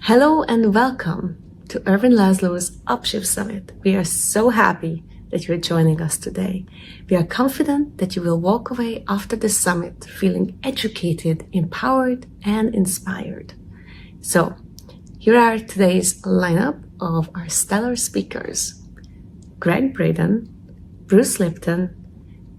Hello and welcome to Ervin Laszlo's Upshift Summit. We are so happy that you are joining us today. We are confident that you will walk away after the summit feeling educated, empowered, and inspired. So, here are today's lineup of our stellar speakers: Gregg Braden, Bruce Lipton,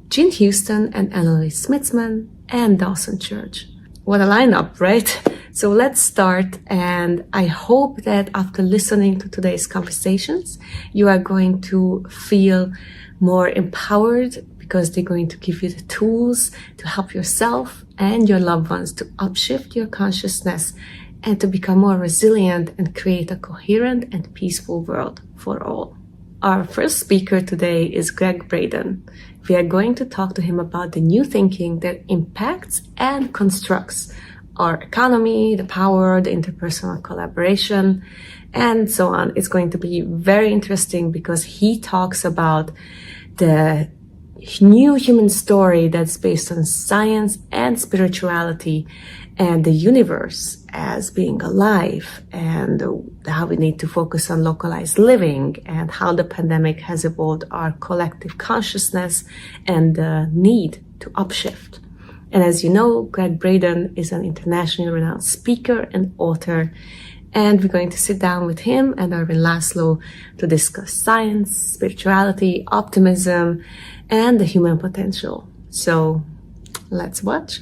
Jean Houston and Anneloes Smitsman, and Dawson Church. What a lineup, right? So let's start, and I hope that after listening to today's conversations, you are going to feel more empowered because they're going to give you the tools to help yourself and your loved ones to upshift your consciousness and to become more resilient and create a coherent and peaceful world for all. Our first speaker today is Gregg Braden. We are going to talk to him about the new thinking that impacts and constructs our economy, the power, the interpersonal collaboration, and so on. It's going to be very interesting because he talks about the new human story that's based on science and spirituality and the universe as being alive, and how we need to focus on localized living and how the pandemic has evolved our collective consciousness and the need to upshift. And as you know, Gregg Braden is an internationally renowned speaker and author, and we're going to sit down with him and Ervin Laszlo to discuss science, spirituality, optimism, and the human potential. So let's watch.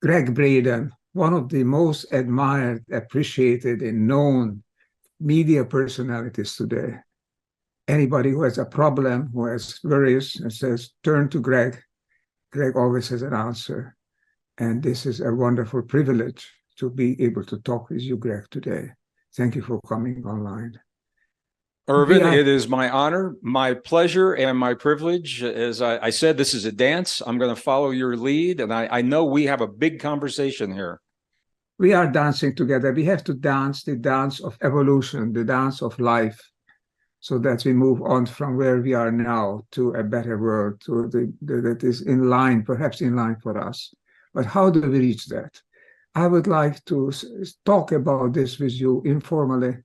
Gregg Braden, one of the most admired, appreciated, and known media personalities today. Anybody who has a problem, who has worries, and says, turn to Gregg. Gregg always has an answer. And this is a wonderful privilege to be able to talk with you, Gregg, today. Thank you for coming online. Ervin, it is my honor, my pleasure, and my privilege. As I said, this is a dance. I'm going to follow your lead, and I know we have a big conversation here. We are dancing together. We have to dance the dance of evolution, the dance of life, so that we move on from where we are now to a better world, to that is in line, perhaps in line for us. But how do we reach that? I would like to talk about this with you informally.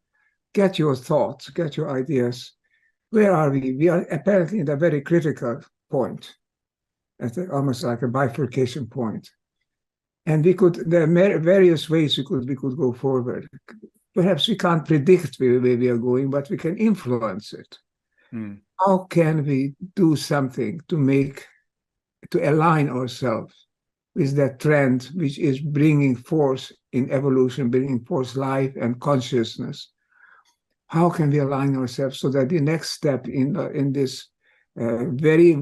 Get your thoughts, get your ideas. Where are we? We are apparently at a very critical point, almost like a bifurcation point. And there are various ways we could go forward. Perhaps we can't predict where we are going, but we can influence it. How can we do something to align ourselves with that trend which is bringing force in evolution, bringing forth life and consciousness? How can we align ourselves so that the next step in this very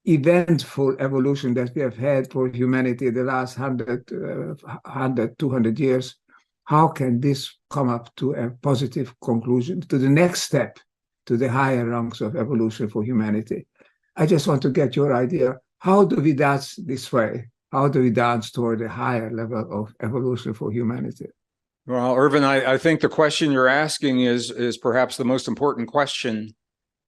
eventful evolution that we have had for humanity the last 200 years, how can this come up to a positive conclusion, to the next step, to the higher rungs of evolution for humanity? I just want to get your idea. How do we dance this way? How do we dance toward a higher level of evolution for humanity? Well, Ervin, I think the question you're asking is perhaps the most important question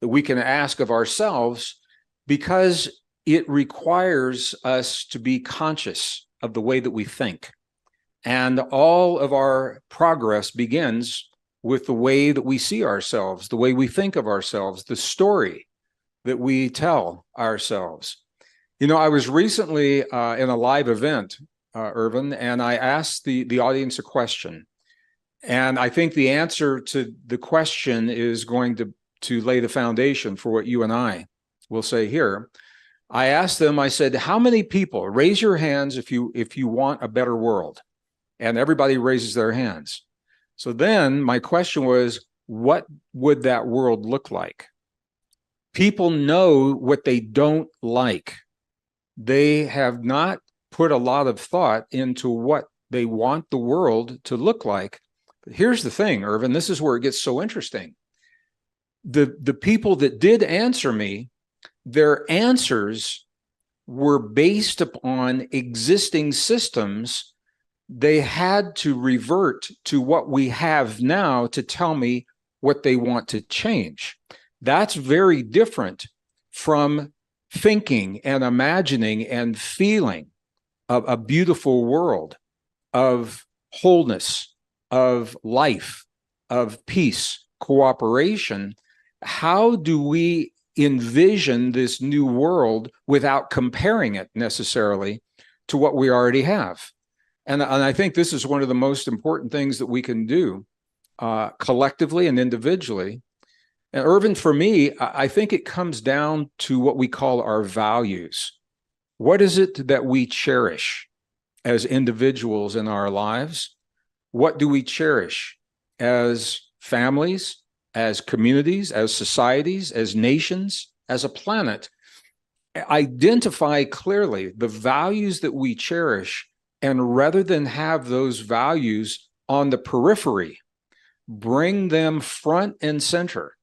that we can ask of ourselves, because it requires us to be conscious of the way that we think. And all of our progress begins with the way that we see ourselves, the way we think of ourselves, the story that we tell ourselves. You know, I was recently in a live event, Ervin, and I asked the audience a question. And I think the answer to the question is going to lay the foundation for what you and I will say here. I asked them, I said, how many people, raise your hands if you want a better world? And everybody raises their hands. So then my question was, what would that world look like? People know what they don't like. They have not put a lot of thought into what they want the world to look like. But here's the thing, Ervin, this is where it gets so interesting. The people that did answer me, their answers were based upon existing systems. They had to revert to what we have now to tell me what they want to change. That's very different from thinking and imagining and feeling a beautiful world of wholeness, of life, of peace, cooperation, how do we envision this new world without comparing it necessarily to what we already have? And I think this is one of the most important things that we can do collectively and individually. And Ervin, for me, I think it comes down to what we call our values. What is it that we cherish as individuals in our lives? What do we cherish as families, as communities, as societies, as nations, as a planet? Identify clearly the values that we cherish, and rather than have those values on the periphery, bring them front and center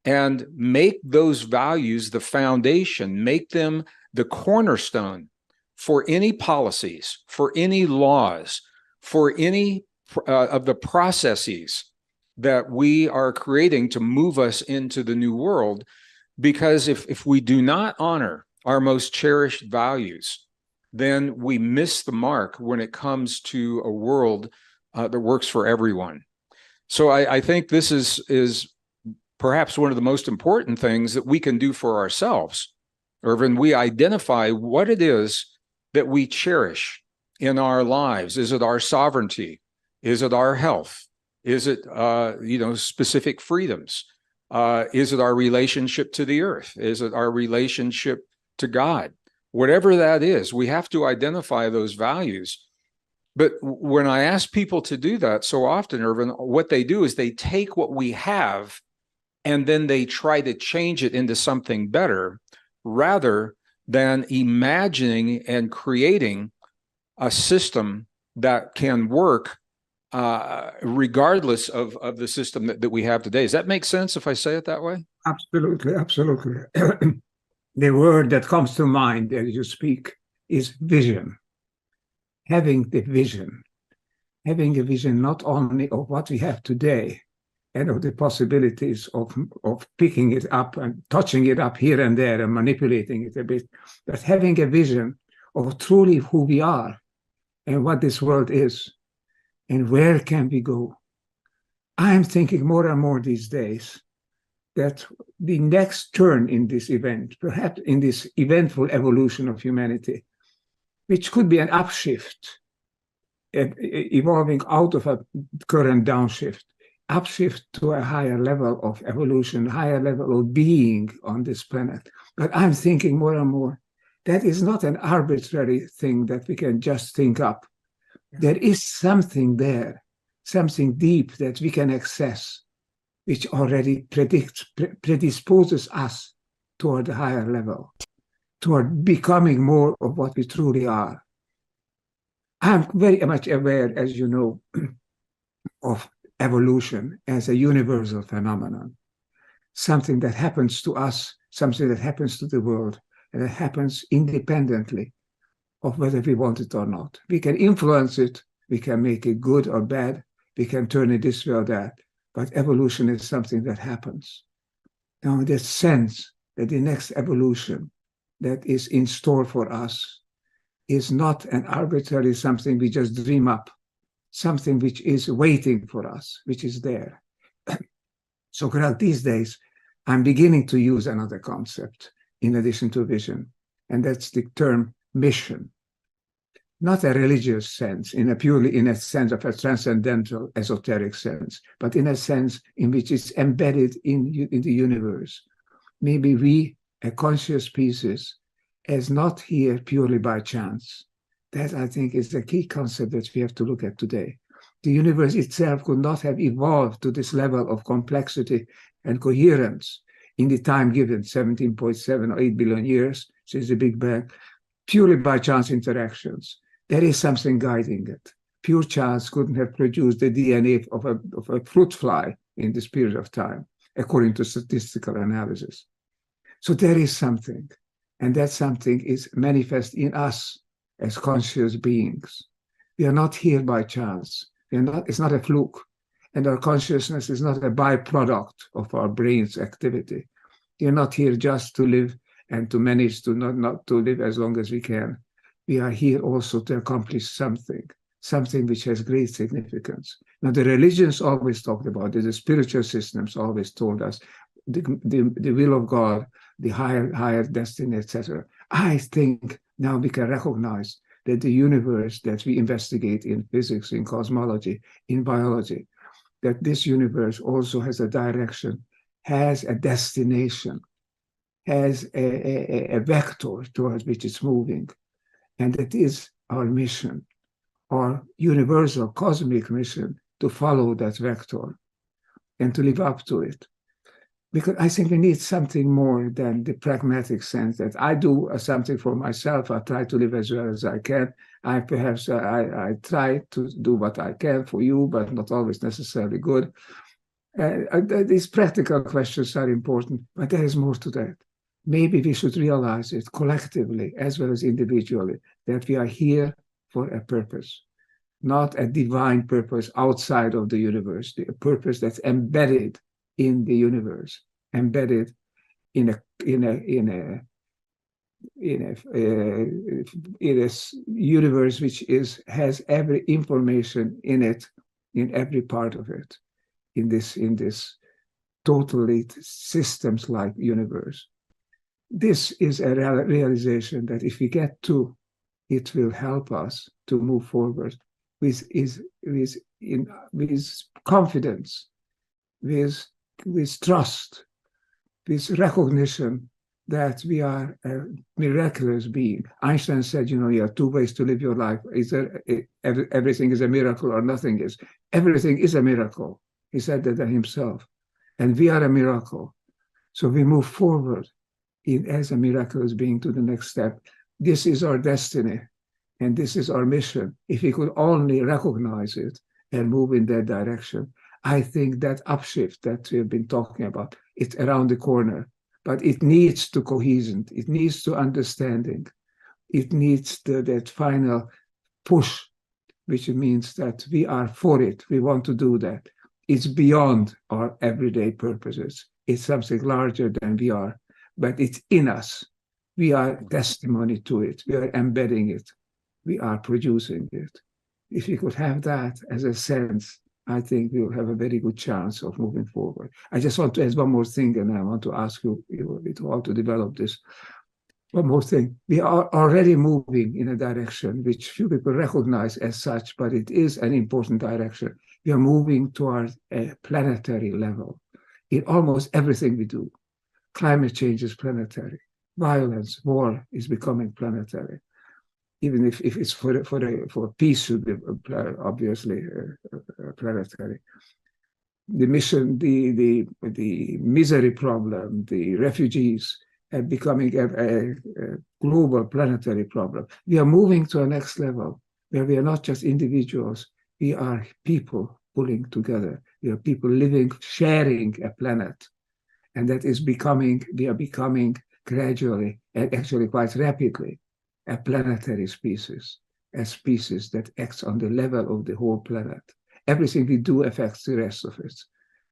and make those values the foundation, make them the cornerstone for any policies, for any laws, for any of the processes that we are creating to move us into the new world. Because if we do not honor our most cherished values, then we miss the mark when it comes to a world that works for everyone. So I think this is perhaps one of the most important things that we can do for ourselves. Ervin, we identify what it is that we cherish in our lives. Is it our sovereignty? Is it our health? Is it specific freedoms? Is it our relationship to the earth? Is it our relationship to God? Whatever that is, we have to identify those values. But when I ask people to do that so often, Ervin, what they do is they take what we have and then they try to change it into something better, rather than imagining and creating a system that can work regardless of the system that we have today. Does that make sense if I say it that way? Absolutely, absolutely. The word that comes to mind as you speak is vision. Having the vision. Having a vision not only of what we have today and of the possibilities of picking it up and touching it up here and there and manipulating it a bit, but having a vision of truly who we are and what this world is and where can we go. I'm thinking more and more these days that the next turn in this event, perhaps in this eventful evolution of humanity, which could be an upshift, evolving out of a current downshift, upshift to a higher level of evolution, higher level of being on this planet. But I'm thinking more and more, that is not an arbitrary thing that we can just think up. There is something there, something deep that we can access, which already predisposes us toward a higher level, toward becoming more of what we truly are. I'm very much aware, as you know, of evolution as a universal phenomenon, something that happens to us, something that happens to the world, and it happens independently of whether we want it or not. We can influence it, we can make it good or bad, we can turn it this way or that, but evolution is something that happens. Now, in that sense that the next evolution that is in store for us is not an arbitrary something we just dream up, something which is waiting for us, which is there. So, Greg, these days, I'm beginning to use another concept in addition to vision, and that's the term mission. Not a religious sense, in a sense of a transcendental, esoteric sense, but in a sense in which it's embedded in the universe. Maybe we, a conscious species, is not here purely by chance. That, I think, is the key concept that we have to look at today. The universe itself could not have evolved to this level of complexity and coherence in the time given, 17.7 or 8 billion years since the Big Bang, purely by chance interactions. There is something guiding it. Pure chance couldn't have produced the DNA of a fruit fly in this period of time, according to statistical analysis. So there is something, and that something is manifest in us as conscious beings. We are not here by chance. It's not a fluke, and our consciousness is not a byproduct of our brain's activity. We are not here just to live and to manage to not to live as long as we can. We are here also to accomplish something something which has great significance. Now, the religions always talked about it, the spiritual systems always told us the will of God, the higher destiny, etc. I think now we can recognize that the universe that we investigate in physics, in cosmology, in biology, that this universe also has a direction, has a destination, has a vector towards which it's moving. And that is our mission, our universal cosmic mission, to follow that vector and to live up to it. Because I think we need something more than the pragmatic sense that I do something for myself. I try to live as well as I can. I try to do what I can for you, but not always necessarily good. These practical questions are important, but there is more to that. Maybe we should realize it collectively as well as individually, that we are here for a purpose, not a divine purpose outside of the universe, a purpose that's embedded in the universe, embedded in a universe which has every information in it, in every part of it, in this totally systems-like universe. This is a realization that if we get to, it will help us to move forward with confidence, with trust, with recognition that we are a miraculous being. Einstein said, you have two ways to live your life. Everything is a miracle or nothing is. Everything is a miracle. He said that himself. And we are a miracle. So we move forward as a miraculous being to the next step. This is our destiny. And this is our mission. If we could only recognize it and move in that direction, I think that upshift that we've been talking about, it's around the corner, but it needs to cohesion, it needs to understanding, it needs that final push, which means that we are for it, we want to do that. It's beyond our everyday purposes. It's something larger than we are, but it's in us. We are testimony to it, we are embedding it, we are producing it. If we could have that as a sense, I think we'll have a very good chance of moving forward. I just want to add one more thing, and I want to ask you how to develop this. One more thing. We are already moving in a direction which few people recognize as such, but it is an important direction. We are moving towards a planetary level in almost everything we do. Climate change is planetary. Violence, war is becoming planetary. Even if it's for peace, should be obviously planetary. The mission, the misery problem, the refugees are becoming a global planetary problem. We are moving to a next level where we are not just individuals, we are people pulling together. We are people living, sharing a planet. And that is we are becoming gradually, and actually quite rapidly, a planetary species, a species that acts on the level of the whole planet. Everything we do affects the rest of it.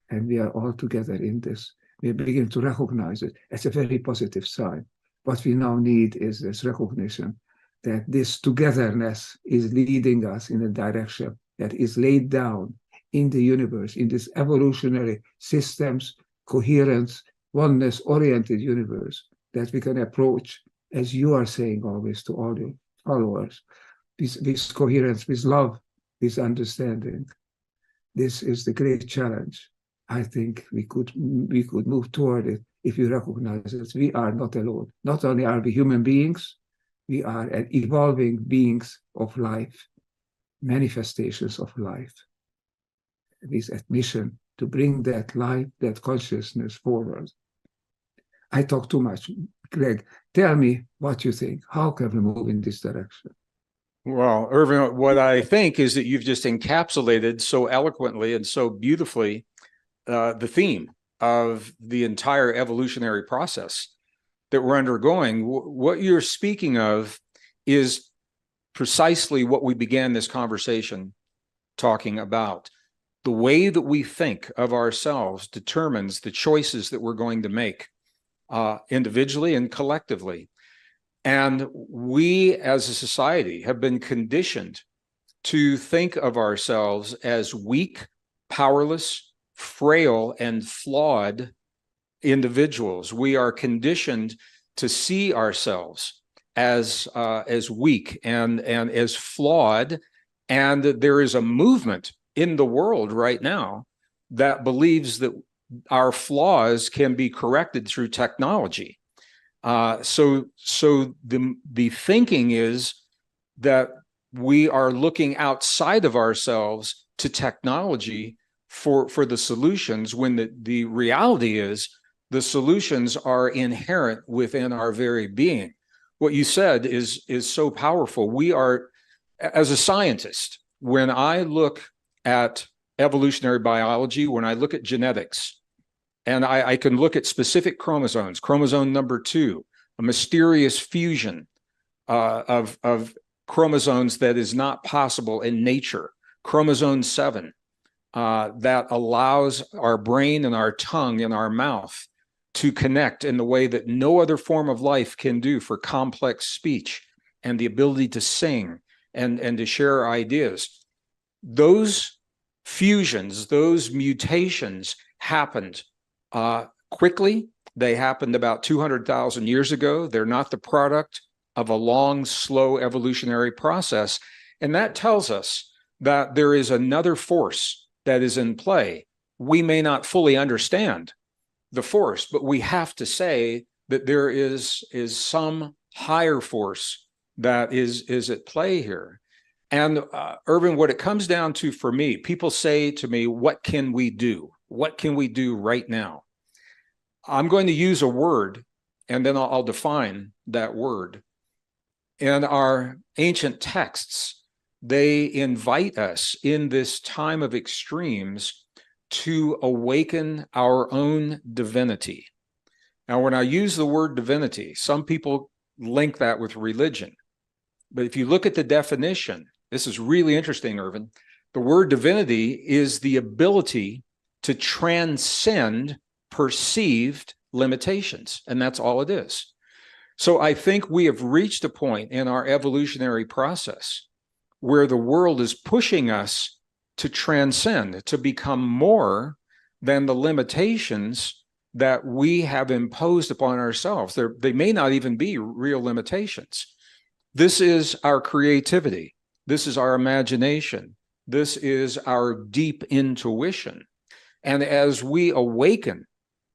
And we are all together in this. We begin to recognize it as a very positive sign. What we now need is this recognition that this togetherness is leading us in a direction that is laid down in the universe, in this evolutionary systems, coherence, oneness-oriented universe that we can approach, as you are saying always to all your followers, this coherence, with love, with understanding. This is the great challenge. I think we could move toward it if we recognize that we are not alone. Not only are we human beings, we are evolving beings of life, manifestations of life. With a mission to bring that life, that consciousness forward. I talk too much. Gregg, tell me what you think. How can we move in this direction? Well, Ervin, what I think is that you've just encapsulated so eloquently and so beautifully the theme of the entire evolutionary process that we're undergoing. What you're speaking of is precisely what we began this conversation talking about. The way that we think of ourselves determines the choices that we're going to make individually and collectively. And we as a society have been conditioned to think of ourselves as weak, powerless, frail, and flawed individuals. We are conditioned to see ourselves as weak and as flawed, and there is a movement in the world right now that believes that our flaws can be corrected through technology. So the thinking is that we are looking outside of ourselves to technology for the solutions, when the reality is the solutions are inherent within our very being. What you said is so powerful. We are, as a scientist, when I look at evolutionary biology, when I look at genetics, and I can look at specific chromosomes, chromosome number 2, a mysterious fusion of chromosomes that is not possible in nature, chromosome 7, that allows our brain and our tongue and our mouth to connect in the way that no other form of life can do for complex speech and the ability to sing and to share ideas. Those fusions, those mutations happened quickly. They happened about 200,000 years ago. They're not the product of a long, slow evolutionary process. And that tells us that there is another force that is in play. We may not fully understand the force, but we have to say that there is some higher force that is at play here. And Ervin, what it comes down to for me, people say to me, what can we do? What can we do right now? I'm going to use a word, and then I'll define that word. In our ancient texts, they invite us in this time of extremes to awaken our own divinity. Now, when I use the word divinity, some people link that with religion. But if you look at the definition, this is really interesting, Ervin. The word divinity is the ability to transcend perceived limitations, and that's all it is. So I think we have reached a point in our evolutionary process where the world is pushing us to transcend, to become more than the limitations that we have imposed upon ourselves. They may not even be real limitations. This is our creativity. This is our imagination. This is our deep intuition. And as we awaken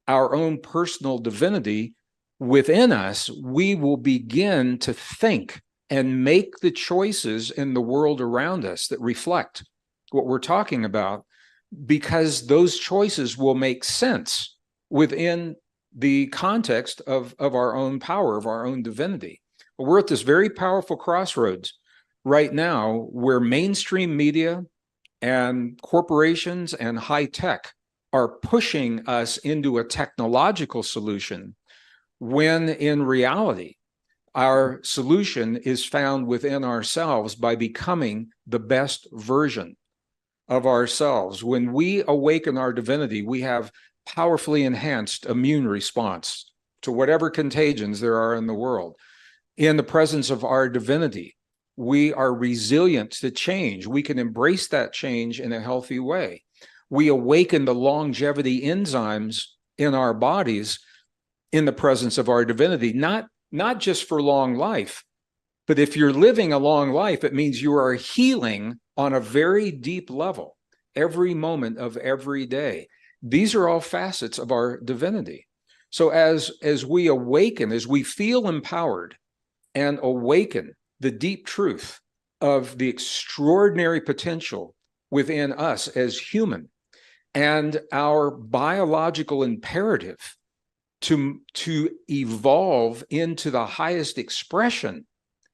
our own personal divinity within us, we will begin to think and make the choices in the world around us that reflect what we're talking about, because those choices will make sense within the context of our own power, of our own divinity. But we're at this very powerful crossroads right now where mainstream media and corporations and high tech are pushing us into a technological solution, when in reality, our solution is found within ourselves by becoming the best version of ourselves. When we awaken our divinity, we have powerfully enhanced immune response to whatever contagions there are in the world. In the presence of our divinity, we are resilient to change. We can embrace that change in a healthy way. We awaken the longevity enzymes in our bodies in the presence of our divinity, not just for long life, but if you're living a long life, it means you are healing on a very deep level every moment of every day. These are all facets of our divinity. So as we awaken, as we feel empowered and awaken the deep truth of the extraordinary potential within us as human, and our biological imperative to evolve into the highest expression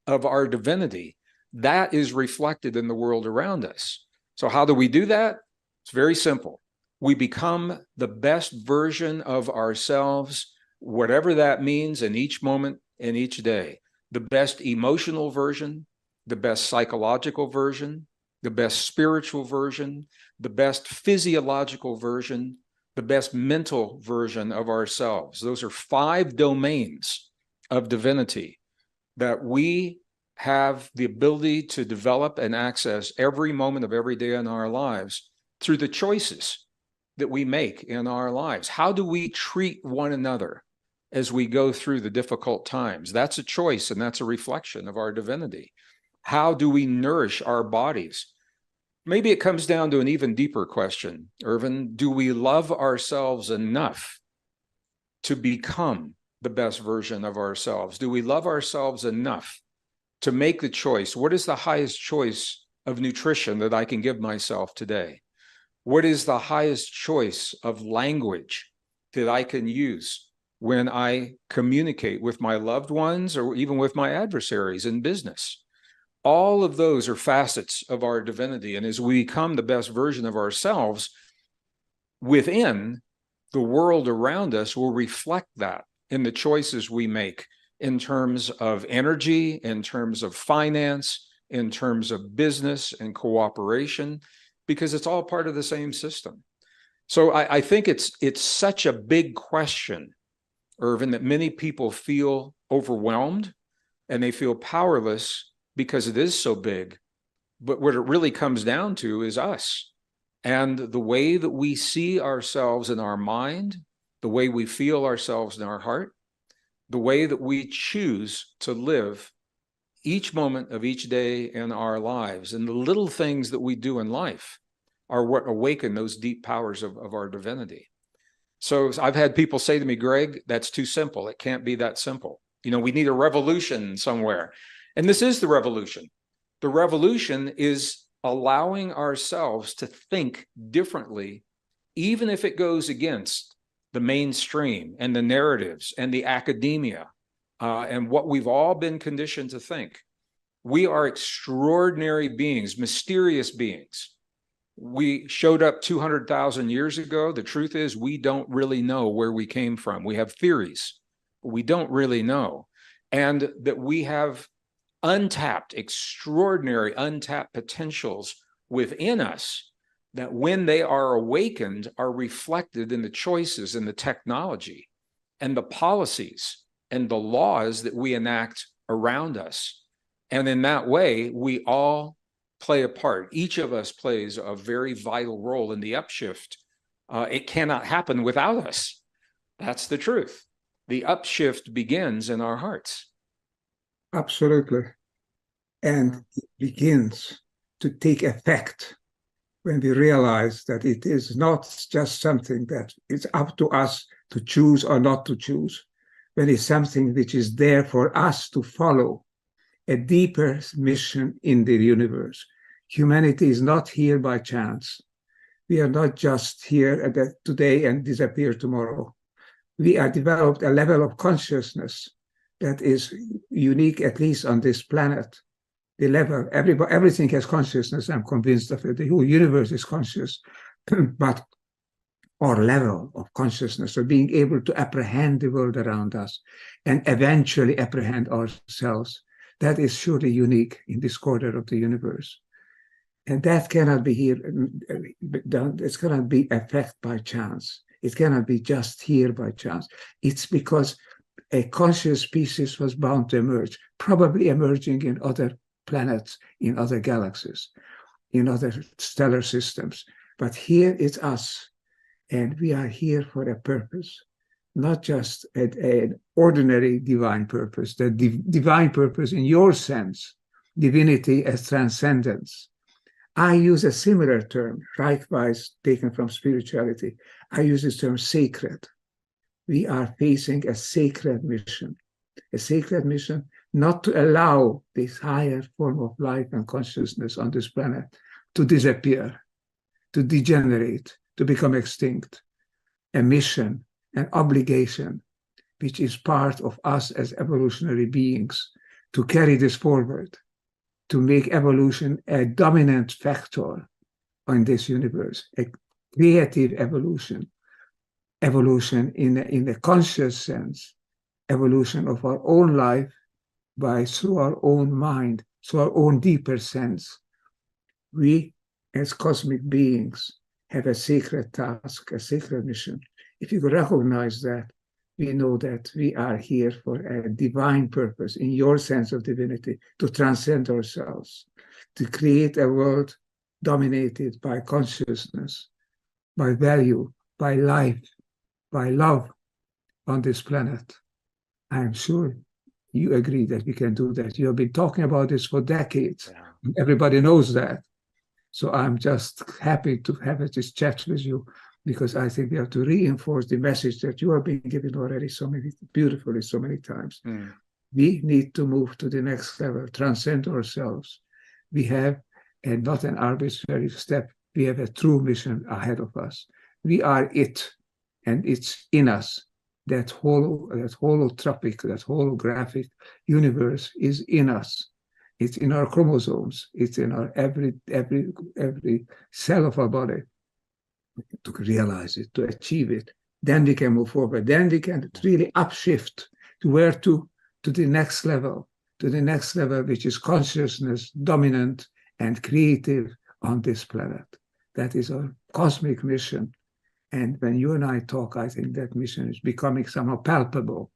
of our divinity, that is reflected in the world around us. So how do we do that? It's very simple. We become the best version of ourselves, whatever that means, in each moment, in each day. The best emotional version, the best psychological version, the best spiritual version, the best physiological version, the best mental version of ourselves. Those are 5 domains of divinity that we have the ability to develop and access every moment of every day in our lives through the choices that we make in our lives. How do we treat one another as we go through the difficult times? That's a choice, and that's a reflection of our divinity. How do we nourish our bodies? Maybe it comes down to an even deeper question, Ervin. Do we love ourselves enough to become the best version of ourselves? Do we love ourselves enough to make the choice? What is the highest choice of nutrition that I can give myself today? What is the highest choice of language that I can use when I communicate with my loved ones or even with my adversaries in business? All of those are facets of our divinity. And as we become the best version of ourselves within, the world around us will reflect that in the choices we make in terms of energy, in terms of finance, in terms of business and cooperation, because it's all part of the same system. So I think it's such a big question, Ervin, that many people feel overwhelmed and they feel powerless because it is so big. But what it really comes down to is us and the way that we see ourselves in our mind, the way we feel ourselves in our heart, the way that we choose to live each moment of each day in our lives. And the little things that we do in life are what awaken those deep powers of our divinity. So I've had people say to me, Gregg, that's too simple. It can't be that simple. You know, we need a revolution somewhere. And this is the revolution. The revolution is allowing ourselves to think differently, even if it goes against the mainstream and the narratives and the academia and what we've all been conditioned to think. We are extraordinary beings, mysterious beings. We showed up 200,000 years ago. The truth is, we don't really know where we came from. We have theories, but we don't really know. And that we have extraordinary untapped potentials within us that when they are awakened are reflected in the choices and the technology and the policies and the laws that we enact around us. And in that way, we all play a part. Each of us plays a very vital role in the upshift. It cannot happen without us. That's the truth. The upshift begins in our hearts. Absolutely. And it begins to take effect when we realize that it is not just something that it's up to us to choose or not to choose, when it's something which is there for us to follow, a deeper mission in the universe. Humanity is not here by chance. We are not just here today and disappear tomorrow. We have developed a level of consciousness that is unique, at least on this planet. The level, everything has consciousness, I'm convinced of it. The whole universe is conscious, but our level of consciousness, of being able to apprehend the world around us and eventually apprehend ourselves, that is surely unique in this corner of the universe. And that cannot be here done. It cannot be effect by chance. It cannot be just here by chance. It's because a conscious species was bound to emerge, probably emerging in other planets, in other galaxies, in other stellar systems. But here it's us, and we are here for a purpose, not just an ordinary divine purpose, the divine purpose in your sense, divinity as transcendence. I use a similar term, likewise taken from spirituality. I use this term sacred. We are facing a sacred mission not to allow this higher form of life and consciousness on this planet to disappear, to degenerate, to become extinct. A mission, an obligation, which is part of us as evolutionary beings, to carry this forward, to make evolution a dominant factor in this universe, a creative evolution in a conscious sense, evolution of our own life through our own mind, through our own deeper sense. We, as cosmic beings, have a sacred task, a sacred mission. If you recognize that, We know that we are here for a divine purpose, in your sense of divinity, to transcend ourselves, to create a world dominated by consciousness, by value, by life, by love on this planet. I'm sure you agree that we can do that. You have been talking about this for decades. Yeah. Everybody knows that. So I'm just happy to have this chat with you, because I think we have to reinforce the message that you have been given already so many times. We need to move to the next level, transcend ourselves. We have, and not an arbitrary step, we have a true mission ahead of us. We are it, and it's in us. That holotropic, that holographic universe is in us. It's in our chromosomes. It's in our every cell of our body. To realize it, to achieve it, then we can move forward. Then we can really upshift to where to the next level, which is consciousness dominant and creative on this planet. That is our cosmic mission. And when you and I talk, I think that mission is becoming somehow palpable.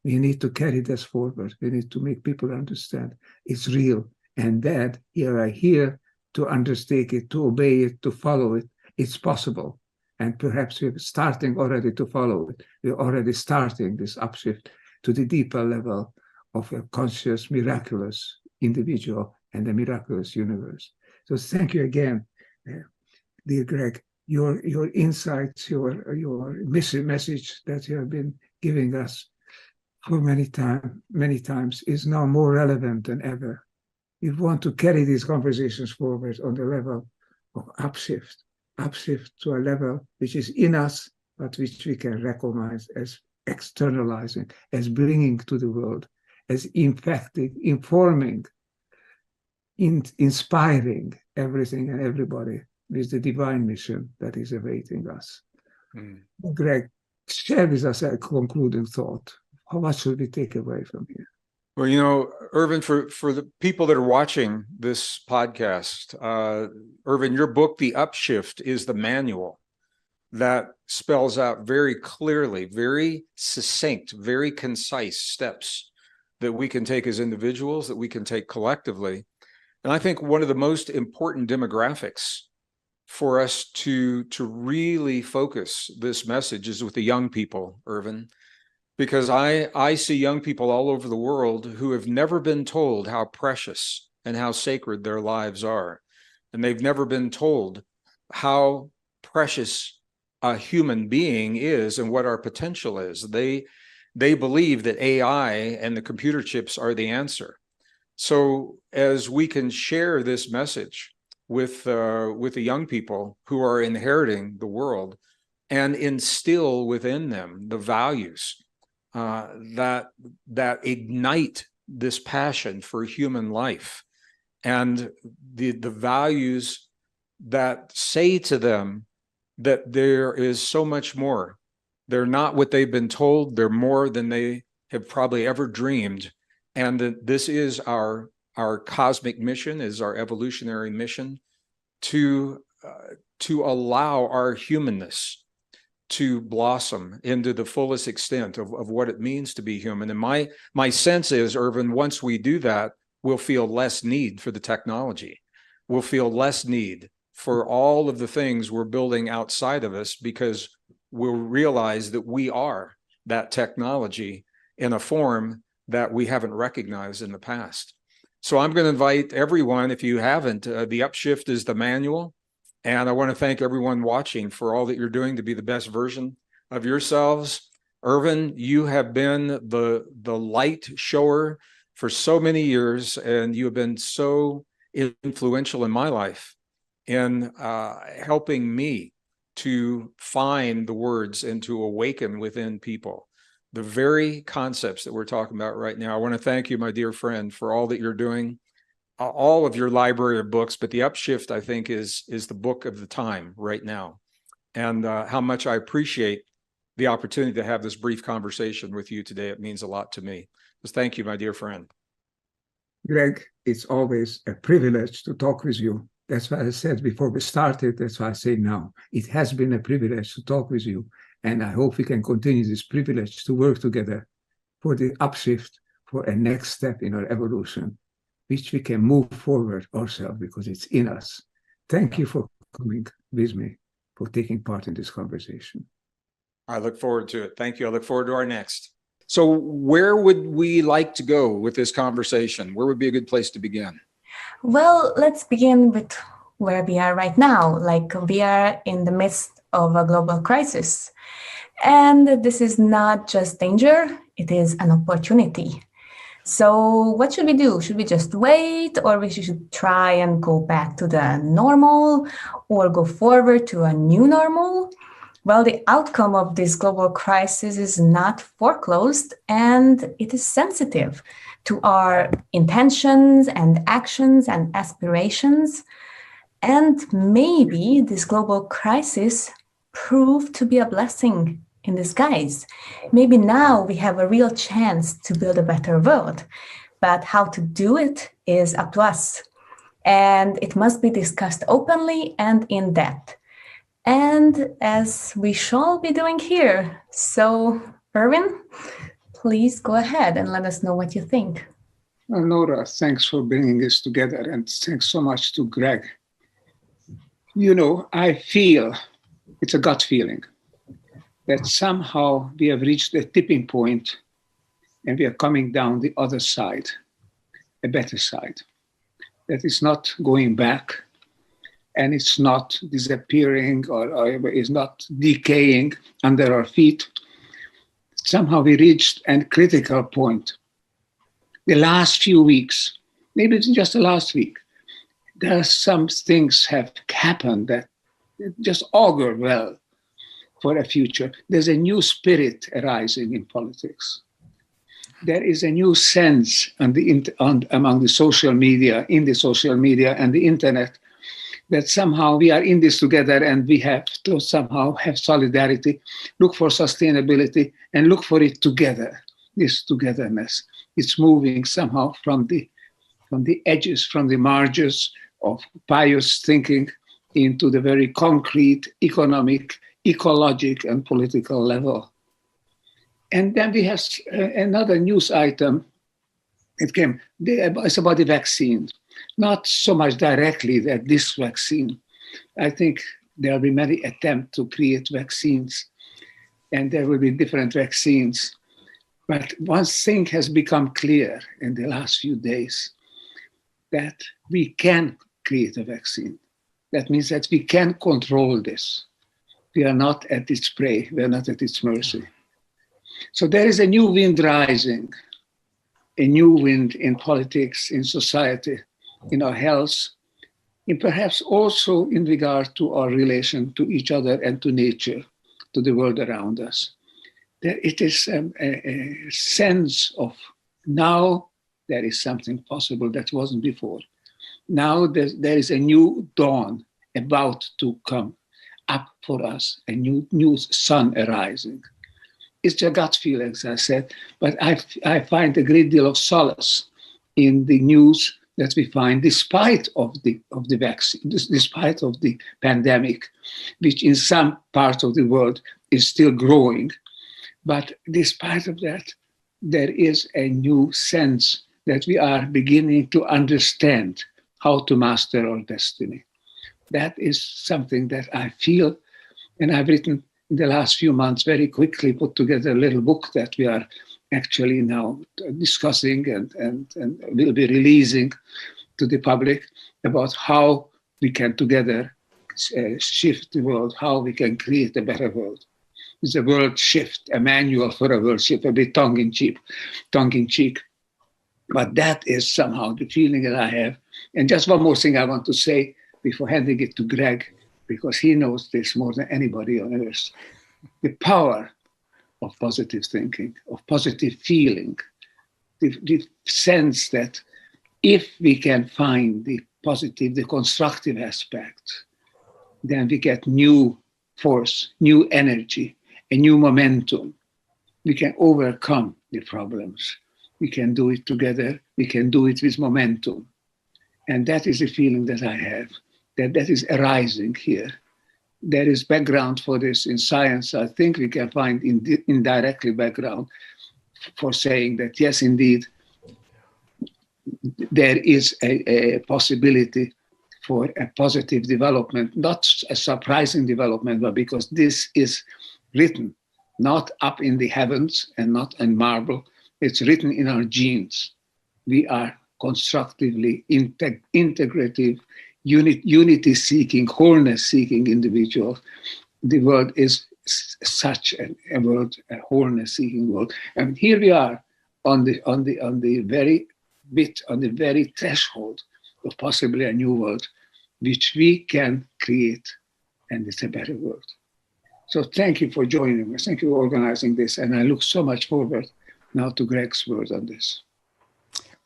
We need to carry this forward. We need to make people understand it's real, and that you are here to undertake it, to obey it, to follow it. It's possible. And perhaps we're starting already to follow it. We're already starting this upshift to the deeper level of a conscious, miraculous individual and a miraculous universe. So thank you again, dear Gregg. Your insights, your message that you have been giving us for many times is now more relevant than ever. We want to carry these conversations forward on the level of upshift to a level which is in us, but which we can recognize as externalizing, as bringing to the world, as infecting, informing, inspiring everything and everybody with the divine mission that is awaiting us. Gregg, share with us a concluding thought. How much should we take away from here? Well, Ervin, for the people that are watching this podcast, Ervin, your book, The Upshift, is the manual that spells out very clearly, very succinct, very concise steps that we can take as individuals, that we can take collectively. And I think one of the most important demographics for us to really focus this message is with the young people, Ervin, because I see young people all over the world who have never been told how precious and how sacred their lives are. And they've never been told how precious a human being is and what our potential is. They believe that AI and the computer chips are the answer. So as we can share this message with the young people who are inheriting the world and instill within them the values that ignite this passion for human life, and the values that say to them that there is so much more. They're not what they've been told. They're more than they have probably ever dreamed. And that this is our cosmic mission, is our evolutionary mission, to allow our humanness to blossom into the fullest extent of what it means to be human. And my sense is, Ervin, once we do that, we'll feel less need for the technology. We'll feel less need for all of the things we're building outside of us, because we'll realize that we are that technology in a form that we haven't recognized in the past. So I'm going to invite everyone, if you haven't, the Upshift is the manual. And I want to thank everyone watching for all that you're doing to be the best version of yourselves. Ervin, you have been the light shower for so many years, and you have been so influential in my life in helping me to find the words and to awaken within people the very concepts that we're talking about right now. I want to thank you, my dear friend, for all that you're doing, all of your library of books, but the Upshift, I think, is the book of the time right now, and how much I appreciate the opportunity to have this brief conversation with you today. It means a lot to me. So thank you, my dear friend. Gregg, it's always a privilege to talk with you. That's why I said before we started, that's why I say now. It has been a privilege to talk with you. And I hope we can continue this privilege to work together for the upshift, for a next step in our evolution, which we can move forward ourselves because it's in us. Thank you for coming with me, for taking part in this conversation. I look forward to it. Thank you. I look forward to our next. So where would we like to go with this conversation? Where would be a good place to begin? Well, let's begin with where we are right now. Like, we are in the midst of a global crisis. And this is not just danger, it is an opportunity. So what should we do? Should we just wait, or we should try and go back to the normal, or go forward to a new normal? Well, the outcome of this global crisis is not foreclosed, and it is sensitive to our intentions and actions and aspirations. And maybe this global crisis proved to be a blessing in disguise. Maybe now we have a real chance to build a better world, but how to do it is up to us. And it must be discussed openly and in depth. And as we shall be doing here. So, Ervin, please go ahead and let us know what you think. Well, Nora, thanks for bringing this together, and thanks so much to Gregg. You know, I feel, it's a gut feeling, that somehow we have reached a tipping point and we are coming down the other side, a better side. That is not going back, and it's not disappearing or is not decaying under our feet. Somehow we reached a critical point. The last few weeks, maybe it's just the last week, there are some things have happened that just augur well for a future. There's a new spirit arising in politics. There is a new sense among the social media, in the social media and the internet, that somehow we are in this together, and we have to somehow have solidarity, look for sustainability, and look for it together, this togetherness. It's moving somehow from the edges, from the margins of pious thinking into the very concrete economic, ecologic, and political level. And then we have another news item. It's about the vaccine. Not so much directly that this vaccine. I think there will be many attempts to create vaccines, and there will be different vaccines. But one thing has become clear in the last few days, that we can create a vaccine. That means that we can control this. We are not at its prey. We are not at its mercy. So there is a new wind rising, a new wind in politics, in society, in our health, and perhaps also in regard to our relation to each other and to nature, to the world around us. It is a sense of now there is something possible that wasn't before. Now there is a new dawn about to come up for us, a new sun arising. It's a gut feeling, as I said, but I find a great deal of solace in the news that we find, despite of the vaccine, despite of the pandemic, which in some parts of the world is still growing. But despite of that, there is a new sense that we are beginning to understand how to master our destiny. That is something that I feel, and I've written in the last few months, very quickly put together a little book that we are actually now discussing and will be releasing to the public about how we can together shift the world, how we can create a better world. It's a world shift, a manual for a world shift, a bit tongue-in-cheek. But that is somehow the feeling that I have. And just one more thing I want to say before handing it to Gregg, because he knows this more than anybody on earth. The power of positive thinking, of positive feeling, the sense that if we can find the positive, the constructive aspect, then we get new force, new energy, a new momentum. We can overcome the problems. We can do it together. We can do it with momentum. And that is the feeling that I have, that is arising here. there is background for this in science. I think we can find indirectly background for saying that, yes, indeed, there is a possibility for a positive development, not a surprising development, but because this is written not up in the heavens and not in marble, it's written in our genes. We are constructively integrative, unity-seeking, wholeness-seeking individuals. The world is such a world, a wholeness-seeking world, and here we are on the very threshold of possibly a new world, which we can create, and it's a better world. So thank you for joining us. Thank you for organizing this, and I look so much forward now to Gregg's word on this.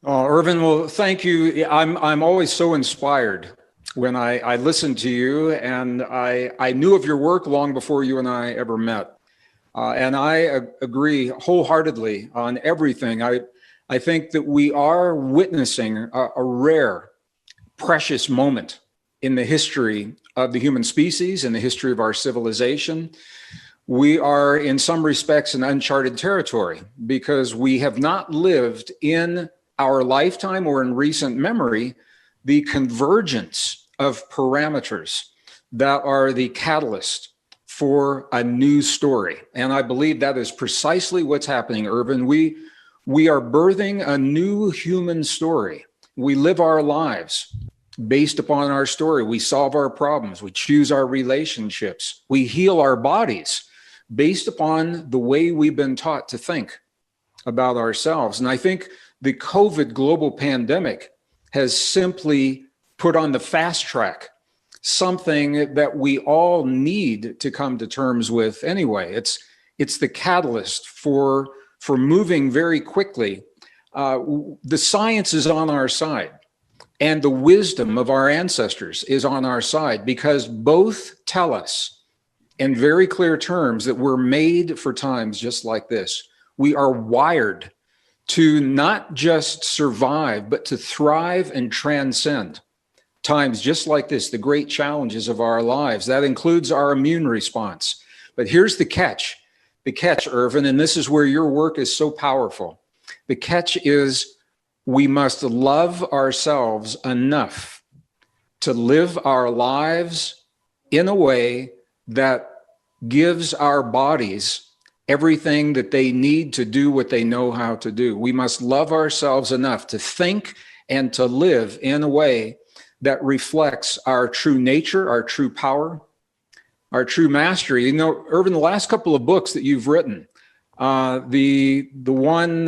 Oh, Ervin, well, thank you. I'm always so inspired when I listen to you, and I knew of your work long before you and I ever met. And I agree wholeheartedly on everything. I think that we are witnessing a rare, precious moment in the history of the human species, in the history of our civilization. We are, in some respects, in uncharted territory because we have not lived in our lifetime or in recent memory the convergence of parameters that are the catalyst for a new story. And I believe that is precisely what's happening, Ervin. We are birthing a new human story. We live our lives based upon our story. We solve our problems. We choose our relationships. We heal our bodies based upon the way we've been taught to think about ourselves. And I think the COVID global pandemic has simply put on the fast track something that we all need to come to terms with anyway. It's the catalyst for moving very quickly. The science is on our side, and the wisdom of our ancestors is on our side, because both tell us in very clear terms that we're made for times just like this. We are wired to not just survive, but to thrive and transcend times just like this, the great challenges of our lives. That includes our immune response. But here's the catch, Ervin, and this is where your work is so powerful. The catch is we must love ourselves enough to live our lives in a way that gives our bodies everything that they need to do what they know how to do. We must love ourselves enough to think and to live in a way that reflects our true nature, our true power, our true mastery. You know, Ervin, the last couple of books that you've written, the one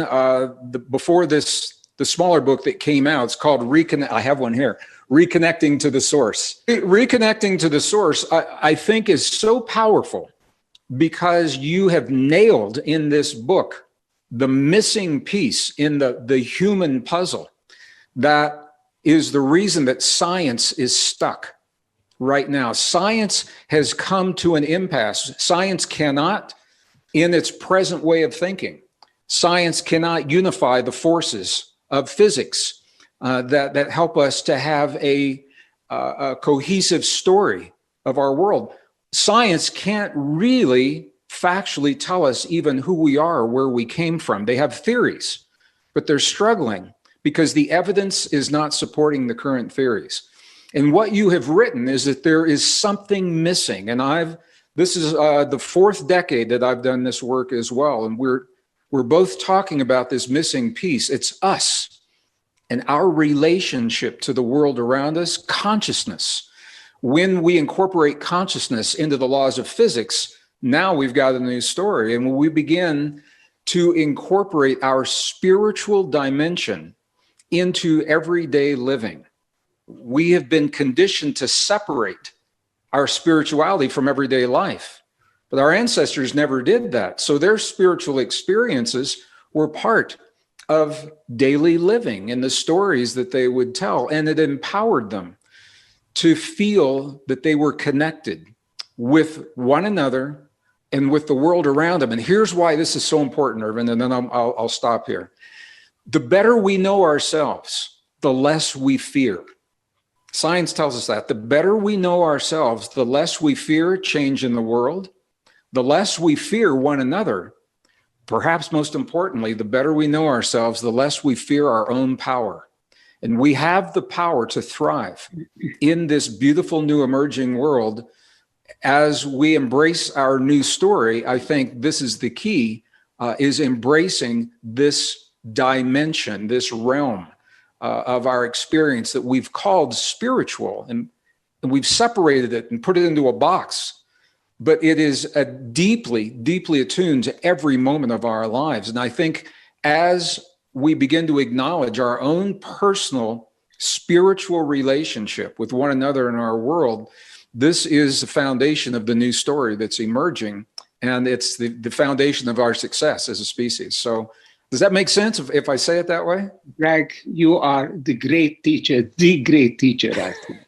before this, the smaller book that came out, it's called Reconnect. I have one here, Reconnecting to the Source. Reconnecting to the Source, I think, is so powerful because you have nailed in this book the missing piece in the human puzzle that is the reason that science is stuck right now. Science has come to an impasse. Science cannot, in its present way of thinking, science cannot unify the forces of physics that help us to have a cohesive story of our world. Science can't really factually tell us even who we are or where we came from. They have theories, but they're struggling because the evidence is not supporting the current theories. And what you have written is that there is something missing. And this is the fourth decade that I've done this work as well. And we're both talking about this missing piece. It's us and our relationship to the world around us, consciousness. When we incorporate consciousness into the laws of physics, now we've got a new story. And when we begin to incorporate our spiritual dimension into everyday living, we have been conditioned to separate our spirituality from everyday life. But our ancestors never did that. So their spiritual experiences were part of daily living and the stories that they would tell. And it empowered them to feel that they were connected with one another and with the world around them. And here's why this is so important, Ervin, and then I'll stop here. The better we know ourselves, the less we fear. Science tells us that the better we know ourselves, the less we fear change in the world, the less we fear one another. Perhaps most importantly, the better we know ourselves, the less we fear our own power. And we have the power to thrive in this beautiful new emerging world. As we embrace our new story, I think this is the key, is embracing this dimension, this realm of our experience that we've called spiritual, and we've separated it and put it into a box. But it is deeply, deeply attuned to every moment of our lives. And I think as we begin to acknowledge our own personal spiritual relationship with one another in our world, this is the foundation of the new story that's emerging. And it's the foundation of our success as a species. So does that make sense if I say it that way? Greg, you are the great teacher, I think.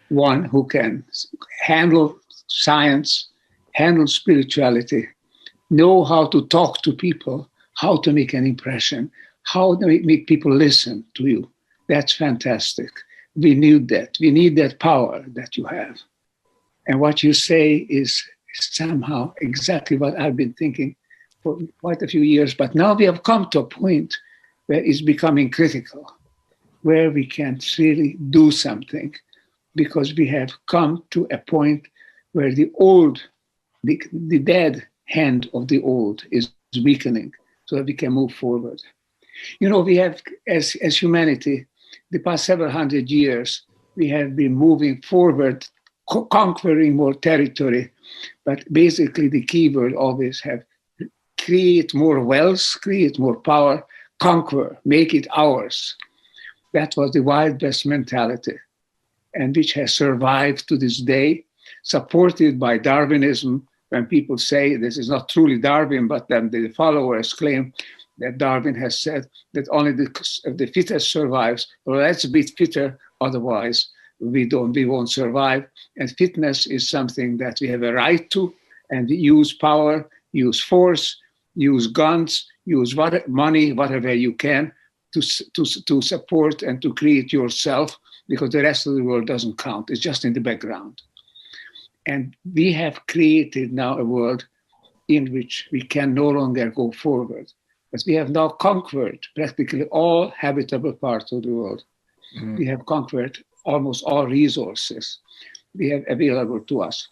One who can handle science, handle spirituality, know how to talk to people, how to make an impression, how to make people listen to you. That's fantastic. We need that. We need that power that you have. And what you say is somehow exactly what I've been thinking for quite a few years. But now we have come to a point where it's becoming critical, where we can really do something, because we have come to a point where the dead hand of the old is weakening, so that we can move forward. You know, we have, as humanity, the past several hundred years, we have been moving forward, conquering more territory, but basically the key word always have create more wealth, create more power, conquer, make it ours. That was the Wild West mentality, and which has survived to this day, supported by Darwinism. When people say this is not truly Darwin, but then the followers claim that Darwin has said that only the fittest survives. Well, let's be fitter, otherwise we won't survive. And fitness is something that we have a right to, and we use power, use force, use guns, use money, whatever you can to support and to create yourself, because the rest of the world doesn't count. It's just in the background. And we have created now a world in which we can no longer go forward. But we have now conquered practically all habitable parts of the world. Mm-hmm. We have conquered almost all resources we have available to us.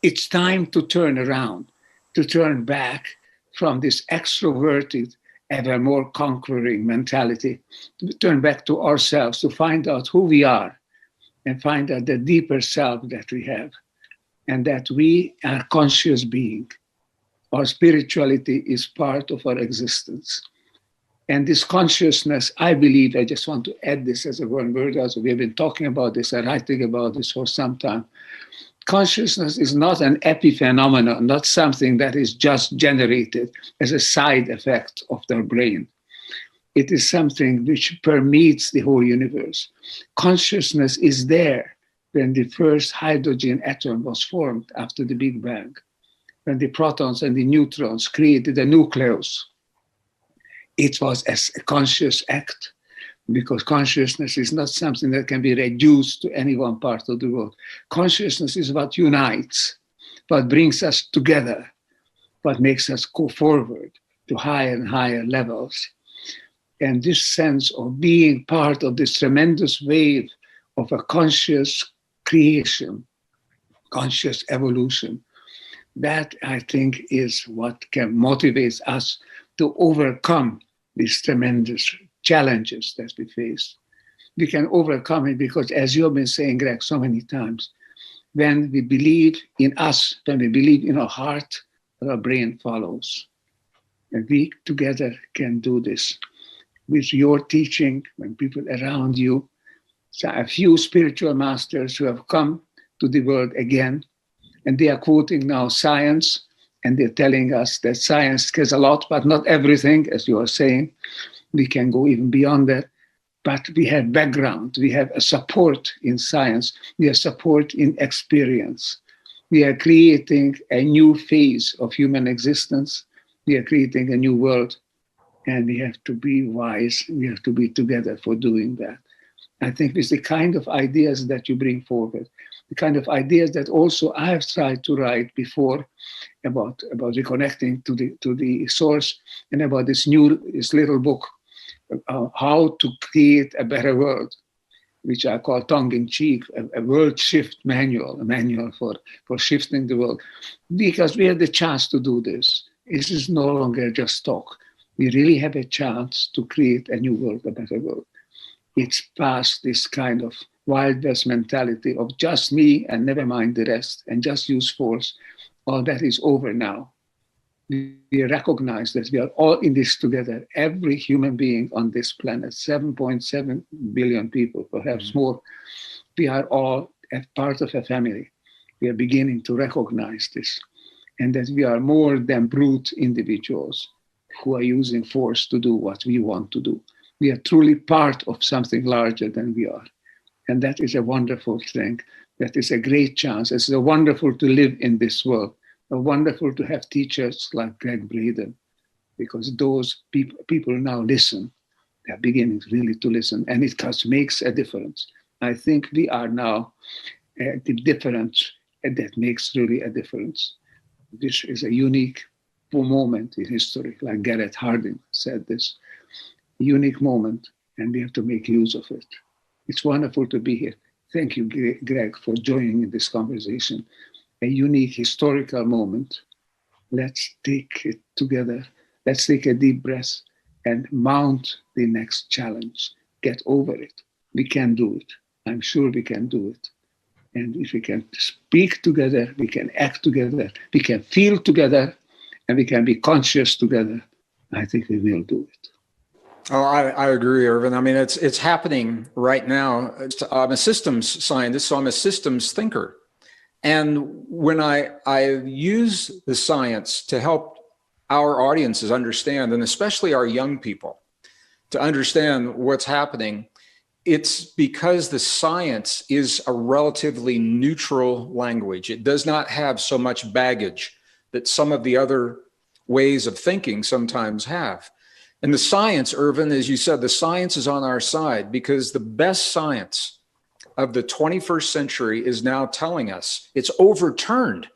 It's time to turn around, to turn back from this extroverted, ever more conquering mentality, to turn back to ourselves, to find out who we are and find out the deeper self that we have, and that we are a conscious being. Our spirituality is part of our existence. And this consciousness, I believe, I just want to add this as a one word, also we have been talking about this and writing about this for some time. Consciousness is not an epiphenomenon, not something that is just generated as a side effect of their brain. It is something which permeates the whole universe. Consciousness is there when the first hydrogen atom was formed after the Big Bang, when the protons and the neutrons created a nucleus. It was a conscious act, because consciousness is not something that can be reduced to any one part of the world. Consciousness is what unites, what brings us together, what makes us go forward to higher and higher levels. And this sense of being part of this tremendous wave of a conscious creation, conscious evolution, that I think is what can motivate us to overcome these tremendous challenges that we face. We can overcome it because, as you have been saying, Greg, so many times, when we believe in us, when we believe in our heart, our brain follows. And we together can do this. With your teaching, when people around you, so a few spiritual masters who have come to the world again, and they are quoting now science, and they're telling us that science cares a lot, but not everything, as you are saying. We can go even beyond that. But we have background, we have a support in science, we have support in experience. We are creating a new phase of human existence. We are creating a new world, and we have to be wise. We have to be together for doing that. I think it's the kind of ideas that you bring forward, the kind of ideas that also I have tried to write before about reconnecting to the source, and about this little book, How to Create a Better World, which I call tongue-in-cheek, a world shift manual, a manual for shifting the world. Because we had the chance to do this. This is no longer just talk. We really have a chance to create a new world, a better world. It's past this kind of Wild West mentality of just me and never mind the rest and just use force. All that is over now. We recognize that we are all in this together. Every human being on this planet, 7.7 billion people, perhaps more, we are all a part of a family. We are beginning to recognize this, and that we are more than brute individuals who are using force to do what we want to do. We are truly part of something larger than we are. And that is a wonderful thing. That is a great chance. It's wonderful to live in this world. Wonderful to have teachers like Gregg Braden, because those people now listen. They're beginning really to listen, and it makes a difference. I think we are now at the difference, and that makes really a difference. This is a unique moment in history, like Garrett Hardin said this, a unique moment, and we have to make use of it. It's wonderful to be here. Thank you, Greg, for joining in this conversation. A unique historical moment. Let's take it together. Let's take a deep breath and mount the next challenge. Get over it. We can do it. I'm sure we can do it. And if we can speak together, we can act together, we can feel together, and we can be conscious together, I think we will do it. Oh, I agree, Ervin. I mean, it's happening right now. I'm a systems scientist, so I'm a systems thinker. And when I use the science to help our audiences understand, and especially our young people, to understand what's happening, it's because the science is a relatively neutral language. It does not have so much baggage that some of the other ways of thinking sometimes have. And the science, Ervin, as you said, the science is on our side, because the best science of the 21st century is now telling us it's overturned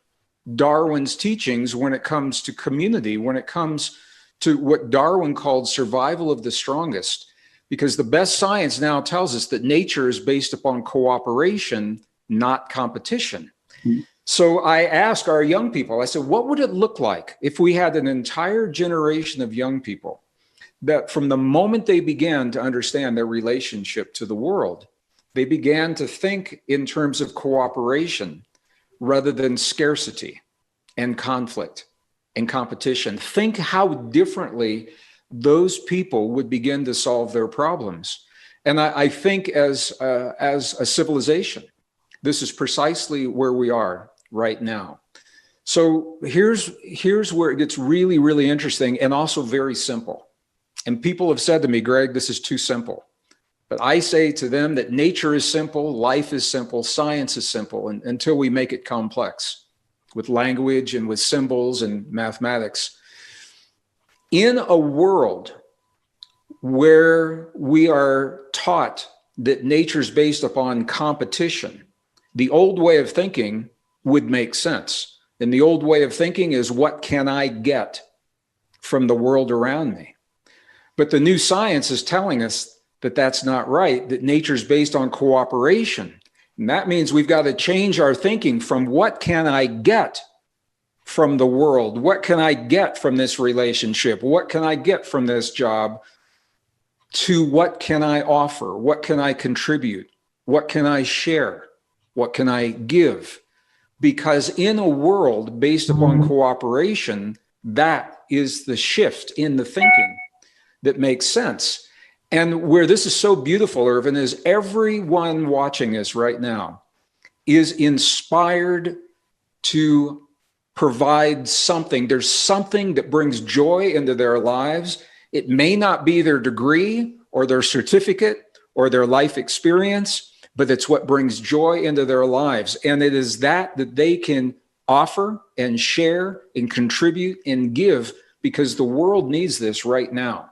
Darwin's teachings when it comes to community, when it comes to what Darwin called survival of the strongest, because the best science now tells us that nature is based upon cooperation, not competition. Mm-hmm. So I ask our young people, I said, what would it look like if we had an entire generation of young people that from the moment they began to understand their relationship to the world, they began to think in terms of cooperation rather than scarcity and conflict and competition. Think how differently those people would begin to solve their problems. And I think as a civilization, this is precisely where we are right now. So here's where it gets really, really interesting and also very simple. And people have said to me, Greg, this is too simple. But I say to them that nature is simple, life is simple, science is simple, and until we make it complex with language and with symbols and mathematics. In a world where we are taught that nature is based upon competition, the old way of thinking would make sense. And the old way of thinking is, what can I get from the world around me? But the new science is telling us that that's not right, that nature is based on cooperation. And that means we've got to change our thinking from what can I get from the world? What can I get from this relationship? What can I get from this job? To what can I offer? What can I contribute? What can I share? What can I give? Because in a world based upon cooperation, that is the shift in the thinking that makes sense. And where this is so beautiful, Ervin, is everyone watching this right now is inspired to provide something. There's something that brings joy into their lives. It may not be their degree or their certificate or their life experience, but it's what brings joy into their lives. And it is that they can offer and share and contribute and give, because the world needs this right now.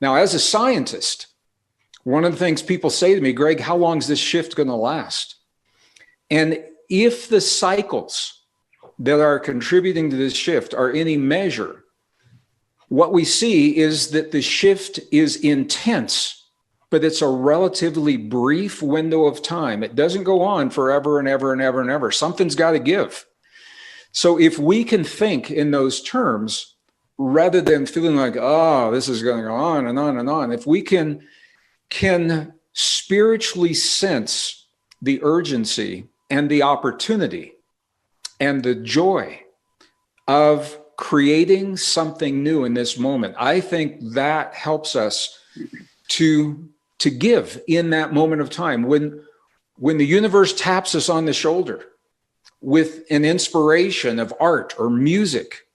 Now, as a scientist, One of the things people say to me, Gregg, how long is this shift going to last? And if the cycles that are contributing to this shift are any measure, what we see is that the shift is intense, but it's a relatively brief window of time. It doesn't go on forever and ever and ever and ever. Something's got to give. So if we can think in those terms, rather than feeling like, oh, this is going to go on and on and on, if we can spiritually sense the urgency and the opportunity and the joy of creating something new in this moment, I think that helps us to give in that moment of time. When the universe taps us on the shoulder with an inspiration of art or music,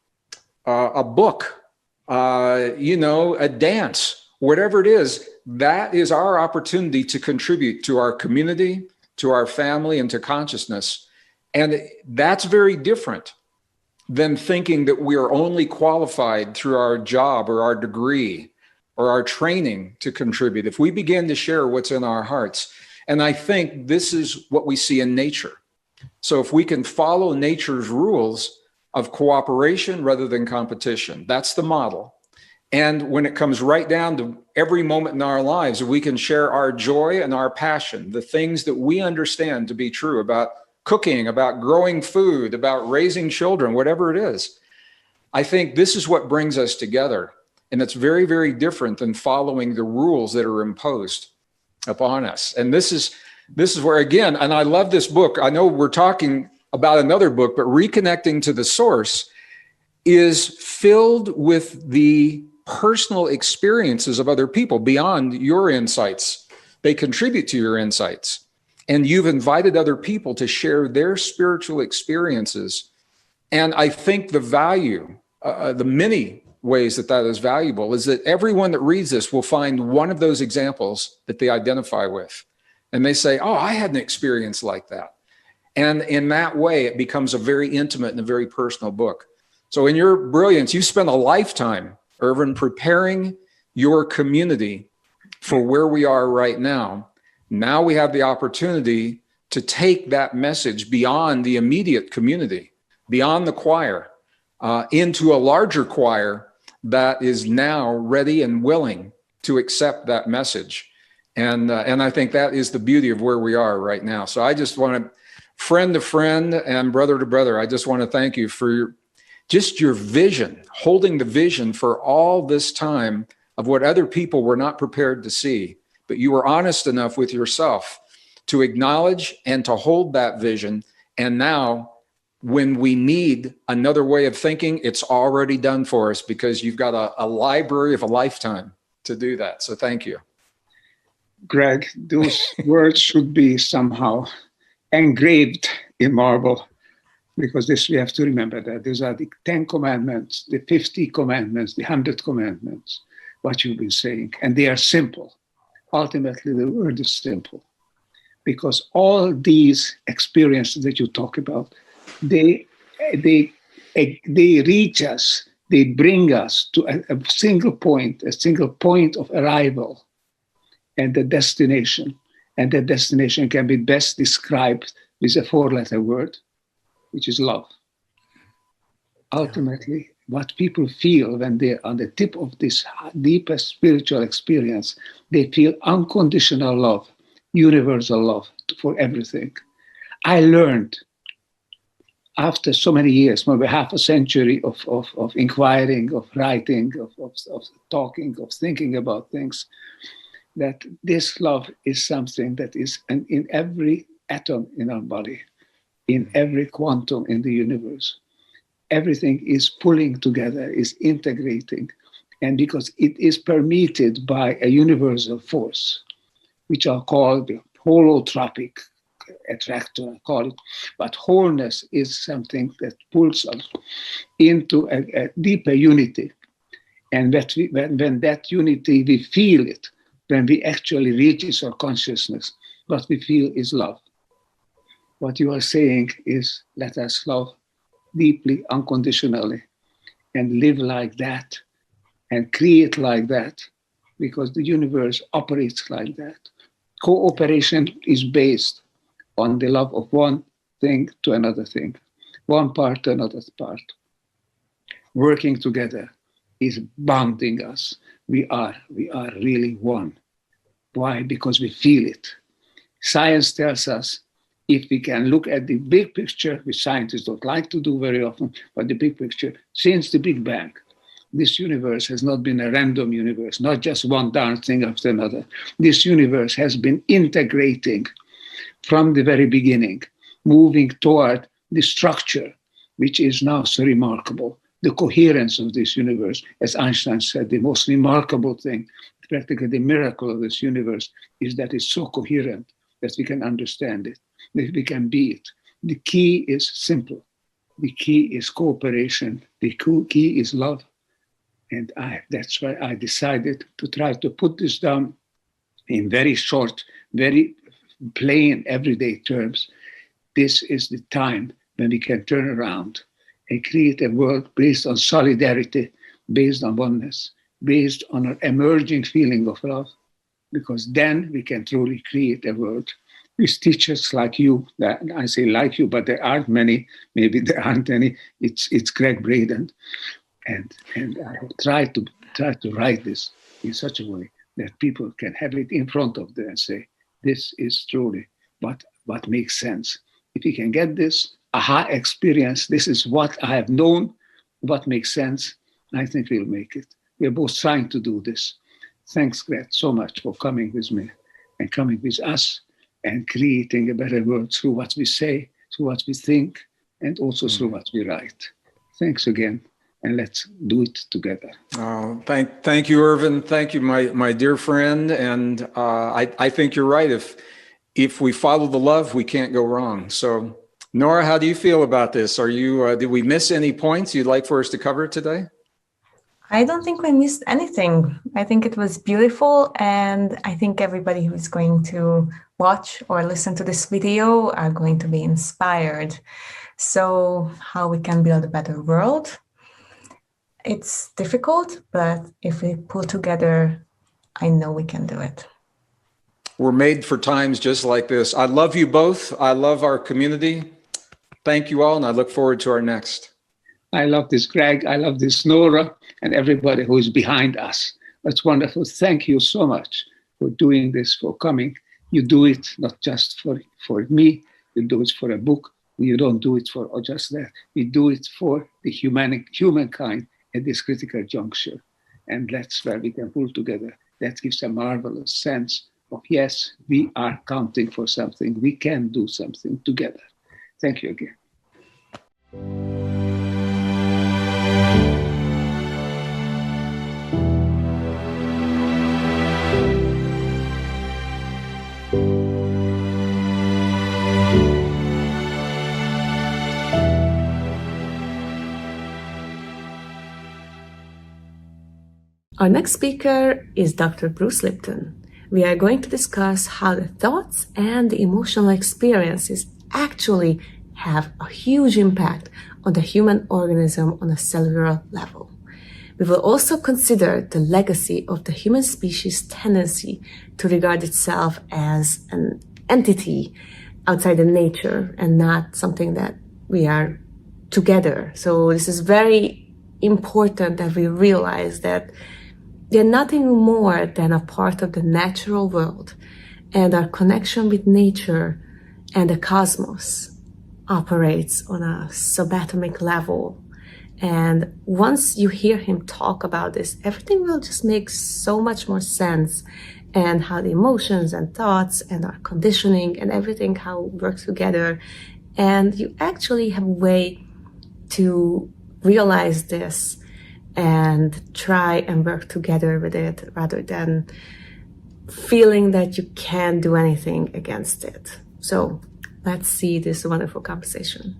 a book, a dance, whatever it is, that is our opportunity to contribute to our community, to our family, and to consciousness. And that's very different than thinking that we are only qualified through our job or our degree or our training to contribute. If we begin to share what's in our hearts, and I think this is what we see in nature. So if we can follow nature's rules of cooperation rather than competition, that's the model. And when it comes right down to every moment in our lives, we can share our joy and our passion, the things that we understand to be true about cooking, about growing food, about raising children, whatever it is. I think this is what brings us together. And it's very, very different than following the rules that are imposed upon us. And this is where, again, and I love this book. I know we're talking about another book, but Reconnecting to the Source is filled with the personal experiences of other people beyond your insights. They contribute to your insights. And you've invited other people to share their spiritual experiences. And I think the value, the many ways that is valuable, is that everyone that reads this will find one of those examples that they identify with. And they say, oh, I had an experience like that. And in that way, it becomes a very intimate and a very personal book. So in your brilliance, you spent a lifetime, Ervin, preparing your community for where we are right now. Now we have the opportunity to take that message beyond the immediate community, beyond the choir, into a larger choir that is now ready and willing to accept that message. And I think that is the beauty of where we are right now. So I just want to, friend to friend and brother to brother, I just want to thank you for your vision, holding the vision for all this time of what other people were not prepared to see. But you were honest enough with yourself to acknowledge and to hold that vision. And now, when we need another way of thinking, it's already done for us because you've got a library of a lifetime to do that. So thank you. Gregg, those words should be somehow engraved in marble, because this we have to remember that these are the 10 commandments, the 50 commandments, the 100 commandments, what you've been saying. And they are simple. Ultimately, the word is simple, because all these experiences that you talk about, they reach us, they bring us to a single point of arrival and the destination. And that destination can be best described with a 4-letter word, which is love. Ultimately, what people feel when they're on the tip of this deepest spiritual experience, they feel unconditional love, universal love for everything. I learned after so many years, maybe half a century of inquiring, of writing, of talking, of thinking about things, that this love is something that is in every atom in our body, in every quantum in the universe. Everything is pulling together, is integrating. And because it is permeated by a universal force, which are called the holotropic attractor, I call it. But wholeness is something that pulls us into a deeper unity. And that when that unity, we feel it, when we actually reach our consciousness, what we feel is love. What you are saying is, let us love deeply, unconditionally, and live like that, and create like that, because the universe operates like that. Cooperation is based on the love of one thing to another thing, one part to another part. Working together is bonding us. We are really one. Why? Because we feel it. Science tells us if we can look at the big picture, which scientists don't like to do very often, but the big picture, since the Big Bang, this universe has not been a random universe, not just one darn thing after another. This universe has been integrating from the very beginning, moving toward the structure, which is now so remarkable. The coherence of this universe, as Einstein said, the most remarkable thing, practically the miracle of this universe, is that it's so coherent that we can understand it, that we can be it. The key is simple. The key is cooperation. The key is love. And that's why I decided to try to put this down in very short, very plain, everyday terms. This is the time when we can turn around and create a world based on solidarity, based on oneness, based on an emerging feeling of love, because then we can truly create a world with teachers like you. That I say like you, but there aren't many. Maybe there aren't any. It's Gregg Braden, and I have tried to write this in such a way that people can have it in front of them and say, this is truly what makes sense. If we can get this aha experience, this is what I have known, what makes sense, I think we'll make it. We're both trying to do this. Thanks, Gregg, so much for coming with me and coming with us and creating a better world through what we say, through what we think, and also through what we write. Thanks again, and let's do it together. Oh, thank you, Ervin. Thank you, my dear friend. And I think you're right. If we follow the love, we can't go wrong. So, Nora, how do you feel about this? Are you? Did we miss any points you'd like for us to cover today? I don't think we missed anything. I think it was beautiful, and I think everybody who is going to watch or listen to this video are going to be inspired. So, how we can build a better world? It's difficult, but if we pull together, I know we can do it. We're made for times just like this. I love you both. I love our community. Thank you all, and I look forward to our next. I love this, Gregg. I love this, Nora, and everybody who is behind us. That's wonderful. Thank you so much for doing this, for coming. You do it not just for me. You do it for a book. You don't do it for just that. We do it for the humankind at this critical juncture. And that's where we can pull together. That gives a marvelous sense of, yes, we are counting for something. We can do something together. Thank you again. Our next speaker is Dr. Bruce Lipton. We are going to discuss how the thoughts and the emotional experiences actually have a huge impact on the human organism on a cellular level. We will also consider the legacy of the human species' tendency to regard itself as an entity outside of nature and not something that we are together. So this is very important that we realize that they're nothing more than a part of the natural world, and our connection with nature and the cosmos operates on a subatomic level. And once you hear him talk about this, everything will just make so much more sense, and how the emotions and thoughts and our conditioning and everything, how it works together. And you actually have a way to realize this and try and work together with it rather than feeling that you can't do anything against it. So let's see this wonderful conversation.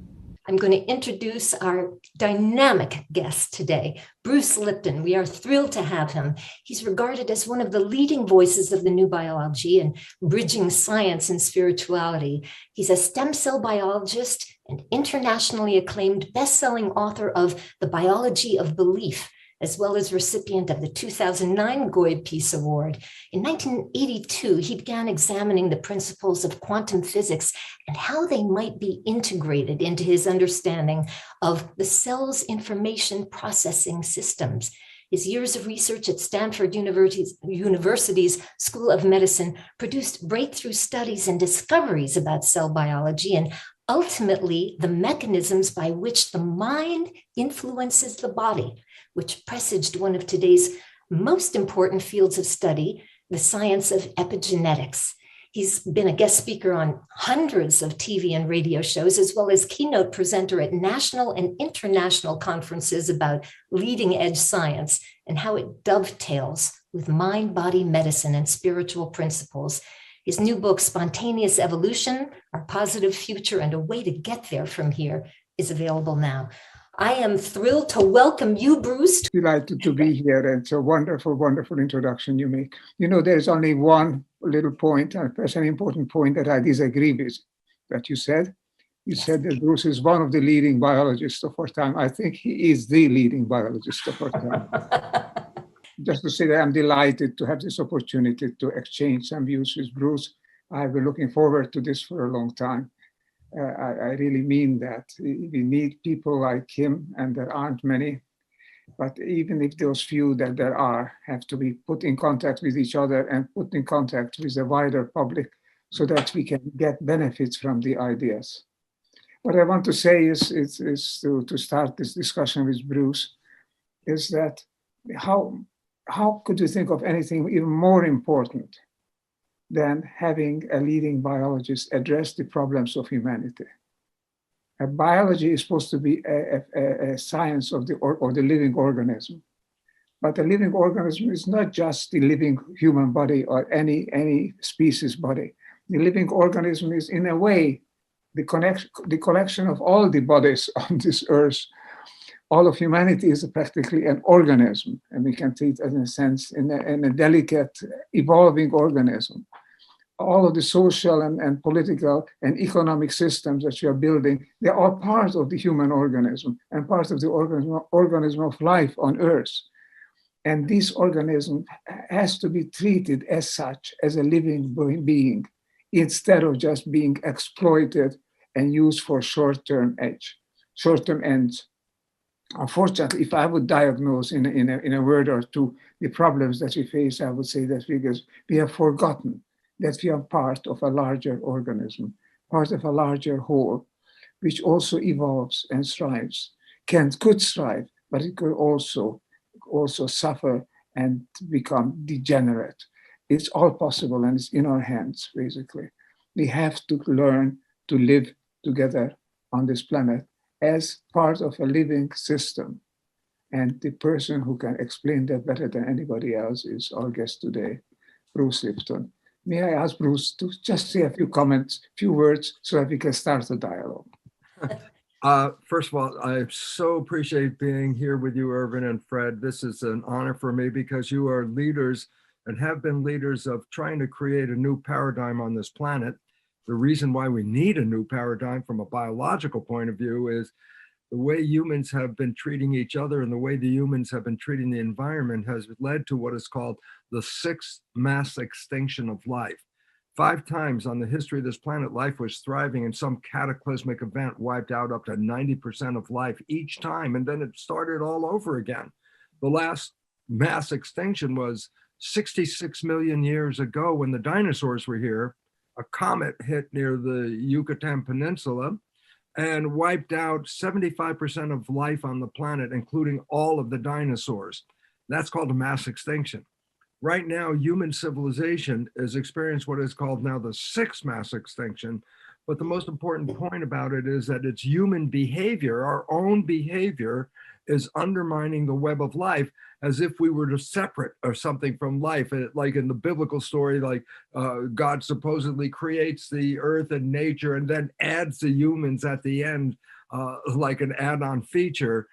I'm going to introduce our dynamic guest today, Bruce Lipton. We are thrilled to have him. He's regarded as one of the leading voices of the new biology and bridging science and spirituality. He's a stem cell biologist and internationally acclaimed best-selling author of The Biology of Belief, as well as recipient of the 2009 Goya Peace Award. In 1982, he began examining the principles of quantum physics and how they might be integrated into his understanding of the cell's information processing systems. His years of research at Stanford University's School of Medicine produced breakthrough studies and discoveries about cell biology and ultimately the mechanisms by which the mind influences the body, which presaged one of today's most important fields of study, the science of epigenetics. He's been a guest speaker on hundreds of TV and radio shows, as well as keynote presenter at national and international conferences about leading edge science and how it dovetails with mind-body medicine and spiritual principles. His new book, Spontaneous Evolution, Our Positive Future and a Way to Get There from Here, is available now. I am thrilled to welcome you, Bruce. Delighted to be here. And it's a wonderful, wonderful introduction you make. You know, there's only one little point, a very important point that I disagree with that you said. You said that Bruce is one of the leading biologists of our time. I think he is the leading biologist of our time. Just to say that I'm delighted to have this opportunity to exchange some views with Bruce. I've been looking forward to this for a long time. I really mean that. We need people like him, and there aren't many. But even if those few that there are have to be put in contact with each other and put in contact with the wider public so that we can get benefits from the ideas. What I want to say is to start this discussion with Bruce, is that how could you think of anything even more important than having a leading biologist address the problems of humanity? Biology is supposed to be a science of the living organism. But the living organism is not just the living human body or any species body. The living organism is, in a way, the collection of all the bodies on this earth. All of humanity is practically an organism, and we can treat it in a sense in a delicate, evolving organism. All of the social and political and economic systems that we are building, they are part of the human organism and part of the organism of life on Earth. And this organism has to be treated as such, as a living being, instead of just being exploited and used for short-term ends. Unfortunately, if I would diagnose in a word or two the problems that we face, I would say that because we have forgotten that we are part of a larger organism, part of a larger whole, which also evolves and strives, could strive, but it could also suffer and become degenerate. It's all possible, and it's in our hands, basically. We have to learn to live together on this planet as part of a living system. And the person who can explain that better than anybody else is our guest today, Bruce Lipton. May I ask Bruce to just say a few comments, few words, so that we can start the dialogue? First of all, I so appreciate being here with you, Ervin and Fred. This is an honor for me because you are leaders and have been leaders of trying to create a new paradigm on this planet. The reason why we need a new paradigm from a biological point of view is the way humans have been treating each other and the way the humans have been treating the environment has led to what is called the sixth mass extinction of life. 5 times on the history of this planet, life was thriving, and some cataclysmic event wiped out up to 90% of life each time, and then it started all over again. The last mass extinction was 66 million years ago when the dinosaurs were here. A comet hit near the Yucatan Peninsula and wiped out 75% of life on the planet, including all of the dinosaurs. That's called a mass extinction. Right now, human civilization has experienced what is called now the sixth mass extinction. But the most important point about it is that it's human behavior, our own behavior, is undermining the web of life as if we were to separate or something from life. Like in the biblical story, like God supposedly creates the earth and nature and then adds the humans at the end, like an add-on feature,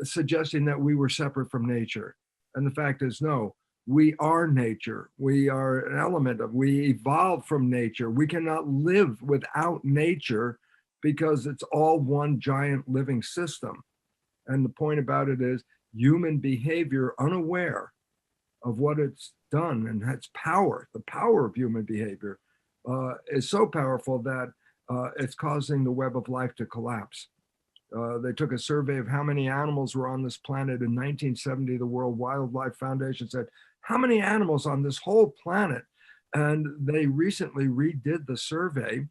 suggesting that we were separate from nature. And the fact is, no, we are nature. We are an element of, we evolved from nature. We cannot live without nature because it's all one giant living system. And the point about it is, human behavior unaware of what it's done and its power. The power of human behavior is so powerful that it's causing the web of life to collapse. They took a survey of how many animals were on this planet in 1970. The World Wildlife Foundation said, how many animals on this whole planet? And they recently redid the survey,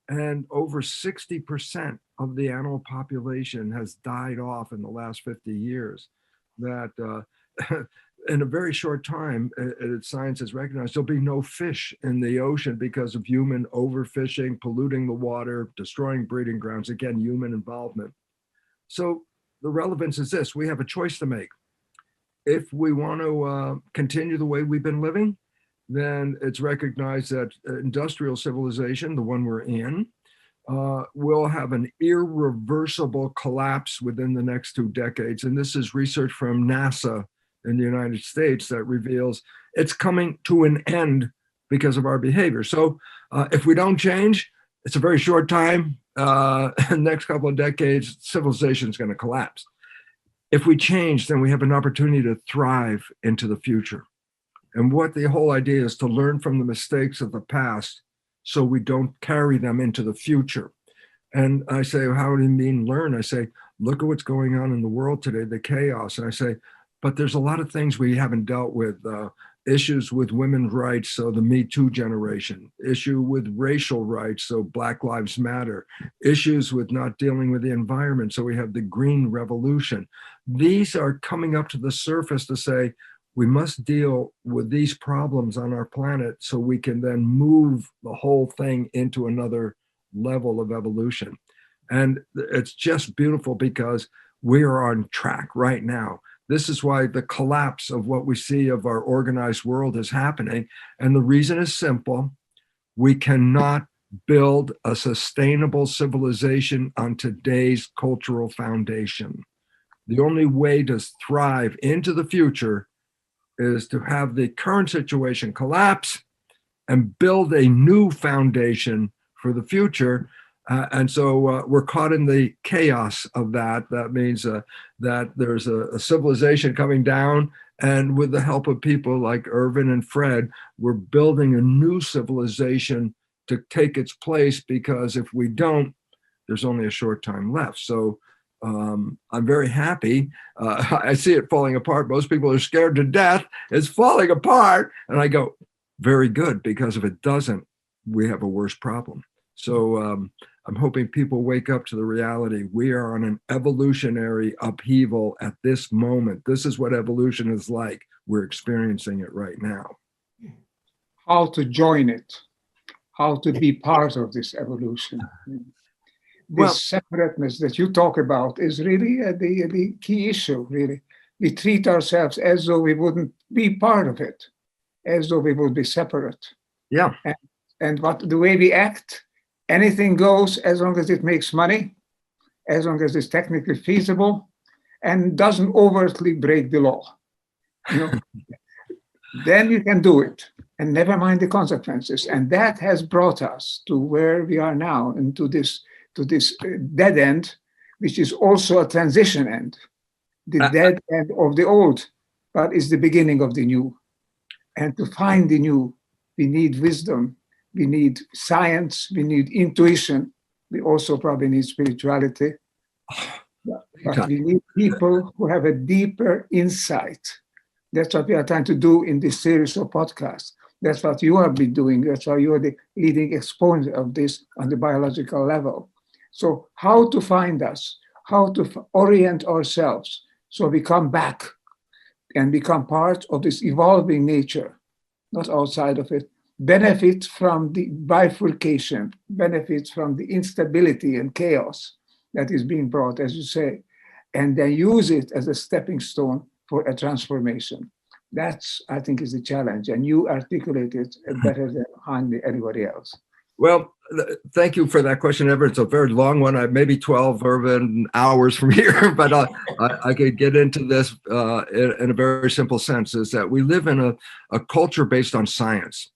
and over 60% of the animal population has died off in the last 50 years. That in a very short time, science has recognized there'll be no fish in the ocean because of human overfishing, polluting the water, destroying breeding grounds, again, human involvement. So the relevance is this: we have a choice to make. If we want to continue the way we've been living, then it's recognized that industrial civilization, the one we're in, will have an irreversible collapse within the next 2 decades. And this is research from NASA in the United States that reveals it's coming to an end because of our behavior. So if we don't change, it's a very short time. Next couple of decades, civilization is going to collapse. If we change, then we have an opportunity to thrive into the future. And what the whole idea is to learn from the mistakes of the past so we don't carry them into the future. And I say, how do you mean learn? I say, look at what's going on in the world today, the chaos. And I say, but there's a lot of things we haven't dealt with. Issues with women's rights, so the Me Too generation. Issue with racial rights, so Black Lives Matter. Issues with not dealing with the environment, so we have the Green Revolution. These are coming up to the surface to say, we must deal with these problems on our planet so we can then move the whole thing into another level of evolution. And it's just beautiful because we are on track right now. This is why the collapse of what we see of our organized world is happening. And the reason is simple. We cannot build a sustainable civilization on today's cultural foundation. The only way to thrive into the future is to have the current situation collapse and build a new foundation for the future. And so we're caught in the chaos of that. That means that there's a civilization coming down, and with the help of people like Ervin and Fred, we're building a new civilization to take its place, because if we don't, there's only a short time left. So I'm very happy. I see it falling apart. Most people are scared to death. It's falling apart. And I go, very good, because if it doesn't, we have a worse problem. So I'm hoping people wake up to the reality. We are on an evolutionary upheaval at this moment. This is what evolution is like. We're experiencing it right now. How to join it, how to be part of this evolution. This separateness that you talk about is really the key issue, really. We treat ourselves as though we wouldn't be part of it, as though we would be separate. Yeah. And what the way we act, anything goes as long as it makes money, as long as it's technically feasible, and doesn't overtly break the law. You know, then you can do it, and never mind the consequences. And that has brought us to where we are now, into this dead end, which is also a transition end. The dead end of the old, but is the beginning of the new. And to find the new, we need wisdom. We need science, we need intuition, we also probably need spirituality. But we need people who have a deeper insight. That's what we are trying to do in this series of podcasts. That's what you have been doing. That's why you are the leading exponent of this on the biological level. So how to find us, how to orient ourselves so we come back and become part of this evolving nature, not outside of it. Benefit from the bifurcation, benefits from the instability and chaos that is being brought, as you say, and then use it as a stepping stone for a transformation. That's, I think, is the challenge, and you articulate it better than hardly anybody else. Well, thank you for that question, Everett. It's a very long one. Maybe 12 urban hours from here, but I could get into this in a very simple sense, is that we live in a culture based on science.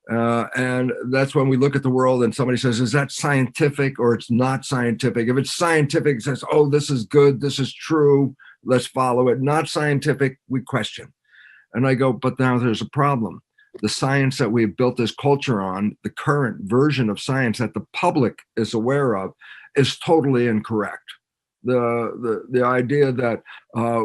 And that's when we look at the world and somebody says, is that scientific or it's not scientific? If it's scientific, it says, oh, this is good, this is true, let's follow it. Not scientific, we question. And I go, but now there's a problem. The science that we've built this culture on, the current version of science that the public is aware of, is totally incorrect. The idea that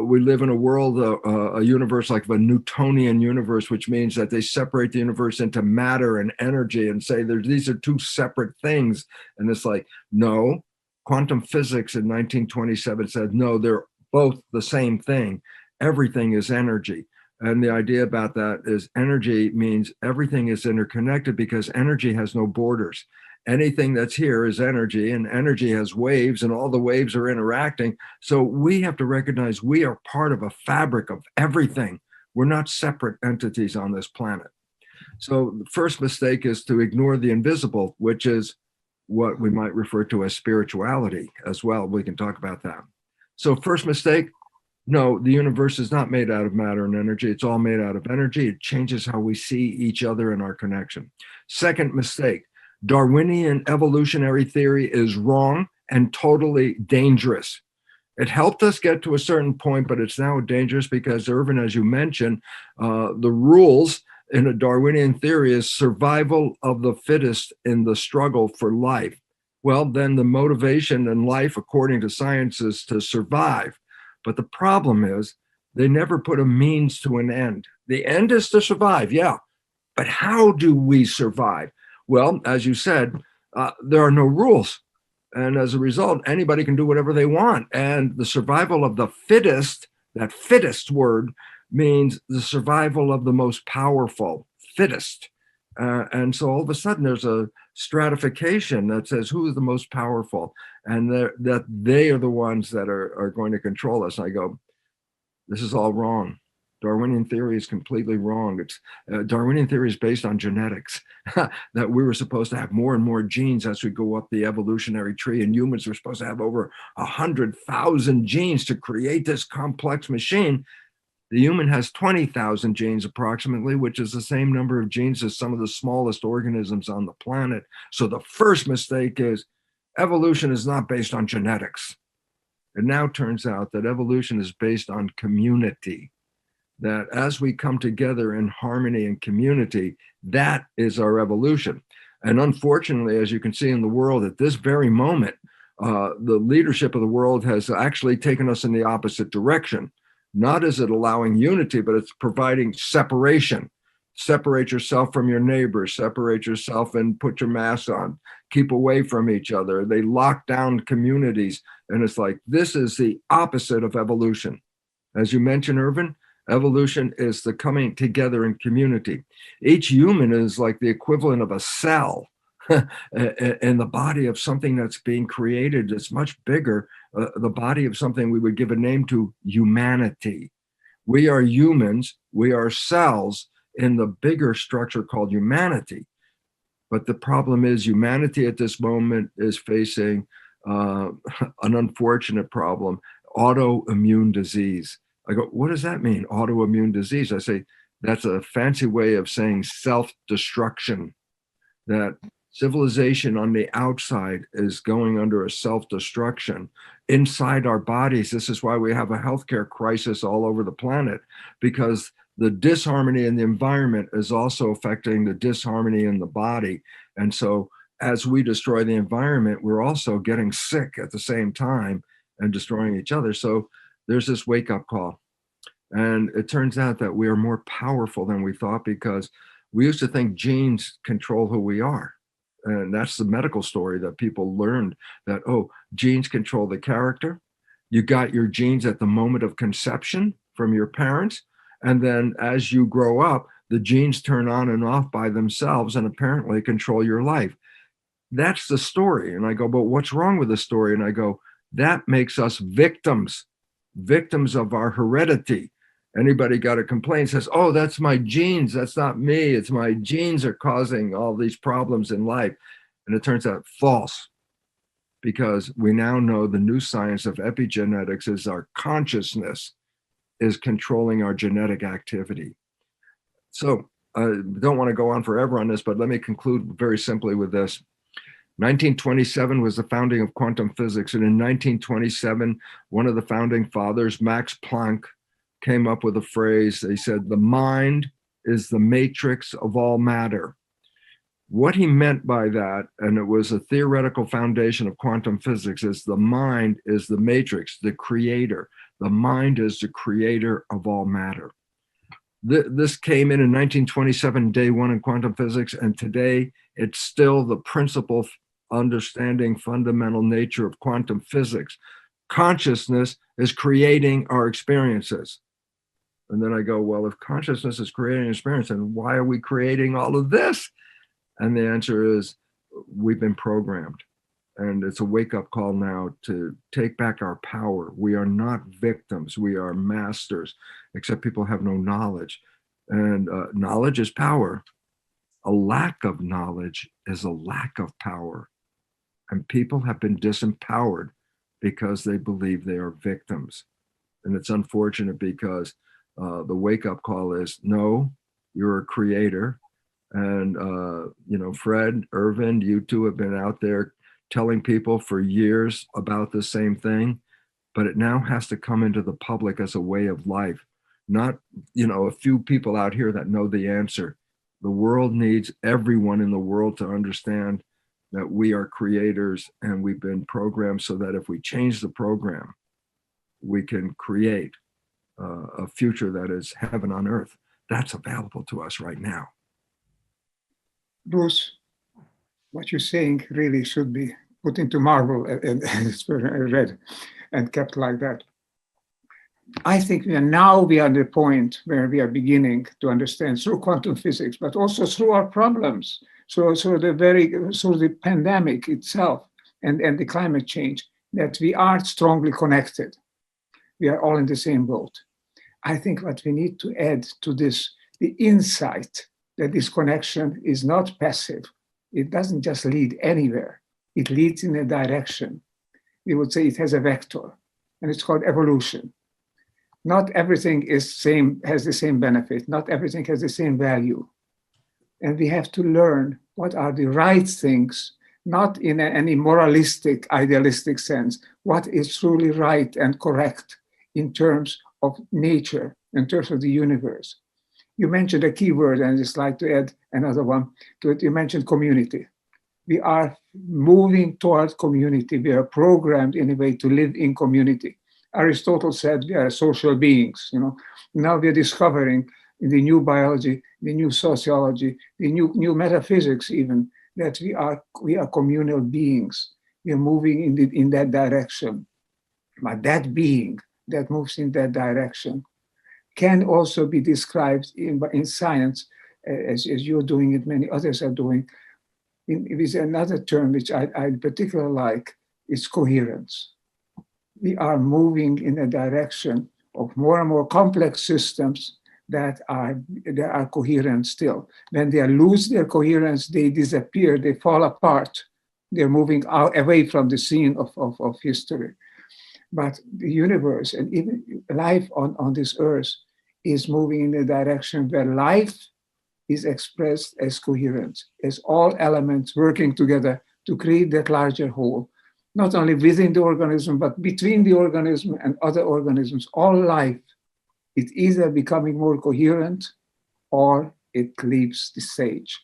we live in a world, a universe like a Newtonian universe, which means that they separate the universe into matter and energy and say these are two separate things. And it's like, no, quantum physics in 1927 said, no, they're both the same thing. Everything is energy. And the idea about that is energy means everything is interconnected because energy has no borders. Anything that's here is energy, and energy has waves, and all the waves are interacting. So we have to recognize we are part of a fabric of everything. We're not separate entities on this planet. So the first mistake is to ignore the invisible, which is what we might refer to as spirituality as well. We can talk about that. So first mistake, no, the universe is not made out of matter and energy. It's all made out of energy. It changes how we see each other and our connection. Second mistake, Darwinian evolutionary theory is wrong and totally dangerous. It helped us get to a certain point, but it's now dangerous because, Ervin, as you mentioned, the rules in a Darwinian theory is survival of the fittest in the struggle for life. Well, then the motivation in life, according to science, is to survive. But the problem is they never put a means to an end. The end is to survive, yeah. But how do we survive? Well, as you said, there are no rules. And as a result, anybody can do whatever they want. And the survival of the fittest, that fittest word means the survival of the most powerful, fittest. And so all of a sudden there's a stratification that says who is the most powerful, and that they are the ones that are going to control us. And I go, this is all wrong. Darwinian theory is completely wrong. It's Darwinian theory is based on genetics, that we were supposed to have more and more genes as we go up the evolutionary tree, and humans were supposed to have over 100,000 genes to create this complex machine. The human has 20,000 genes approximately, which is the same number of genes as some of the smallest organisms on the planet. So the first mistake is evolution is not based on genetics. It now turns out that evolution is based on community, that as we come together in harmony and community, that is our evolution. And unfortunately, as you can see in the world at this very moment, the leadership of the world has actually taken us in the opposite direction. Not is it allowing unity, but it's providing separation. Separate yourself from your neighbors, separate yourself and put your mask on, keep away from each other. They lock down communities. And it's like, this is the opposite of evolution. As you mentioned, Ervin, evolution is the coming together in community. Each human is like the equivalent of a cell in the body of something that's being created. It's much bigger, the body of something we would give a name to, humanity. We are humans, we are cells in the bigger structure called humanity. But the problem is humanity at this moment is facing an unfortunate problem, autoimmune disease. I go, what does that mean, autoimmune disease? I say, that's a fancy way of saying self-destruction, that civilization on the outside is going under a self-destruction. Inside our bodies, this is why we have a healthcare crisis all over the planet, because the disharmony in the environment is also affecting the disharmony in the body. And so as we destroy the environment, we're also getting sick at the same time and destroying each other. So there's this wake-up call. And it turns out that we are more powerful than we thought, because we used to think genes control who we are. And that's the medical story that people learned, that, oh, genes control the character. You got your genes at the moment of conception from your parents. And then as you grow up, the genes turn on and off by themselves and apparently control your life. That's the story. And I go, but what's wrong with the story? And I go, that makes us victims of our heredity. Anybody got a complaint, says, oh, that's my genes. That's not me. It's my genes are causing all these problems in life. And it turns out false, because we now know the new science of epigenetics is our consciousness is controlling our genetic activity. So I don't want to go on forever on this, but let me conclude very simply with this. 1927 was the founding of quantum physics. And in 1927, one of the founding fathers, Max Planck, came up with a phrase. They said, the mind is the matrix of all matter. What he meant by that, and it was a theoretical foundation of quantum physics, is the mind is the matrix, the creator. The mind is the creator of all matter. This came in 1927, day one in quantum physics, and today it's still the principal understanding fundamental nature of quantum physics. Consciousness is creating our experiences. And then I go, well, if consciousness is creating an experience, then why are we creating all of this? And the answer is, we've been programmed. And it's a wake-up call now to take back our power. We are not victims, we are masters, except people have no knowledge. And knowledge is power. A lack of knowledge is a lack of power. And people have been disempowered because they believe they are victims. And it's unfortunate because the wake-up call is, no, you're a creator. And, Fred, Ervin, you two have been out there telling people for years about the same thing, but it now has to come into the public as a way of life. Not, a few people out here that know the answer. The world needs everyone in the world to understand that we are creators and we've been programmed so that if we change the program, we can create a future that is heaven on earth. That's available to us right now. Bruce, what you're saying really should be put into marble and read and kept like that. I think we are at the point where we are beginning to understand through quantum physics, but also through our problems, through the pandemic itself and the climate change, that we are strongly connected. We are all in the same boat. I think what we need to add to this, the insight that this connection is not passive. It doesn't just lead anywhere. It leads in a direction. We would say it has a vector, and it's called evolution. Not everything has the same benefit. Not everything has the same value. And we have to learn what are the right things, not in any moralistic, idealistic sense, what is truly right and correct in terms of nature, in terms of the universe. You mentioned a key word, and I'd just like to add another one to it. You mentioned community. We are moving towards community. We are programmed in a way to live in community. Aristotle said we are social beings. Now we are discovering in the new biology, the new sociology, the new metaphysics even, that we are communal beings. We are moving in that direction. But that being that moves in that direction can also be described in science, as you're doing it, many others are doing, with another term which I particularly like, is coherence. We are moving in a direction of more and more complex systems that are coherent still. When they lose their coherence, they disappear, they fall apart. They're moving away from the scene of history. But the universe and even life on this earth is moving in a direction where life is expressed as coherent, as all elements working together to create that larger whole, not only within the organism, but between the organism and other organisms. All life, it's either becoming more coherent or it leaves the stage.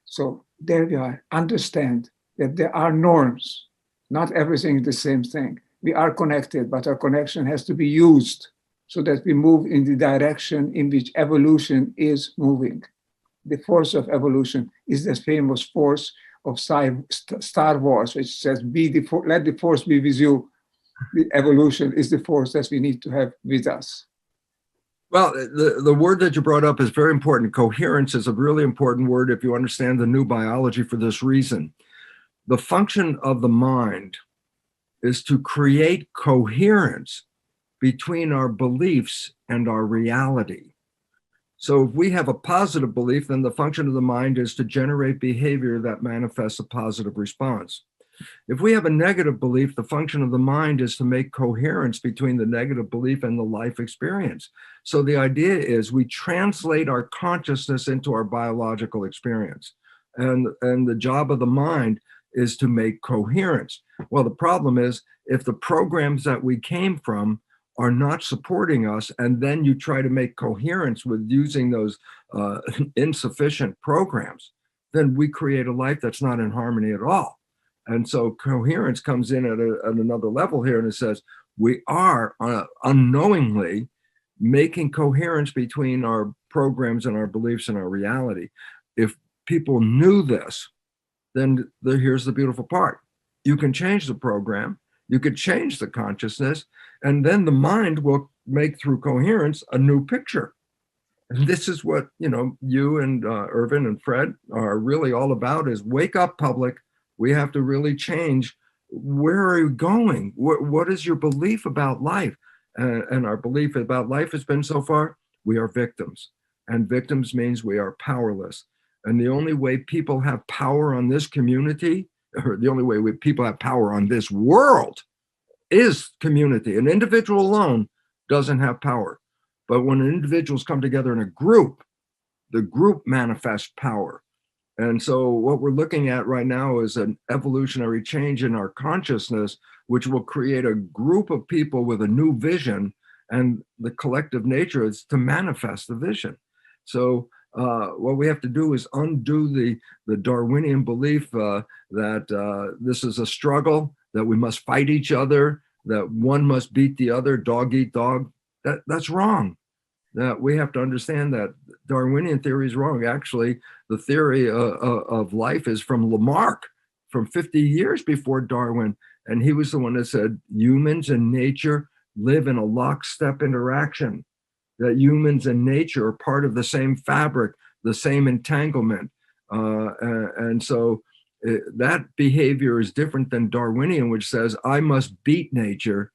So there we are. Understand that there are norms. Not everything is the same thing. We are connected, but our connection has to be used so that we move in the direction in which evolution is moving. The force of evolution is the famous force of Star Wars, which says, let the force be with you. The evolution is the force that we need to have with us. Well, the word that you brought up is very important. Coherence is a really important word if you understand the new biology for this reason. The function of the mind is to create coherence between our beliefs and our reality. So if we have a positive belief, then the function of the mind is to generate behavior that manifests a positive response. If we have a negative belief, the function of the mind is to make coherence between the negative belief and the life experience. So the idea is we translate our consciousness into our biological experience. And the job of the mind is to make coherence. Well, the problem is if the programs that we came from are not supporting us, and then you try to make coherence with using those insufficient programs, then we create a life that's not in harmony at all. And so coherence comes in at another level here, and it says we are unknowingly making coherence between our programs and our beliefs and our reality. If people knew this, then here's the beautiful part. You can change the program, you could change the consciousness, and then the mind will make through coherence a new picture. And this is what, you and Ervin and Fred are really all about, is wake up, public. We have to really change. Where are you going? What is your belief about life? And our belief about life has been so far, we are victims. And victims means we are powerless. And the only way people have power on this community, or the only way people have power on this world, is community. An individual alone doesn't have power. But when individuals come together in a group, the group manifests power. And so what we're looking at right now is an evolutionary change in our consciousness, which will create a group of people with a new vision, and the collective nature is to manifest the vision. So what we have to do is undo the Darwinian belief that this is a struggle, that we must fight each other, that one must beat the other, dog eat dog. That's wrong. That we have to understand that Darwinian theory is wrong. Actually, the theory of life is from Lamarck, from 50 years before Darwin. And he was the one that said humans and nature live in a lockstep interaction, that humans and nature are part of the same fabric, the same entanglement. And so that behavior is different than Darwinian, which says I must beat nature.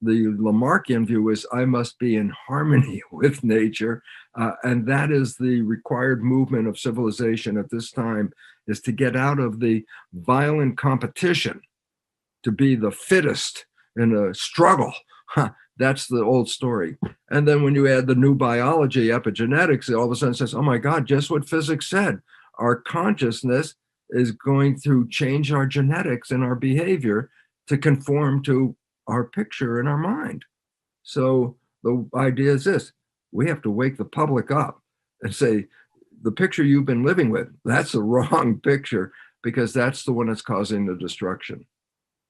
The Lamarckian view is I must be in harmony with nature. And that is the required movement of civilization at this time, is to get out of the violent competition, to be the fittest in a struggle. That's the old story. And then when you add the new biology, epigenetics, it all of a sudden says, oh my God, just what physics said. Our consciousness is going to change our genetics and our behavior to conform to our picture in our mind. So the idea is this: we have to wake the public up and say, the picture you've been living with, that's the wrong picture, because that's the one that's causing the destruction.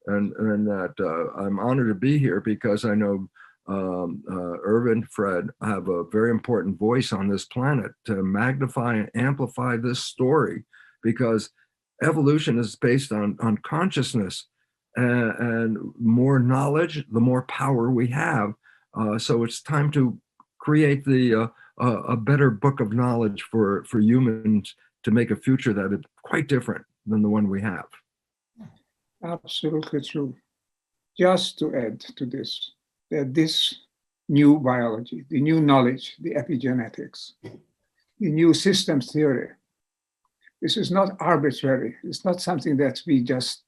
And that I'm honored to be here, because I know Ervin, Fred have a very important voice on this planet to magnify and amplify this story, because evolution is based on consciousness. And more knowledge, the more power we have. So it's time to create a better book of knowledge for humans to make a future that is quite different than the one we have. Absolutely true. Just to add to this, that this new biology, the new knowledge, the epigenetics, the new systems theory, this is not arbitrary. It's not something that we just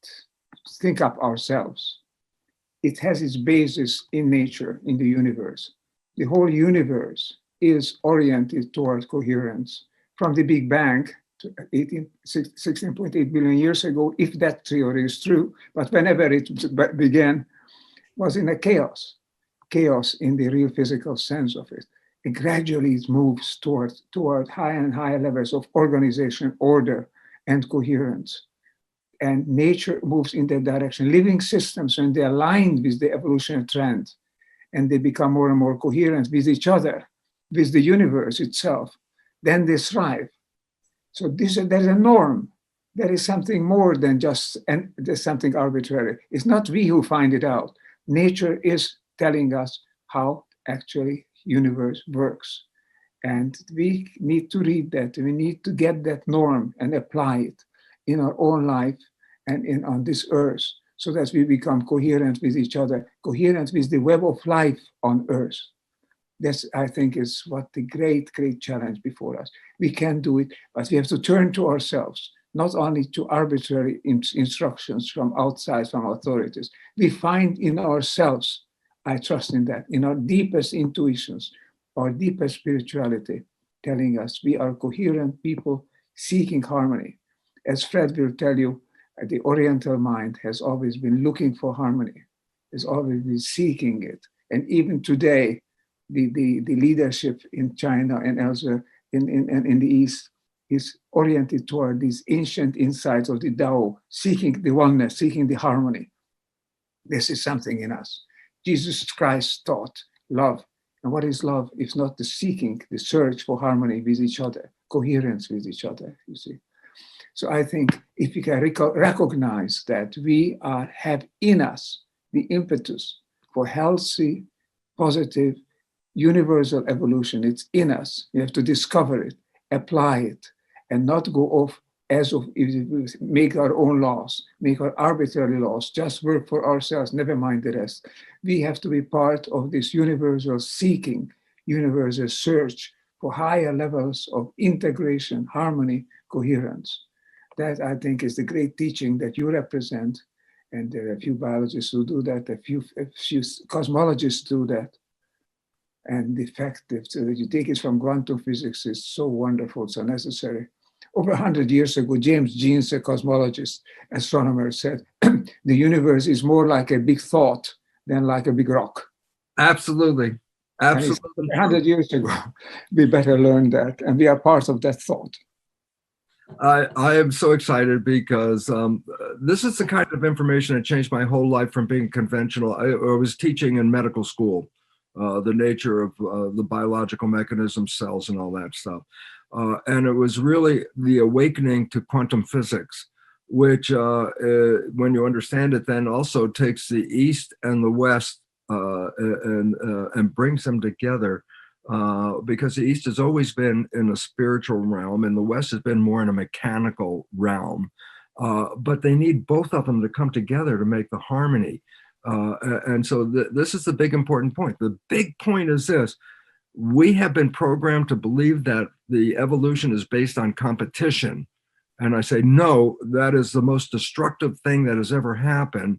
think up ourselves. It has its basis in nature, in the universe. The whole universe is oriented towards coherence. From the Big Bang to 16.8 billion years ago, if that theory is true, but whenever it began, was in a chaos in the real physical sense of it. And gradually it moves toward higher and higher levels of organization, order, and coherence. And nature moves in that direction. Living systems, when they're aligned with the evolutionary trend, and they become more and more coherent with each other, with the universe itself, then they thrive. So there's a norm. There is something more than just there's something arbitrary. It's not we who find it out. Nature is telling us how actually universe works. And we need to read that. We need to get that norm and apply it in our own life and on this earth, so that we become coherent with each other, coherent with the web of life on earth. That's, I think, is what the great, great challenge before us. We can do it, but we have to turn to ourselves, not only to arbitrary instructions from outside, from authorities. We find in ourselves, I trust in that, in our deepest intuitions, our deepest spirituality, telling us we are coherent people seeking harmony. As Fred will tell you, The Oriental mind has always been looking for harmony, has always been seeking it. And even today, the leadership in China and elsewhere in the East is oriented toward these ancient insights of the Tao, seeking the oneness, seeking the harmony. This is something in us. Jesus Christ taught love. And what is love? If not the seeking, the search for harmony with each other, coherence with each other, you see. So I think if we can recognize that we have in us the impetus for healthy, positive, universal evolution, it's in us. We have to discover it, apply it, and not go off as of make our own laws, make our arbitrary laws, just work for ourselves, never mind the rest. We have to be part of this universal seeking, universal search for higher levels of integration, harmony, coherence. That, I think, is the great teaching that you represent. And there are a few biologists who do that, a few cosmologists do that. And the fact that you take it from quantum physics is so wonderful, so necessary. Over 100 years ago, James Jeans, a cosmologist, astronomer, said, the universe is more like a big thought than like a big rock. Absolutely. Absolutely. 100 years ago, we better learn that, and we are part of that thought. I am so excited because this is the kind of information that changed my whole life from being conventional. I was teaching in medical school, the nature of the biological mechanisms, cells, and all that stuff. And it was really the awakening to quantum physics, which when you understand it, then also takes the East and the West and brings them together. Because the East has always been in a spiritual realm and the West has been more in a mechanical realm. But they need both of them to come together to make the harmony. And so this is the big important point. The big point is this: we have been programmed to believe that the evolution is based on competition. And I say, no, that is the most destructive thing that has ever happened.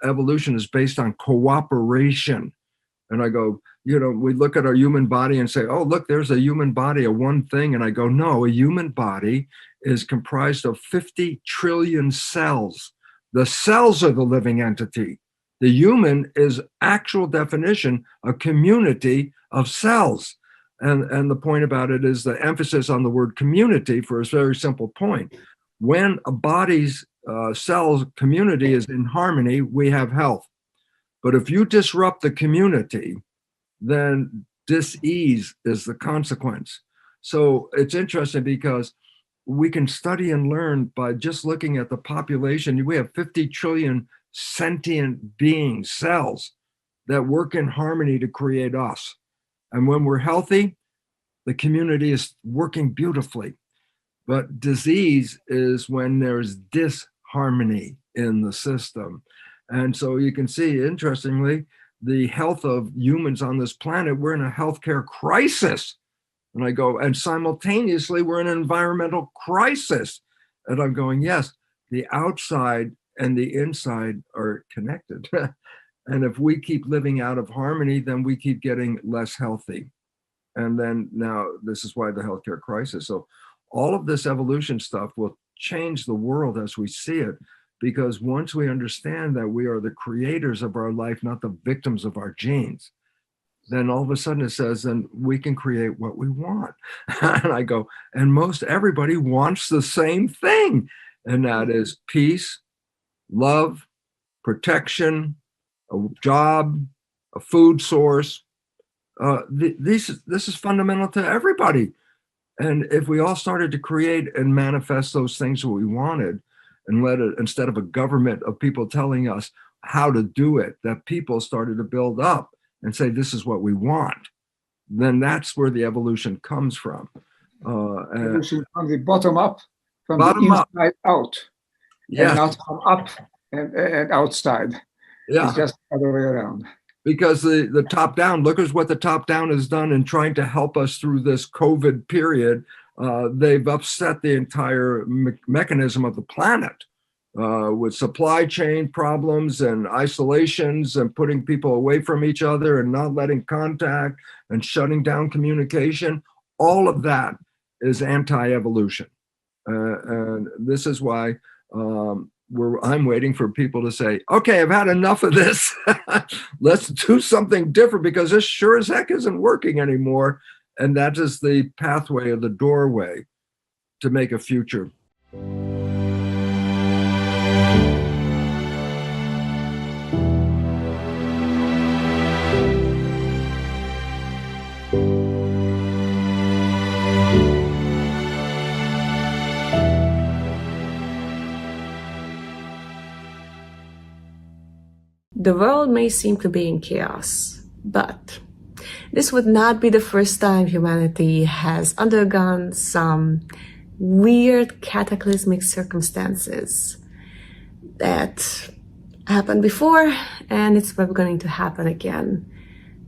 Evolution is based on cooperation. And I go, we look at our human body and say, oh, look, there's a human body, a one thing. And I go, no, a human body is comprised of 50 trillion cells. The cells are the living entity. The human is actual definition, a community of cells. And the point about it is the emphasis on the word community for a very simple point. When a body's cell community is in harmony, we have health. But if you disrupt the community, then dis-ease is the consequence. So it's interesting because we can study and learn by just looking at the population. We have 50 trillion sentient beings, cells, that work in harmony to create us. And when we're healthy, the community is working beautifully. But disease is when there's disharmony in the system. And so you can see, interestingly, the health of humans on this planet, we're in a healthcare crisis. And I go, and simultaneously, we're in an environmental crisis. And I'm going, yes, the outside and the inside are connected. And if we keep living out of harmony, then we keep getting less healthy. And then now this is why the healthcare crisis. So all of this evolution stuff will change the world as we see it. Because once we understand that we are the creators of our life, not the victims of our genes, then all of a sudden it says, then we can create what we want. And I go, and most everybody wants the same thing. And that is peace, love, protection, a job, a food source. This is fundamental to everybody. And if we all started to create and manifest those things that we wanted, and let it, instead of a government of people telling us how to do it, that people started to build up and say, this is what we want, then that's where the evolution comes from. Evolution from the bottom up, from bottom the inside out, yes. And not from up and outside. Yeah. It's just the other way around. Because the top down, look at what the top down has done in trying to help us through this COVID period. They've upset the entire mechanism of the planet with supply chain problems and isolations and putting people away from each other and not letting contact and shutting down communication. All of that is anti-evolution. And this is why where I'm waiting for people to say, okay, I've had enough of this. Let's do something different, because this sure as heck isn't working anymore. And that is the pathway or the doorway to make a future. The world may seem to be in chaos, but this would not be the first time humanity has undergone some weird cataclysmic circumstances that happened before, and it's probably going to happen again.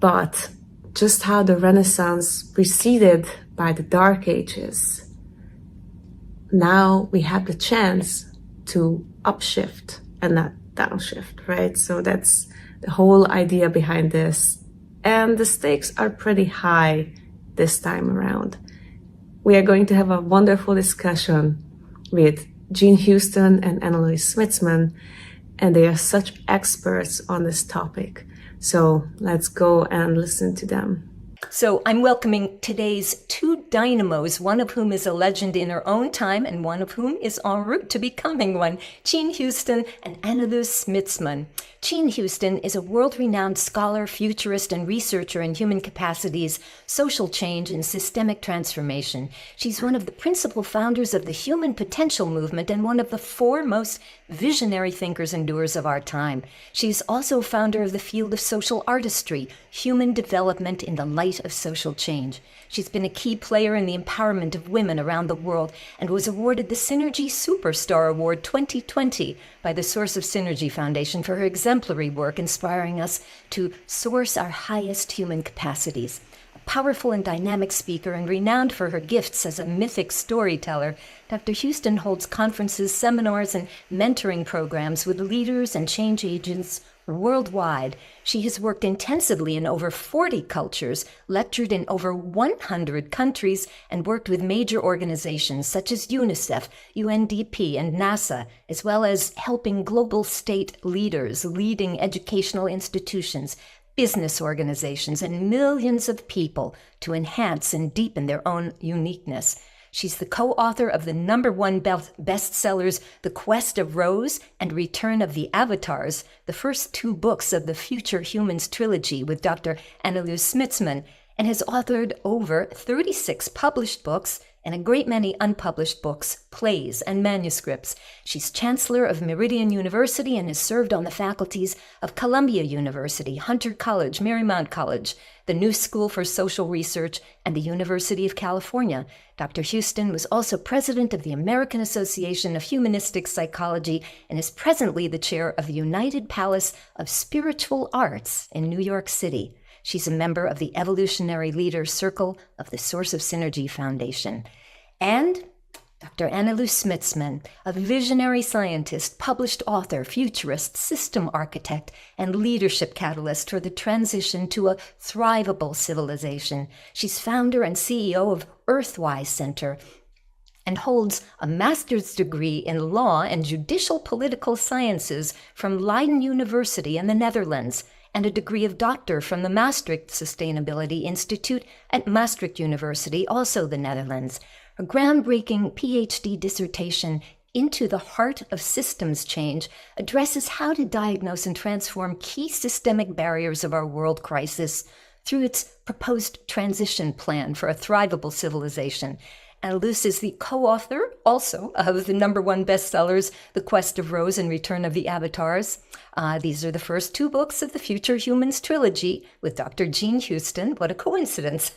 But just how the Renaissance preceded by the Dark Ages, now we have the chance to upshift and not downshift, right? So that's the whole idea behind this. And the stakes are pretty high this time around. We are going to have a wonderful discussion with Jean Houston and Anneloes Smitsman, and they are such experts on this topic. So let's go and listen to them. So I'm welcoming today's two dynamos, one of whom is a legend in her own time and one of whom is en route to becoming one, Jean Houston and Anneloes Smitsman. Jean Houston is a world-renowned scholar, futurist, and researcher in human capacities, social change, and systemic transformation. She's one of the principal founders of the Human Potential Movement and one of the foremost visionary thinkers and doers of our time. She's also founder of the field of social artistry, human development in the light of social change. She's been a key player in the empowerment of women around the world and was awarded the Synergy Superstar Award 2020 by the Source of Synergy Foundation for her exemplary work inspiring us to source our highest human capacities. A powerful and dynamic speaker and renowned for her gifts as a mythic storyteller, Dr. Houston holds conferences, seminars, and mentoring programs with leaders and change agents worldwide. She has worked intensively in over 40 cultures, lectured in over 100 countries, and worked with major organizations such as UNICEF, UNDP, and NASA, as well as helping global state leaders, leading educational institutions, business organizations, and millions of people to enhance and deepen their own uniqueness. She's the co-author of the #1 bestsellers, The Quest of Rose and Return of the Avatars, the first two books of the Future Humans trilogy with Dr. Anneloes Smitsman, and has authored over 36 published books and a great many unpublished books, plays, and manuscripts. She's Chancellor of Meridian University and has served on the faculties of Columbia University, Hunter College, Marymount College, the New School for Social Research, and the University of California. Dr. Houston was also president of the American Association of Humanistic Psychology and is presently the chair of the United Palace of Spiritual Arts in New York City. She's a member of the Evolutionary Leaders Circle of the Source of Synergy Foundation. And Dr. Anneloes Smitsman, a visionary scientist, published author, futurist, system architect, and leadership catalyst for the transition to a thrivable civilization. She's founder and CEO of Earthwise Center and holds a master's degree in law and judicial political sciences from Leiden University in the Netherlands, and a degree of doctor from the Maastricht Sustainability Institute at Maastricht University, also the Netherlands. Her groundbreaking PhD dissertation, Into the Heart of Systems Change, addresses how to diagnose and transform key systemic barriers of our world crisis through its proposed transition plan for a thrivable civilization. Anneloes is the co-author also of the #1 bestsellers, The Quest of Rose and Return of the Avatars. These are the first two books of the Future Humans trilogy with Dr. Jean Houston. What a coincidence.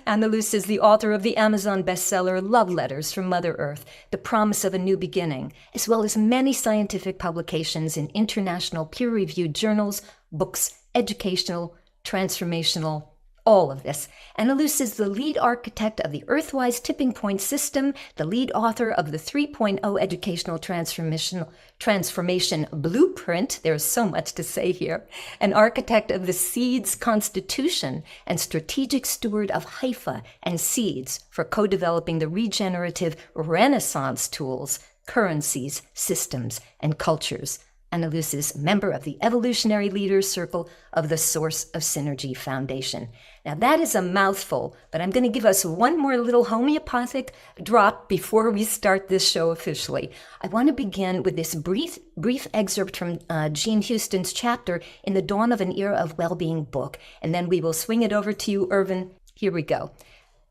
Anneloes is the author of the Amazon bestseller, Love Letters from Mother Earth, The Promise of a New Beginning, as well as many scientific publications in international peer-reviewed journals, books, educational, transformational, all of this. Anneloes is the lead architect of the Earthwise Tipping Point System, the lead author of the 3.0 Educational Transformation Blueprint, there's so much to say here, an architect of the Seeds Constitution, and strategic steward of Haifa and Seeds for co-developing the regenerative Renaissance tools currencies, systems, and cultures. Anneloes is member of the Evolutionary Leaders Circle of the Source of Synergy Foundation. Now that is a mouthful, but I'm going to give us one more little homeopathic drop before we start this show officially. I want to begin with this brief excerpt from Jean Houston's chapter in the Dawn of an Era of Wellbeing book, and then we will swing it over to you, Ervin. Here we go.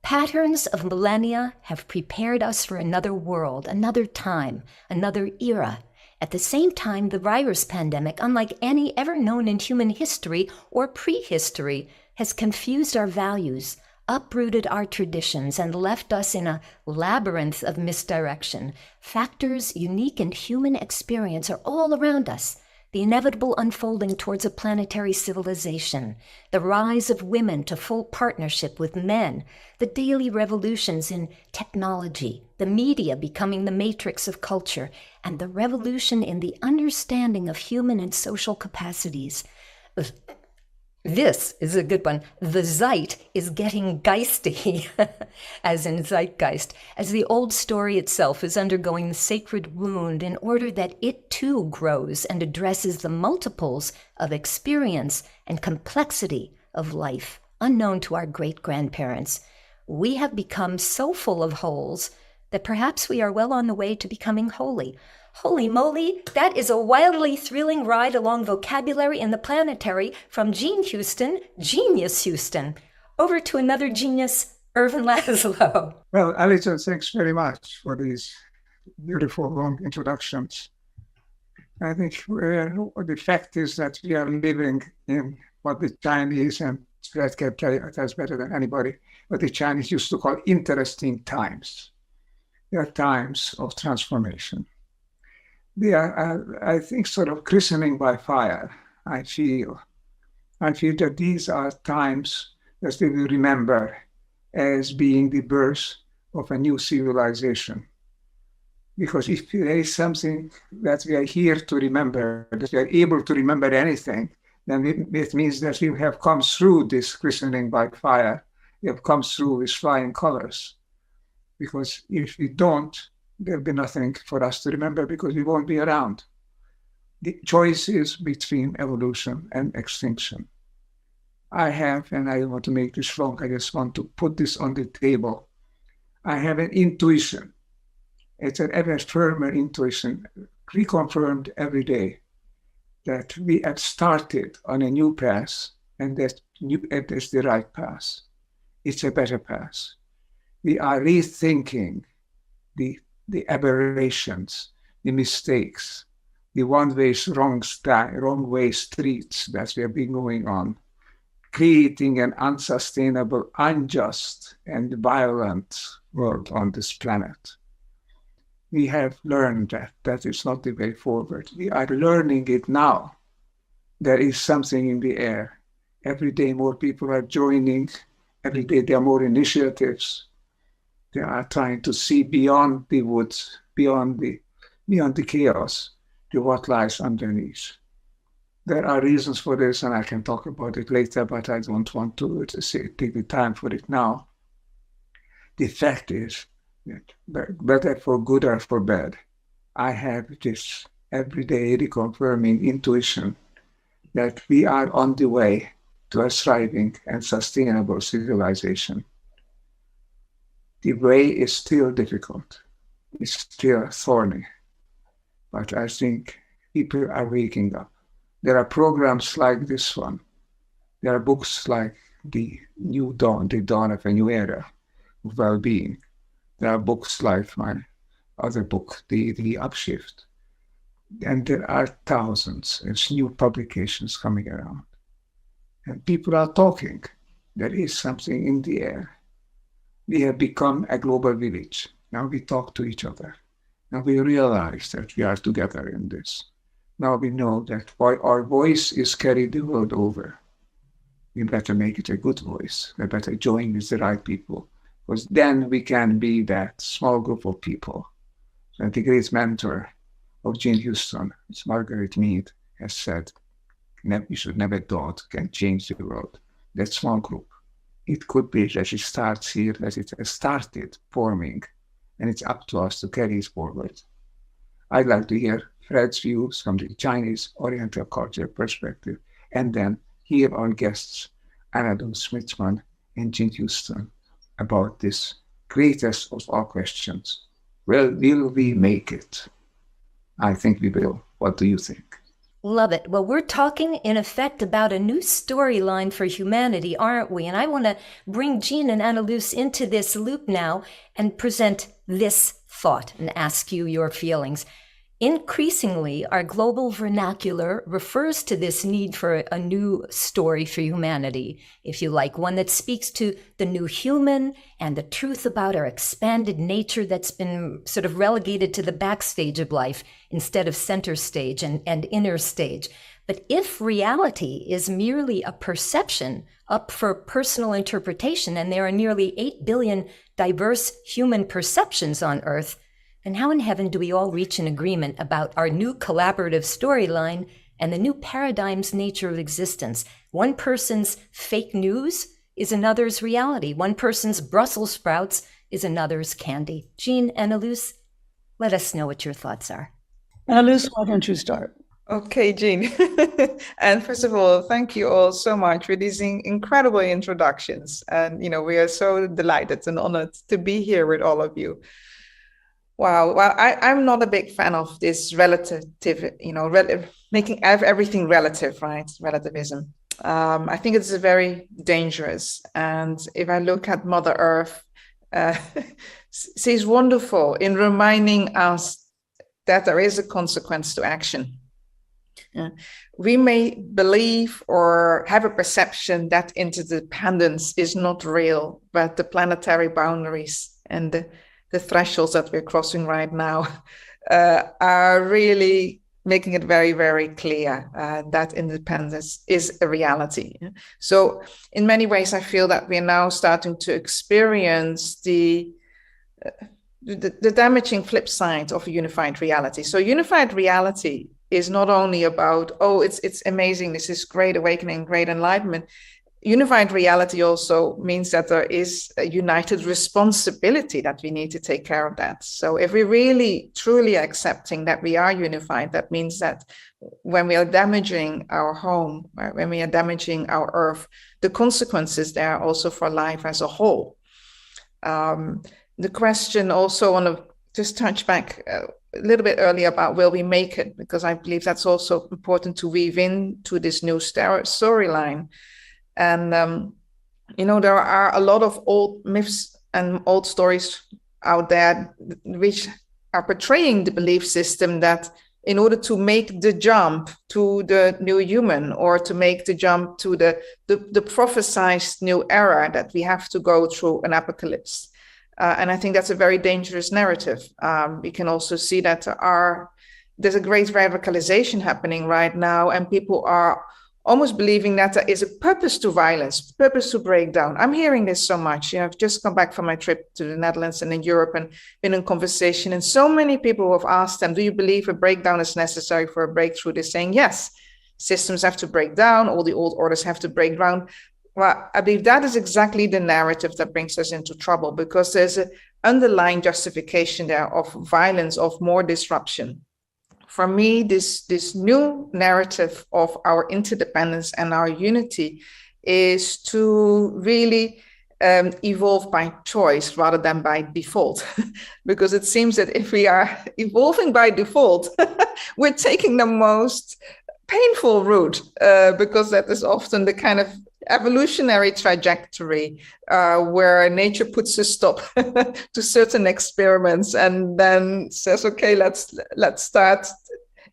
Patterns of millennia have prepared us for another world, another time, another era. At the same time, the virus pandemic, unlike any ever known in human history or prehistory, has confused our values, uprooted our traditions, and left us in a labyrinth of misdirection. Factors unique in human experience are all around us. The inevitable unfolding towards a planetary civilization, the rise of women to full partnership with men, the daily revolutions in technology, the media becoming the matrix of culture, and the revolution in the understanding of human and social capacities. This is a good one. The Zeit is getting geisty, as in zeitgeist, as the old story itself is undergoing the sacred wound in order that it too grows and addresses the multiples of experience and complexity of life unknown to our great-grandparents. We have become so full of holes that perhaps we are well on the way to becoming holy. Holy moly, that is a wildly thrilling ride along vocabulary in the planetary from Jean Houston, Genius Houston. Over to another genius, Ervin Laszlo. Well, Alison, thanks very much for these beautiful long introductions. I think the fact is that we are living in what the Chinese, and Fred can tell you that's better than anybody, what the Chinese used to call interesting times. They are times of transformation. They are, I think, sort of christening by fire, I feel. I feel that these are times that we will remember as being the birth of a new civilization. Because if there is something that we are here to remember, that we are able to remember anything, then it means that we have come through this christening by fire. We have come through with flying colors. Because if we don't, there'll be nothing for us to remember because we won't be around. The choice is between evolution and extinction. I have, and I don't want to make this long, I just want to put this on the table. I have an intuition. It's an ever firmer intuition, reconfirmed every day, that we have started on a new path, and that is the right path. It's a better path. We are rethinking the aberrations, the mistakes, the one-way wrong-way streets that we have been going on, creating an unsustainable, unjust, and violent world on this planet. We have learned that is not the way forward. We are learning it now. There is something in the air. Every day more people are joining. Every day there are more initiatives. They are trying to see beyond the woods, beyond the chaos, to what lies underneath. There are reasons for this, and I can talk about it later, but I don't want to take the time for it now. The fact is that whether for good or for bad, I have this everyday reconfirming intuition that we are on the way to a thriving and sustainable civilization. The way is still difficult. It's still thorny. But I think people are waking up. There are programs like this one. There are books like The Dawn of a New Era of Well-Being. There are books like my other book, the Upshift. And there are thousands of new publications coming around. And people are talking. There is something in the air. We have become a global village. Now we talk to each other. Now we realize that we are together in this. Now we know that while our voice is carried the world over, we better make it a good voice. We better join with the right people, because then we can be that small group of people. And the great mentor of Jean Houston, it's Margaret Mead, has said, we should never doubt can change the world. That small group. It could be that it starts here, that it has started forming, and it's up to us to carry it forward. I'd like to hear Fred's views from the Chinese Oriental culture perspective, and then hear our guests, Anneloes, Smitsman, and Jean Houston, about this greatest of all questions. Will we make it? I think we will. What do you think? Love it. Well, we're talking in effect about a new storyline for humanity, aren't we? And I want to bring Jean and Anneloes into this loop now and present this thought and ask you your feelings. Increasingly, our global vernacular refers to this need for a new story for humanity, if you like, one that speaks to the new human and the truth about our expanded nature that's been sort of relegated to the backstage of life instead of center stage and inner stage. But if reality is merely a perception up for personal interpretation, and there are nearly 8 billion diverse human perceptions on Earth, and how in heaven do we all reach an agreement about our new collaborative storyline and the new paradigm's nature of existence? One person's fake news is another's reality. One person's Brussels sprouts is another's candy. Jean, Anneloes, let us know what your thoughts are. Anneloes, why don't you start? Okay, Jean. And first of all, thank you all so much for these incredible introductions. And, we are so delighted and honored to be here with all of you. Wow. Well, I'm not a big fan of this relative, making everything relative, right? Relativism. I think it's very dangerous. And if I look at Mother Earth, she's wonderful in reminding us that there is a consequence to action. We may believe or have a perception that interdependence is not real, but the planetary boundaries and the thresholds that we're crossing right now are really making it very, very clear that independence is a reality. So in many ways, I feel that we're now starting to experience the damaging flip side of a unified reality. So unified reality is not only about, it's amazing, this is great awakening, great enlightenment. Unified reality also means that there is a united responsibility that we need to take care of that. So if we're really truly accepting that we are unified, that means that when we are damaging our home, when we are damaging our earth, the consequences there are also for life as a whole. The question also want to just touch back a little bit earlier about will we make it, because I believe that's also important to weave into this new storyline. And, there are a lot of old myths and old stories out there which are portraying the belief system that in order to make the jump to the new human or to make the jump to the prophesized new era, that we have to go through an apocalypse. And I think that's a very dangerous narrative. We can also see that there's a great radicalization happening right now, and people are almost believing that there is a purpose to violence, purpose to breakdown. I'm hearing this so much. I've just come back from my trip to the Netherlands and in Europe and been in conversation. And so many people have asked them, do you believe a breakdown is necessary for a breakthrough? They're saying, yes, systems have to break down. All the old orders have to break down. Well, I believe that is exactly the narrative that brings us into trouble, because there's an underlying justification there of violence, of more disruption. For me, this new narrative of our interdependence and our unity is to really evolve by choice rather than by default. Because it seems that if we are evolving by default, we're taking the most painful route, because that is often the kind of evolutionary trajectory where nature puts a stop to certain experiments and then says, okay, let's start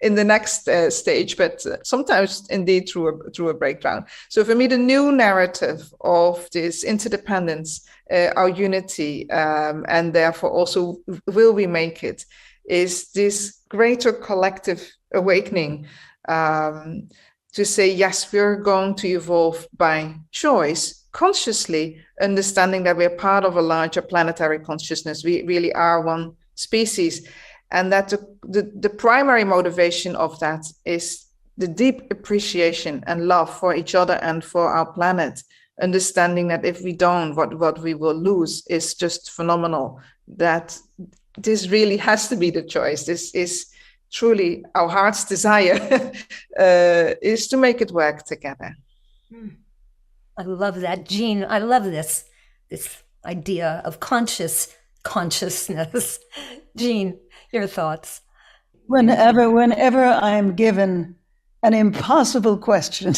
in the next stage, but sometimes indeed through a breakdown. So for me, the new narrative of this interdependence, our unity, and therefore also will we make it, is this greater collective awakening to say, yes, we're going to evolve by choice, consciously understanding that we're part of a larger planetary consciousness. We really are one species. And that the primary motivation of that is the deep appreciation and love for each other and for our planet. Understanding that if we don't, what we will lose is just phenomenal. That this really has to be the choice. This is truly our heart's desire is to make it work together. I love that, Jean. I love this idea of consciousness. Jean, your thoughts. Whenever I am given an impossible question,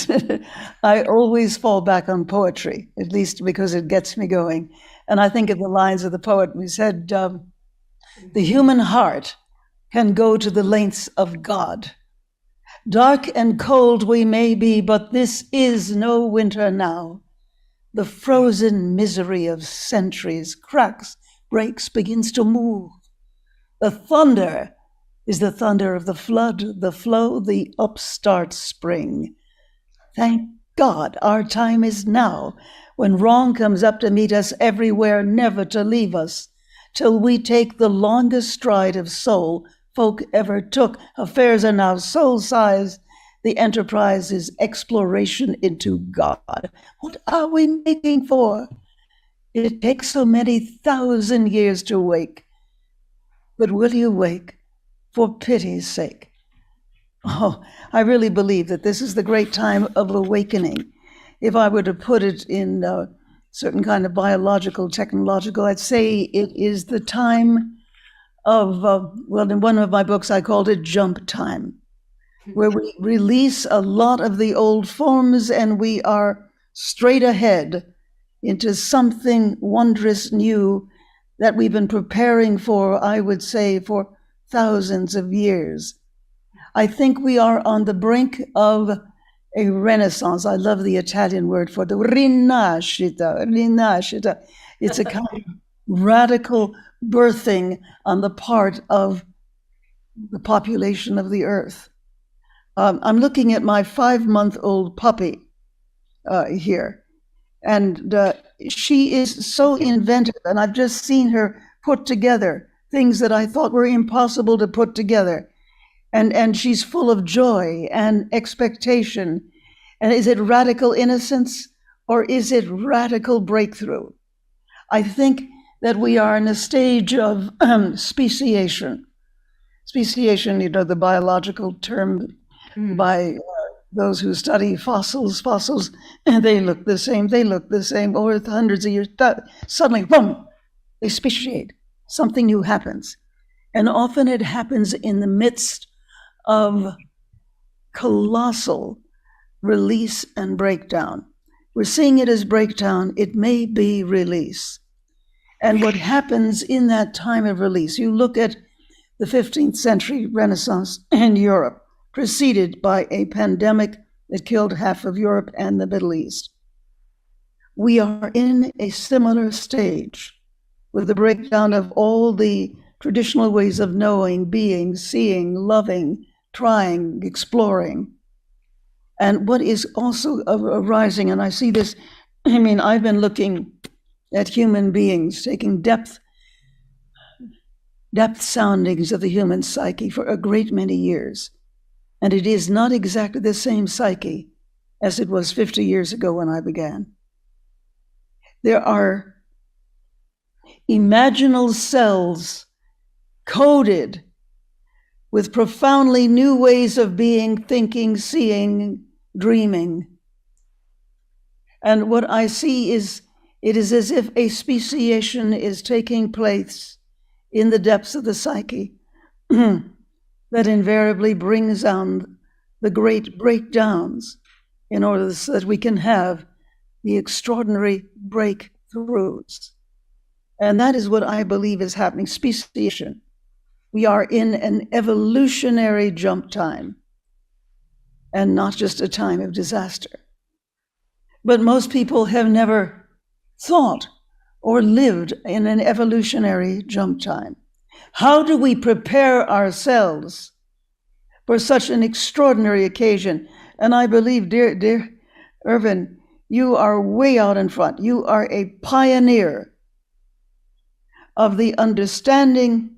I always fall back on poetry, at least because it gets me going. And I think of the lines of the poet who said, the human heart can go to the lengths of God. Dark and cold we may be, but this is no winter now. The frozen misery of centuries cracks, breaks, begins to move. The thunder is the thunder of the flood, the flow, the upstart spring. Thank God our time is now, when wrong comes up to meet us everywhere, never to leave us, till we take the longest stride of soul folk ever took. Affairs are now soul-sized. The enterprise is exploration into God. What are we making for? It takes so many thousand years to wake. But will you wake for pity's sake? Oh, I really believe that this is the great time of awakening. If I were to put it in a certain kind of biological, technological, I'd say it is the time of, well, in one of my books, I called it jump time, where we release a lot of the old forms and we are straight ahead into something wondrous new that we've been preparing for, I would say, for thousands of years. I think we are on the brink of a renaissance. I love the Italian word for the rinascita. It's a kind of radical birthing on the part of the population of the earth. I'm looking at my 5-month-old puppy here, and she is so inventive, and I've just seen her put together things that I thought were impossible to put together. And she's full of joy and expectation. And is it radical innocence or is it radical breakthrough? I think that we are in a stage of speciation. Speciation, you know, the biological term by those who study fossils, and they look the same, over hundreds of years. Suddenly, boom, they speciate. Something new happens. And often it happens in the midst of colossal release and breakdown. We're seeing it as breakdown. It may be release. And what happens in that time of release, you look at the 15th century Renaissance in Europe, preceded by a pandemic that killed half of Europe and the Middle East. We are in a similar stage with the breakdown of all the traditional ways of knowing, being, seeing, loving, trying, exploring. And what is also arising, and I see this, I mean, I've been looking at human beings, taking depth soundings of the human psyche for a great many years. And it is not exactly the same psyche as it was 50 years ago when I began. There are imaginal cells coded with profoundly new ways of being, thinking, seeing, dreaming. And what I see is, it is as if a speciation is taking place in the depths of the psyche that invariably brings on the great breakdowns in order so that we can have the extraordinary breakthroughs. And that is what I believe is happening, speciation. We are in an evolutionary jump time and not just a time of disaster. But most people have never thought or lived in an evolutionary jump time. How do we prepare ourselves for such an extraordinary occasion? And I believe, dear Ervin, you are way out in front. You are a pioneer of the understanding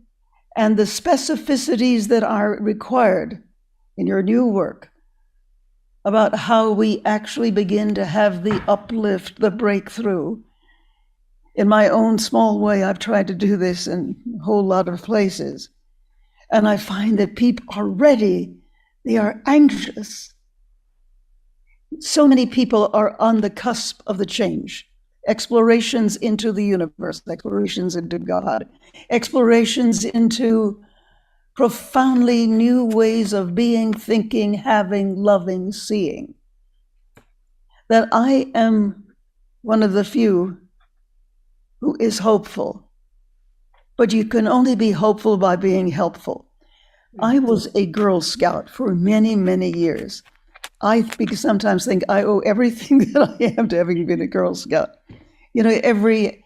and the specificities that are required in your new work about how we actually begin to have the uplift, the breakthrough. In my own small way, I've tried to do this in a whole lot of places. And I find that people are ready, they are anxious. So many people are on the cusp of the change. Explorations into the universe, explorations into God, explorations into profoundly new ways of being, thinking, having, loving, seeing. That I am one of the few who is hopeful, but you can only be hopeful by being helpful. I was a Girl Scout for many, many years. I sometimes think I owe everything that I am to having been a Girl Scout. You know, every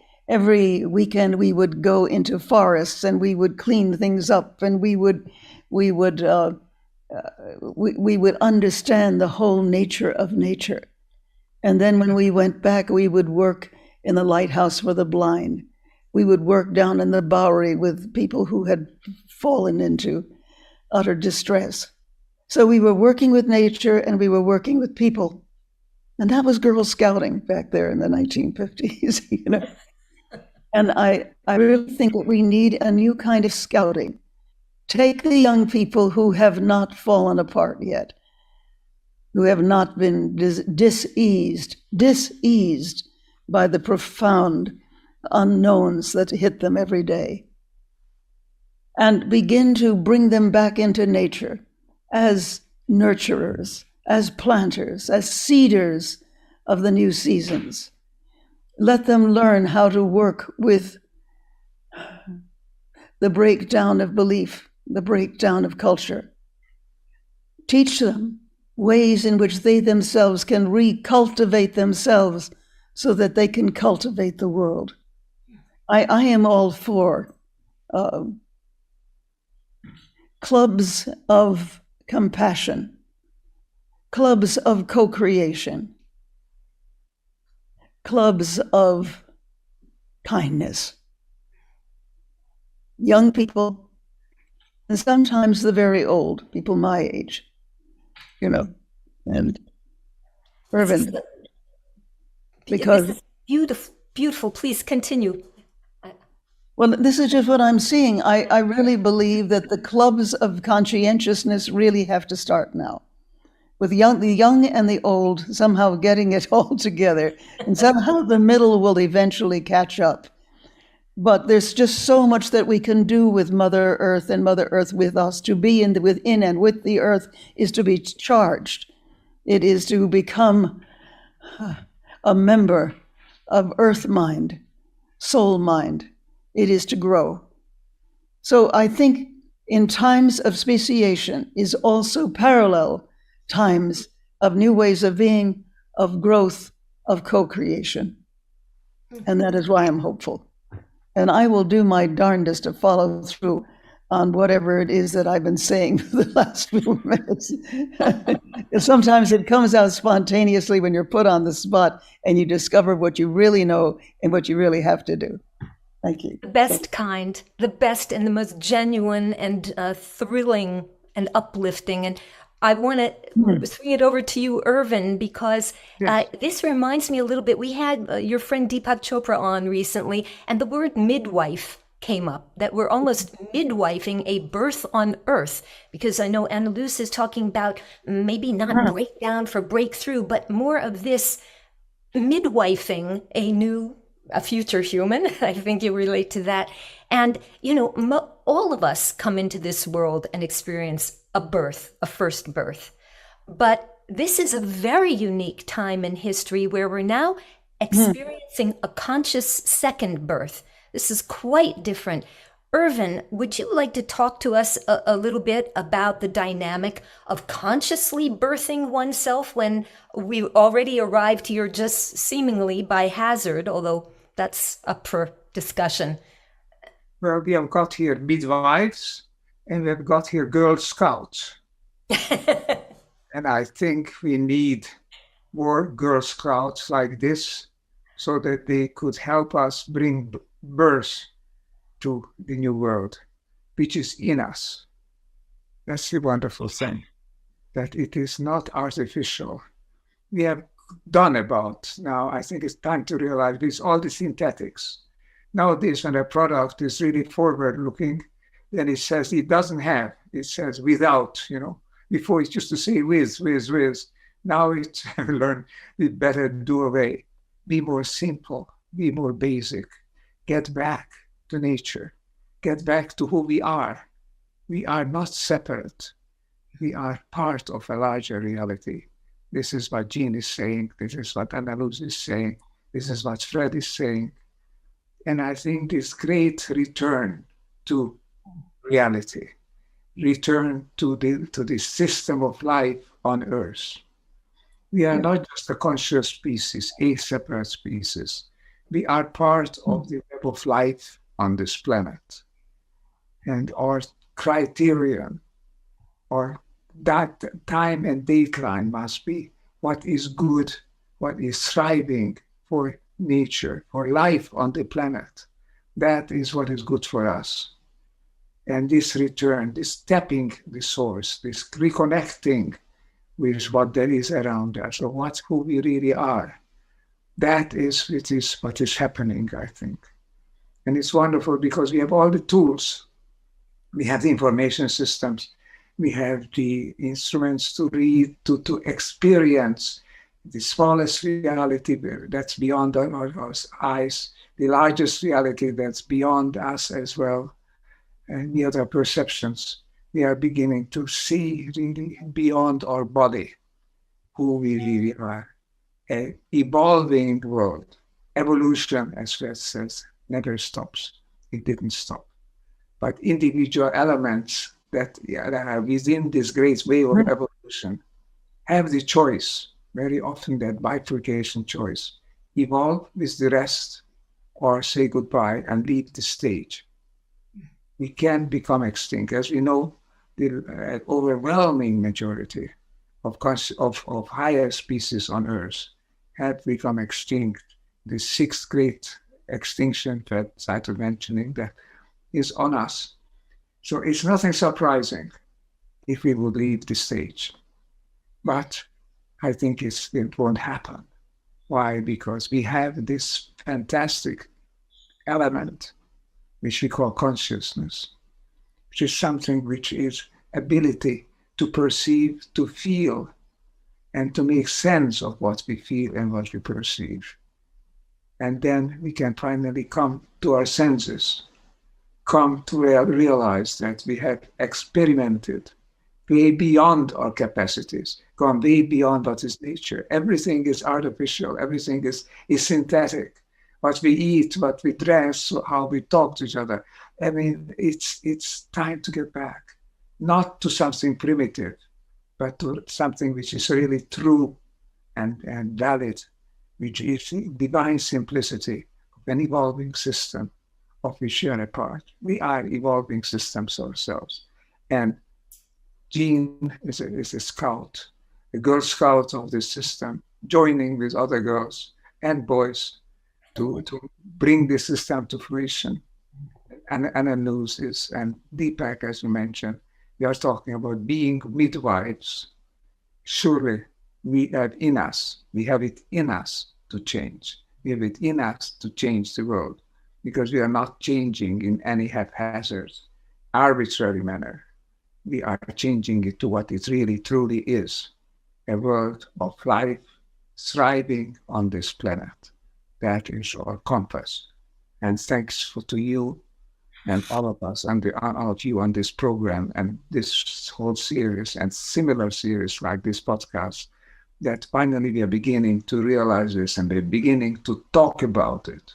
weekend we would go into forests and we would clean things up, and we would understand the whole nature of nature. And then when we went back, we would work in the lighthouse for the blind. We would work down in the Bowery with people who had fallen into utter distress. So we were working with nature and we were working with people. And that was Girl Scouting back there in the 1950s, you know. And I really think that we need a new kind of scouting. Take the young people who have not fallen apart yet, who have not been diseased by the profound unknowns that hit them every day, and begin to bring them back into nature as nurturers, as planters, as seeders of the new seasons. Let them learn how to work with the breakdown of belief, the breakdown of culture. Teach them ways in which they themselves can recultivate themselves so that they can cultivate the world. I am all for clubs of compassion, clubs of co-creation, clubs of kindness. Young people, and sometimes the very old, people my age, you know, and Ervin, because this is beautiful, beautiful. Please continue. Well, this is just what I'm seeing. I really believe that the clubs of conscientiousness really have to start now, with the young and the old somehow getting it all together, and somehow the middle will eventually catch up. But there's just so much that we can do with Mother Earth and Mother Earth with us. To be within and with the earth is to be charged. It is to become a member of Earth mind, soul mind. It is to grow. So I think in times of speciation is also parallel times of new ways of being, of growth, of co-creation. And that is why I'm hopeful. And I will do my darndest to follow through on whatever it is that I've been saying for the last few minutes. Sometimes it comes out spontaneously when you're put on the spot and you discover what you really know and what you really have to do. Thank you. The best kind, the best and the most genuine and thrilling and uplifting. And I want to swing it over to you, Ervin, because this reminds me a little bit. We had your friend Deepak Chopra on recently, and the word midwife came up, that we're almost midwifing a birth on earth, because I know Anneloes is talking about maybe not breakdown for breakthrough, but more of this midwifing a future human. I think you relate to that. And, you know, all of us come into this world and experience a birth, a first birth. But this is a very unique time in history where we're now experiencing a conscious second birth. This is quite different. Ervin, would you like to talk to us a little bit about the dynamic of consciously birthing oneself when we already arrived here just seemingly by hazard, although that's up for discussion? Well, we have got here midwives and we have got here Girl Scouts. And I think we need more Girl Scouts like this so that they could help us bring birth to the new world, which is in us. That's the wonderful thing, that it is not artificial. We have done about now. I think it's time to realize this, all the synthetics. Nowadays, when a product is really forward-looking, then it says it doesn't have, it says without, Before it used to say with. Now it's learn it better do away. Be more simple, be more basic. Get back to nature. Get back to who we are. We are not separate. We are part of a larger reality. This is what Jean is saying. This is what Anneloes is saying. This is what Fred is saying. And I think this great return to reality, return to the system of life on Earth. We are not just a conscious species, a separate species. We are part of the web of life on this planet. And our criterion, or that time and dateline must be what is good, what is thriving for nature, for life on the planet. That is what is good for us. And this return, this tapping the source, this reconnecting with what there is around us, or who we really are, that is what is happening, I think. And it's wonderful because we have all the tools. We have the information systems. We have the instruments to read, to experience the smallest reality that's beyond our eyes, the largest reality that's beyond us as well, and the other perceptions. We are beginning to see really beyond our body who we really are. An evolving world. Evolution, as Fred says, never stops. It didn't stop. But individual elements that are within this great wave of evolution have the choice, very often that bifurcation choice, evolve with the rest or say goodbye and leave the stage. We can become extinct. As we know, the overwhelming majority of higher species on Earth have become extinct. The sixth great extinction that I started mentioning that is on us. So it's nothing surprising if we would leave the stage. But I think it won't happen. Why? Because we have this fantastic element, which we call consciousness, which is something which is ability to perceive, to feel, and to make sense of what we feel and what we perceive. And then we can finally come to our senses, come to realize that we have experimented way beyond our capacities, gone way beyond what is nature. Everything is artificial, everything is synthetic. What we eat, what we dress, how we talk to each other. I mean, it's time to get back, not to something primitive, but to something which is really true and valid, which is divine simplicity of an evolving system of which we are a part. We are evolving systems ourselves. And Jean is a scout, a Girl Scout of this system, joining with other girls and boys to bring this system to fruition. And Anneloes and Deepak, as you mentioned, we are talking about being midwives. Surely we have it in us to change. We have it in us to change the world, because we are not changing in any haphazard, arbitrary manner. We are changing it to what it really truly is, a world of life thriving on this planet. That is our compass. And thanks to you and all of us and all of you on this program and this whole series and similar series like this podcast, that finally we are beginning to realize this and we're beginning to talk about it,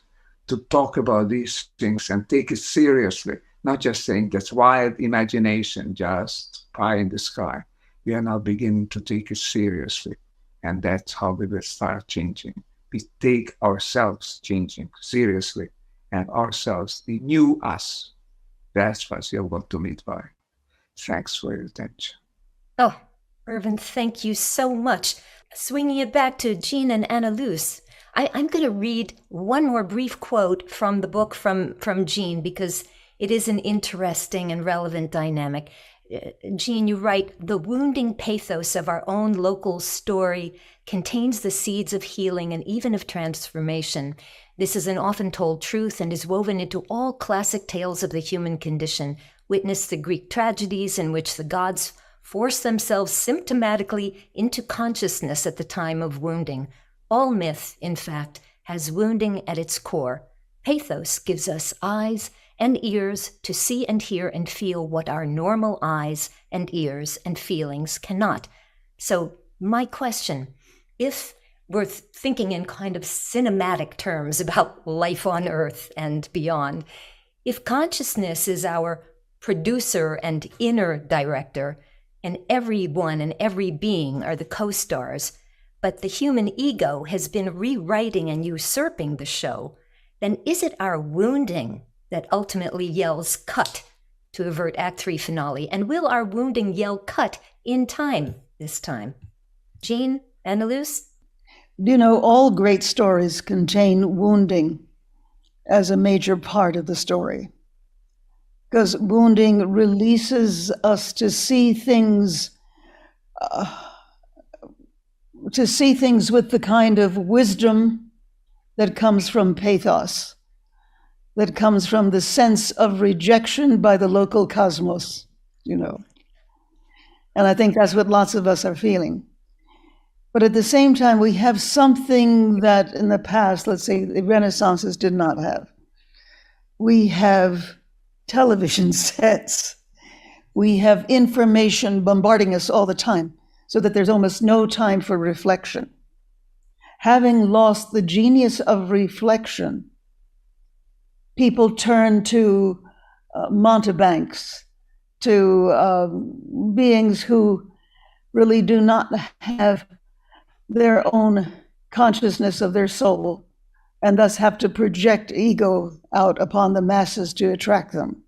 to talk about these things and take it seriously, not just saying that's wild imagination, just pie in the sky. We are now beginning to take it seriously, and that's how we will start changing. We take ourselves changing seriously, and ourselves, the new us. That's what you're going to meet by. Thanks for your attention. Oh, Ervin, thank you so much. Swinging it back to Jean and Anneloes, I'm going to read one more brief quote from the book from Jean, because it is an interesting and relevant dynamic. Jean, you write, "The wounding pathos of our own local story contains the seeds of healing and even of transformation. This is an often told truth and is woven into all classic tales of the human condition. Witness the Greek tragedies in which the gods force themselves symptomatically into consciousness at the time of wounding. All myth, in fact, has wounding at its core. Pathos gives us eyes and ears to see and hear and feel what our normal eyes and ears and feelings cannot. So my question, if we're thinking in kind of cinematic terms about life on Earth and beyond, if consciousness is our producer and inner director, and everyone and every being are the co-stars, but the human ego has been rewriting and usurping the show, then is it our wounding that ultimately yells cut to avert Act 3 finale? And will our wounding yell cut in time this time? Jean, Anneloes? You know, all great stories contain wounding as a major part of the story, because wounding releases us to see things with the kind of wisdom that comes from pathos, that comes from the sense of rejection by the local cosmos, you know. And I think that's what lots of us are feeling. But at the same time, we have something that in the past, let's say the Renaissances did not have. We have television sets. We have information bombarding us all the time, so that there's almost no time for reflection. Having lost the genius of reflection, people turn to mountebanks, to beings who really do not have their own consciousness of their soul, and thus have to project ego out upon the masses to attract them.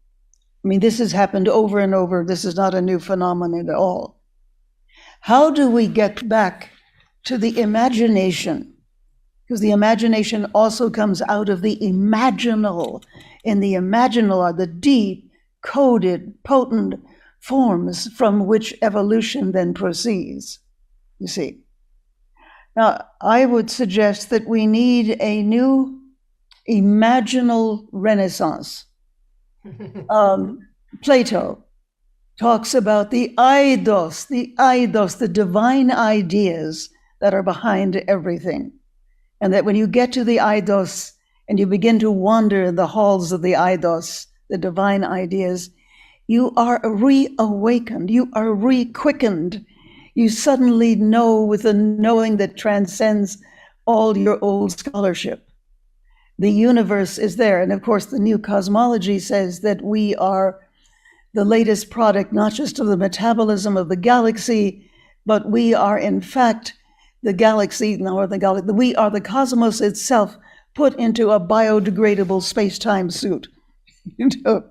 I mean, this has happened over and over. This is not a new phenomenon at all. How do we get back to the imagination? Because the imagination also comes out of the imaginal, and the imaginal are the deep, coded, potent forms from which evolution then proceeds, you see. Now, I would suggest that we need a new imaginal renaissance. Plato talks about the eidos, the divine ideas that are behind everything. And that when you get to the eidos and you begin to wander in the halls of the eidos, the divine ideas, you are reawakened, you are re-quickened. You suddenly know with a knowing that transcends all your old scholarship. The universe is there. And of course, the new cosmology says that we are the latest product, not just of the metabolism of the galaxy, but we are in fact the galaxy, we are the cosmos itself put into a biodegradable space-time suit. You know?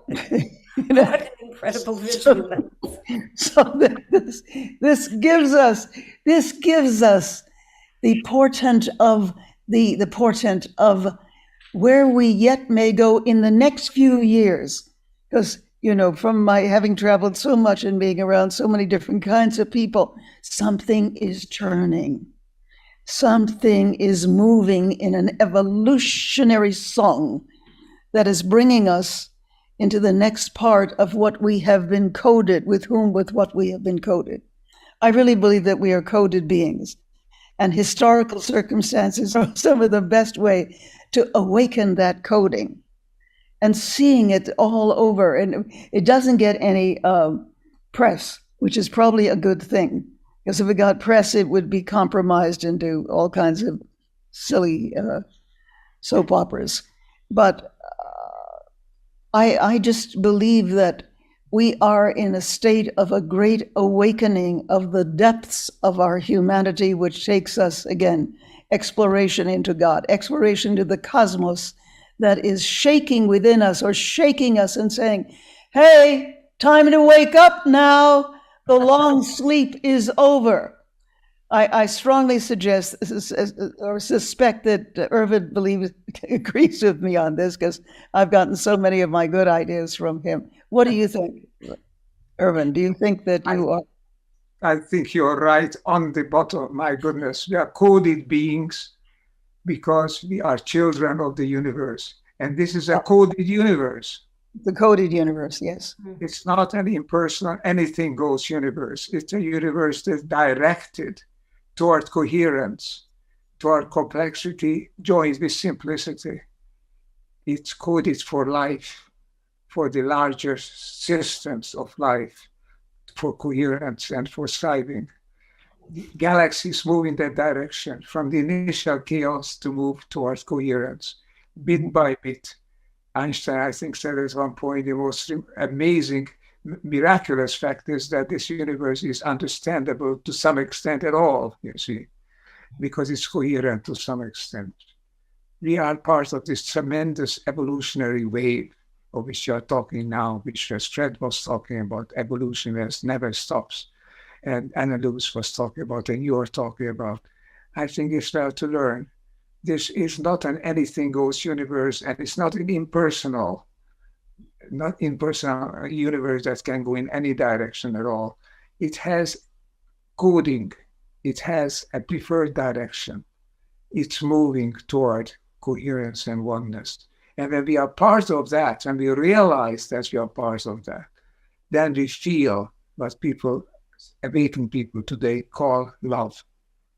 What an incredible visual. So this gives us the portent of where we yet may go in the next few years. Because, you know, from my having traveled so much and being around so many different kinds of people, something is turning. Something is moving in an evolutionary song that is bringing us into the next part of what we have been coded, with what we have been coded. I really believe that we are coded beings, and historical circumstances are some of the best way to awaken that coding and seeing it all over. And it doesn't get any press, which is probably a good thing, because if it got press, it would be compromised into all kinds of silly soap operas. But I just believe that we are in a state of a great awakening of the depths of our humanity, which takes us, again, exploration into God, exploration to the cosmos that is shaking within us or shaking us and saying, hey, time to wake up now. The long sleep is over. I strongly suggest or suspect that Ervin agrees with me on this, because I've gotten so many of my good ideas from him. What do you think, Ervin? Do you think that you are? I think you're right on the bottom. My goodness, we are coded beings because we are children of the universe. And this is a coded universe. The coded universe, yes. It's not an impersonal, anything goes universe. It's a universe that's directed toward coherence, toward complexity, joined with simplicity. It's coded for life, for the larger systems of life, for coherence and for thriving. The galaxies move in that direction, from the initial chaos to move towards coherence, bit by bit. Einstein, I think, said at one point, the most amazing, miraculous fact is that this universe is understandable to some extent at all, you see, because it's coherent to some extent. We are part of this tremendous evolutionary wave of which you are talking now, which Fred was talking about. Evolution never stops. And Anneloes was talking about, and you are talking about. I think it's well to learn. This is not an anything goes universe, and it's not an impersonal universe that can go in any direction at all. It has coding. It has a preferred direction. It's moving toward coherence and oneness. And when we are part of that, and we realize that we are part of that, then we feel what awakened people today call love.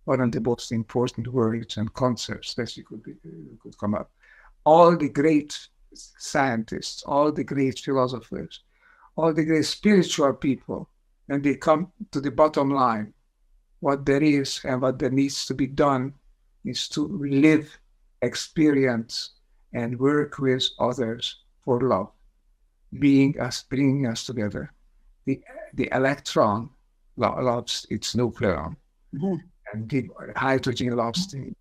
One of the most important words and concepts that could come up. All the great scientists, all the great philosophers, all the great spiritual people, when they come to the bottom line, what there is and what there needs to be done is to live, experience, and work with others for love, bringing us together. The electron loves its nucleon, and the hydrogen loves the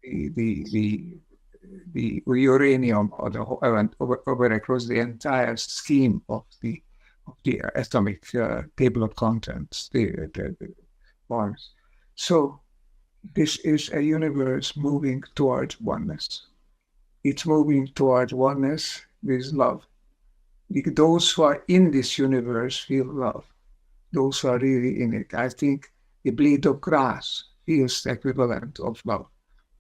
uranium over across the entire scheme of the atomic table of contents, the forms. So this is a universe moving towards oneness. It's moving towards oneness with love. Those who are in this universe feel love. Those who are really in it. I think the blade of grass feels the equivalent of love.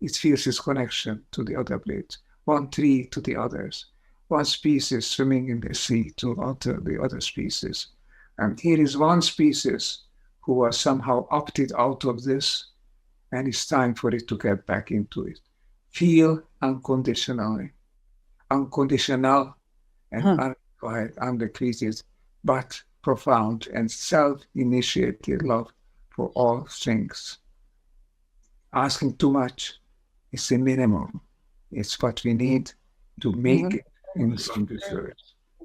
It feels its connection to the other blades, one tree to the others, one species swimming in the sea to the other species. And here is one species who was somehow opted out of this, and it's time for it to get back into it. Feel unconditionally. Unconditional and unrequired, undecreated, but profound and self-initiated love for all things. Asking too much is the minimum. It's what we need to make it in some deserve.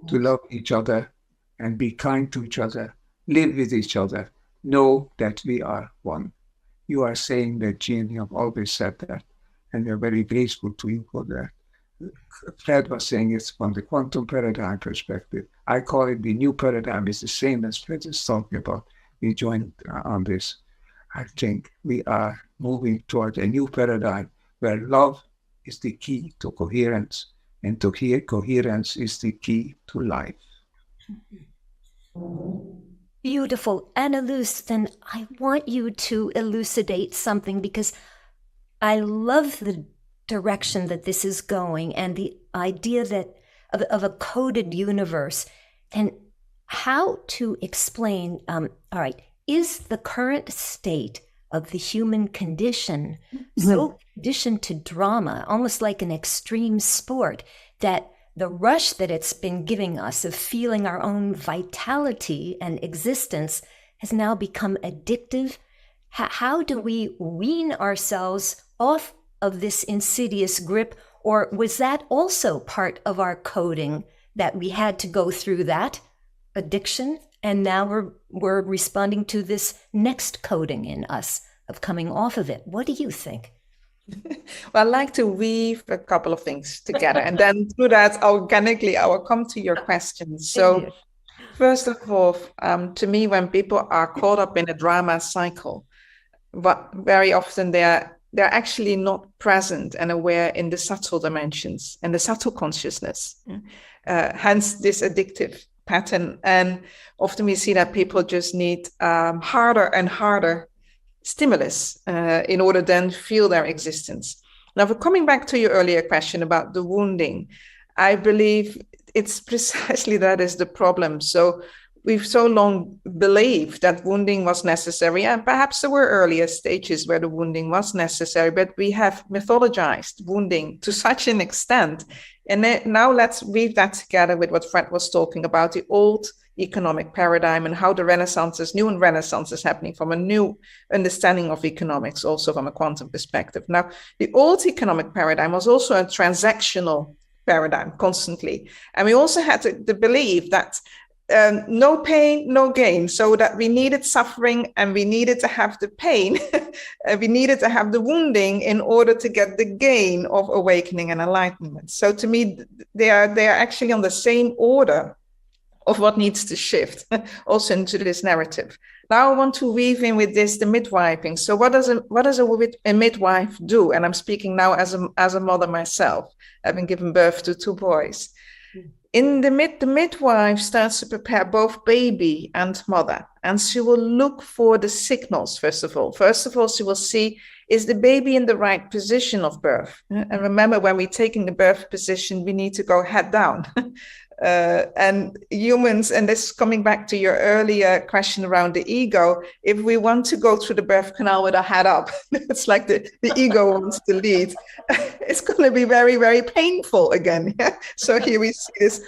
To love each other and be kind to each other, live with each other, know that we are one. You are saying that, Jean, you have always said that, and we are very grateful to you for that. Fred was saying it's from the quantum paradigm perspective. I call it the new paradigm. It's the same as Fred is talking about. We joined on this. I think we are moving toward a new paradigm where love is the key to coherence, and to coherence is the key to life. Beautiful. Anneloes, then I want you to elucidate something, because I love the direction that this is going and the idea that of a coded universe, and how to explain, all right, is the current state of the human condition so conditioned to drama, almost like an extreme sport, that the rush that it's been giving us of feeling our own vitality and existence has now become addictive? How do we wean ourselves off of this insidious grip? Or was that also part of our coding, that we had to go through that addiction, and now we're responding to this next coding in us of coming off of it? What do you think? Well, I like to weave a couple of things together, and then through that, organically, I will come to your questions. So first of all, to me, when people are caught up in a drama cycle, very often they're actually not present and aware in the subtle dimensions and the subtle consciousness, hence this addictive pattern. And often we see that people just need harder and harder stimulus in order then feel their existence. Now, for coming back to your earlier question about the wounding, I believe it's precisely that is the problem. So we've so long believed that wounding was necessary, and perhaps there were earlier stages where the wounding was necessary, but we have mythologized wounding to such an extent. And now let's weave that together with what Fred was talking about, the old economic paradigm, and how the new renaissance is happening from a new understanding of economics, also from a quantum perspective. Now, the old economic paradigm was also a transactional paradigm constantly. And we also had the belief that no pain, no gain. So that we needed suffering and we needed to have the pain, we needed to have the wounding in order to get the gain of awakening and enlightenment. So to me, they are actually on the same order of what needs to shift also into this narrative. Now I want to weave in with this, the midwifing. So what does a midwife do? And I'm speaking now as a mother myself, having given birth to 2 boys. In the midwife starts to prepare both baby and mother, and she will look for the signals, first of all. First of all, she will see, is the baby in the right position of birth? And remember, when we're taking the birth position, we need to go head down. And humans, and this is coming back to your earlier question around the ego, if we want to go through the birth canal with our head up, it's like the ego wants to lead, it's going to be very, very painful again. Yeah? So here we see this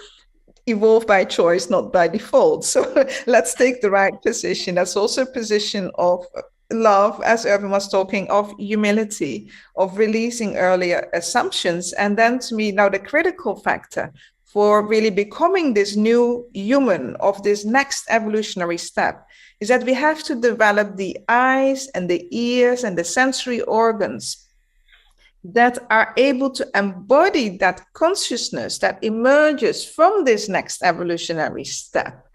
evolve by choice, not by default. So let's take the right position. That's also a position of love, as Ervin was talking, of humility, of releasing earlier assumptions. And then to me, now the critical factor for really becoming this new human of this next evolutionary step is that we have to develop the eyes and the ears and the sensory organs that are able to embody that consciousness that emerges from this next evolutionary step.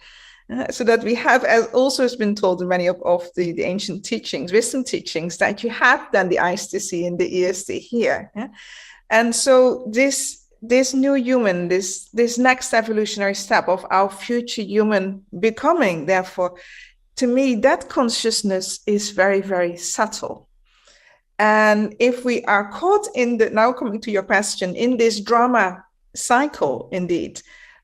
So that we have, as also has been told in many of the ancient teachings, wisdom teachings, that you have then the eyes to see and the ears to hear. Yeah? And so this new human, this next evolutionary step of our future human becoming, therefore, to me, that consciousness is very, very subtle. And if we are caught in now coming to your question, in this drama cycle, indeed,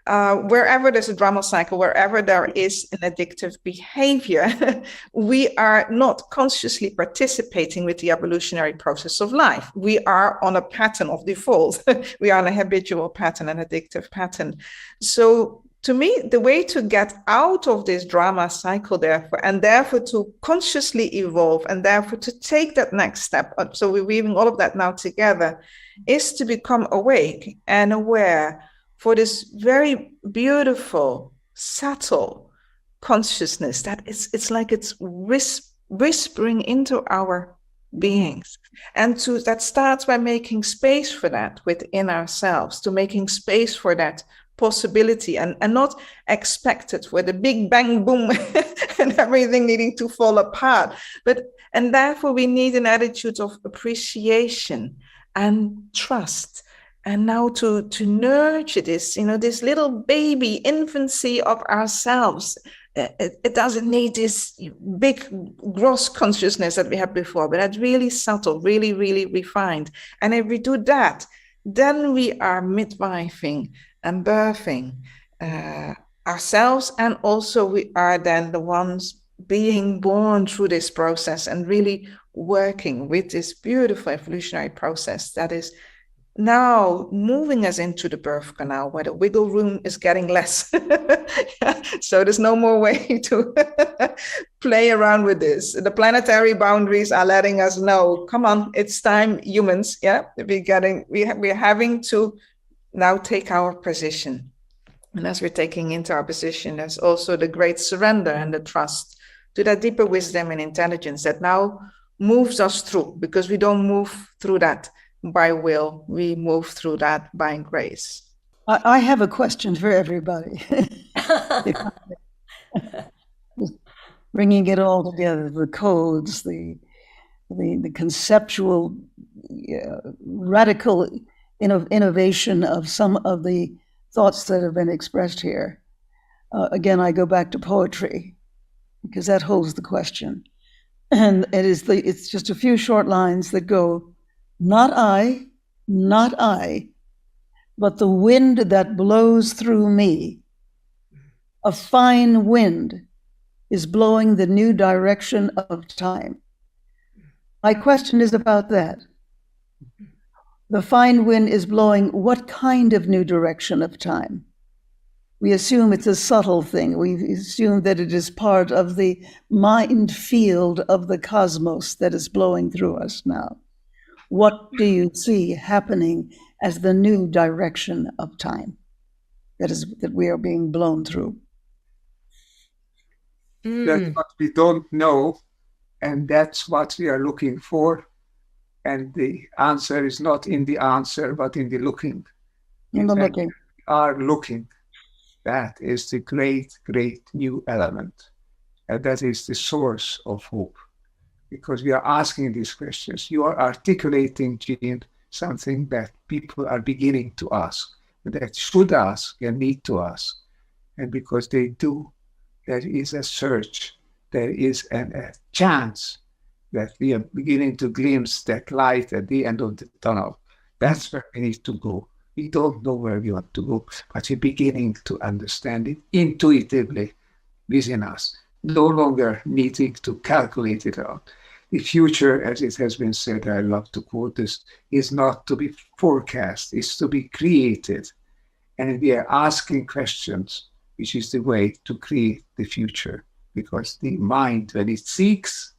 wherever there's a drama cycle, wherever there is an addictive behavior, we are not consciously participating with the evolutionary process of life. We are on a pattern of default. We are on a habitual pattern, an addictive pattern. So to me, the way to get out of this drama cycle, therefore to consciously evolve, and therefore to take that next step, so we're weaving all of that now together, is to become awake and aware for this very beautiful, subtle consciousness that it's like it's whispering into our beings. And that starts by making space for that within ourselves, to making space for that possibility, and not expect it with a big bang boom and everything needing to fall apart. And therefore we need an attitude of appreciation and trust. And now to nurture this, this little baby infancy of ourselves. It doesn't need this big gross consciousness that we had before, but that's really subtle, really, really refined. And if we do that, then we are midwifing and birthing ourselves. And also we are then the ones being born through this process and really working with this beautiful evolutionary process that is now moving us into the birth canal, where the wiggle room is getting less. So there's no more way to play around with this. The planetary boundaries are letting us know, come on, it's time, humans. Yeah, we're having to now take our position. And as we're taking into our position, there's also the great surrender and the trust to that deeper wisdom and intelligence that now moves us through, because we don't move through that by will, we move through that by grace. I have a question for everybody. Bringing it all together, the codes, the conceptual, radical innovation of some of the thoughts that have been expressed here. Again, I go back to poetry, because that holds the question. And it's just a few short lines that go, not I, but the wind that blows through me, a fine wind, is blowing the new direction of time. My question is about that. The fine wind is blowing what kind of new direction of time? We assume it's a subtle thing. We assume that it is part of the mind field of the cosmos that is blowing through us now. What do you see happening as the new direction of time that we are being blown through? That's what we don't know, and that's what we are looking for. And the answer is not in the answer, but in the looking. In the looking. We are looking. That is the great, great new element. And that is the source of hope. Because we are asking these questions. You are articulating, Jean, something that people are beginning to ask, that should ask and need to ask. And because they do, there is a search, there is a chance that we are beginning to glimpse that light at the end of the tunnel. That's where we need to go. We don't know where we want to go, but we're beginning to understand it intuitively within us, no longer needing to calculate it out. The future, as it has been said, I love to quote this, is not to be forecast, it's to be created. And we are asking questions, which is the way to create the future. Because the mind, when it seeks,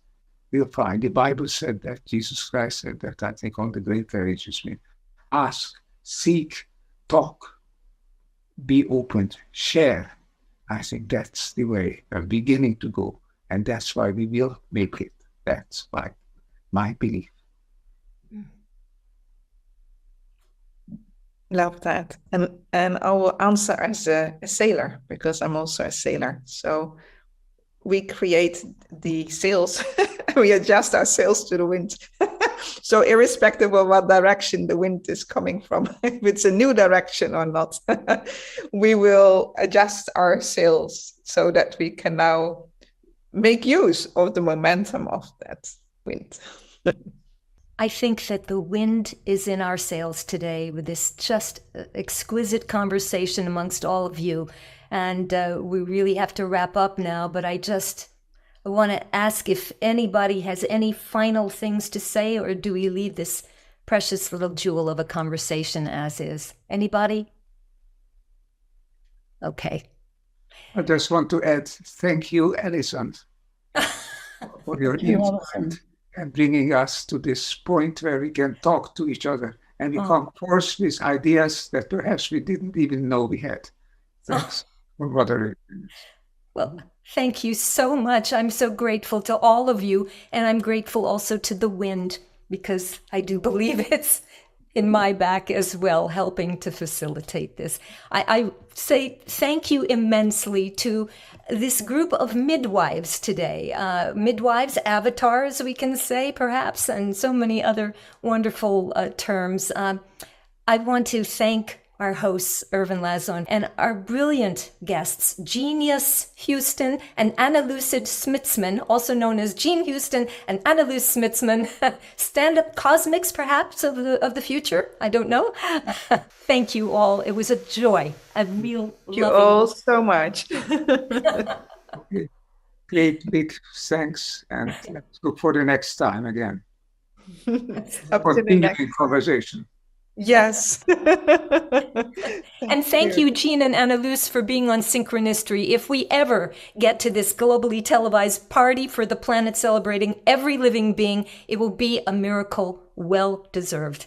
will find. The Bible said that, Jesus Christ said that, I think on the Great Courageous Me. Ask, seek, talk, be open, share. I think that's the way we're beginning to go. And that's why we will make it. That's my belief. Love that. And I will answer as a sailor, because I'm also a sailor. So we create the sails, we adjust our sails to the wind. So irrespective of what direction the wind is coming from, if it's a new direction or not, we will adjust our sails so that we can now make use of the momentum of that wind. I think that the wind is in our sails today with this just exquisite conversation amongst all of you. And we really have to wrap up now, but I want to ask if anybody has any final things to say, or do we leave this precious little jewel of a conversation as is? Anybody? Okay. I just want to add, thank you, Alison, for your insight and bringing us to this point where we can talk to each other and we come forth with ideas that perhaps we didn't even know we had. Thanks. Well, thank you so much. I'm so grateful to all of you, and I'm grateful also to the wind, because I do believe it's in my back as well, helping to facilitate this. I say thank you immensely to this group of midwives today. Midwives, avatars, we can say, perhaps, and so many other wonderful terms. I want to thank our hosts, Ervin Laszlo, and our brilliant guests, Genius Houston and Anneloes Smitsman, also known as Jean Houston and Anneloes Smitsman, stand-up cosmics, perhaps, of the future. I don't know. Thank you all. It was a joy. A real Thank you all so much. Great, big thanks, and let's look for the next time again. Up to the next conversation. Yes. And thank you, Jean and Anneloes, for being on Synchronicity. If we ever get to this globally televised party for the planet celebrating every living being, it will be a miracle well deserved.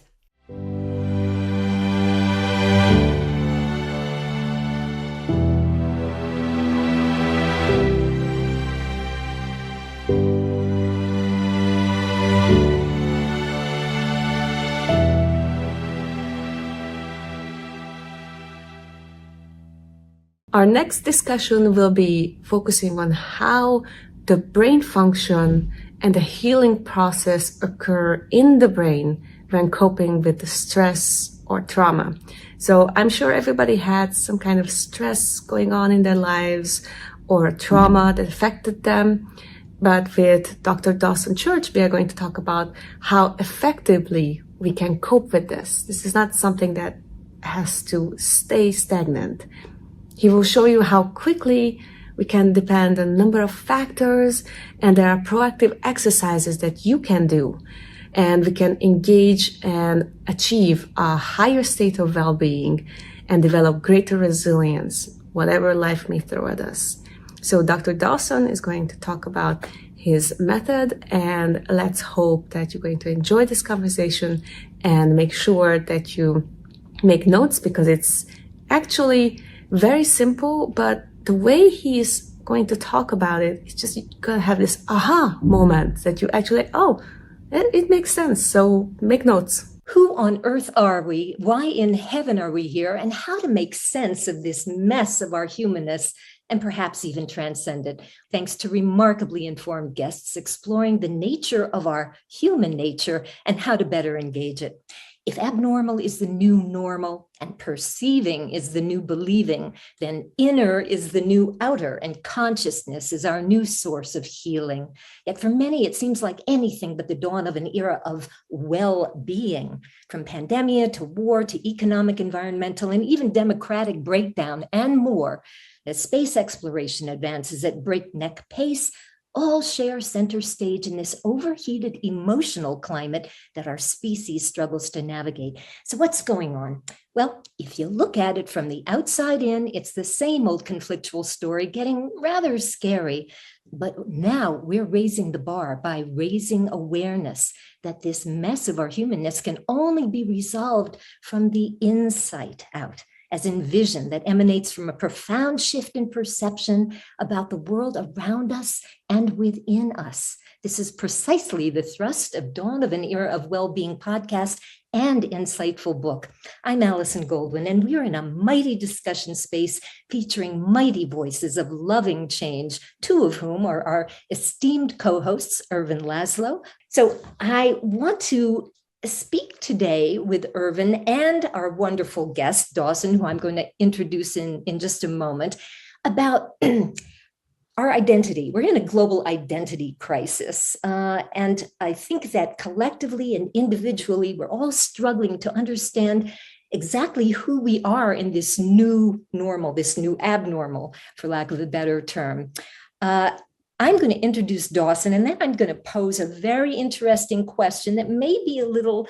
Our next discussion will be focusing on how the brain function and the healing process occur in the brain when coping with the stress or trauma. So I'm sure everybody had some kind of stress going on in their lives or trauma that affected them. But with Dr. Dawson Church, we are going to talk about how effectively we can cope with this. This is not something that has to stay stagnant. He will show you how quickly we can depend on a number of factors, and there are proactive exercises that you can do, and we can engage and achieve a higher state of well-being and develop greater resilience, whatever life may throw at us. So Dr. Dawson is going to talk about his method, and let's hope that you're going to enjoy this conversation and make sure that you make notes, because it's actually very simple, but the way he is going to talk about it, it's just, you're going to have this aha moment that you actually, oh, it makes sense. So make notes. Who on earth are we? Why in heaven are we here? And how to make sense of this mess of our humanness, and perhaps even transcend it, thanks to remarkably informed guests exploring the nature of our human nature and how to better engage it. If abnormal is the new normal and perceiving is the new believing, then inner is the new outer, and consciousness is our new source of healing. Yet for many, it seems like anything but the dawn of an era of well-being, from pandemia to war to economic, environmental, and even democratic breakdown and more. As space exploration advances at breakneck pace, all share center stage in this overheated emotional climate that our species struggles to navigate. So what's going on? Well, if you look at it from the outside in, it's the same old conflictual story, getting rather scary. But now we're raising the bar by raising awareness that this mess of our humanness can only be resolved from the inside out, as in vision that emanates from a profound shift in perception about the world around us and within us. This is precisely the thrust of Dawn of an Era of Wellbeing podcast and insightful book. I'm Allison Goldwyn, and we are in a mighty discussion space featuring mighty voices of loving change, two of whom are our esteemed co-hosts, Ervin Laszlo. So I want to speak today with Ervin and our wonderful guest, Dawson, who I'm going to introduce in just a moment, about our identity. We're in a global identity crisis. And I think that collectively and individually, we're all struggling to understand exactly who we are in this new normal, this new abnormal, for lack of a better term. I'm going to introduce Dawson, and then I'm going to pose a very interesting question that may be a little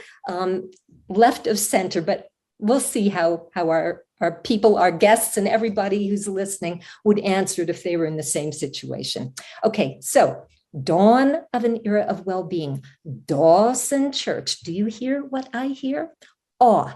left of center, but we'll see how our people, our guests, and everybody who's listening would answer it if they were in the same situation. Okay, so Dawn of an Era of Wellbeing, Dawson Church. Do you hear what I hear? Awe.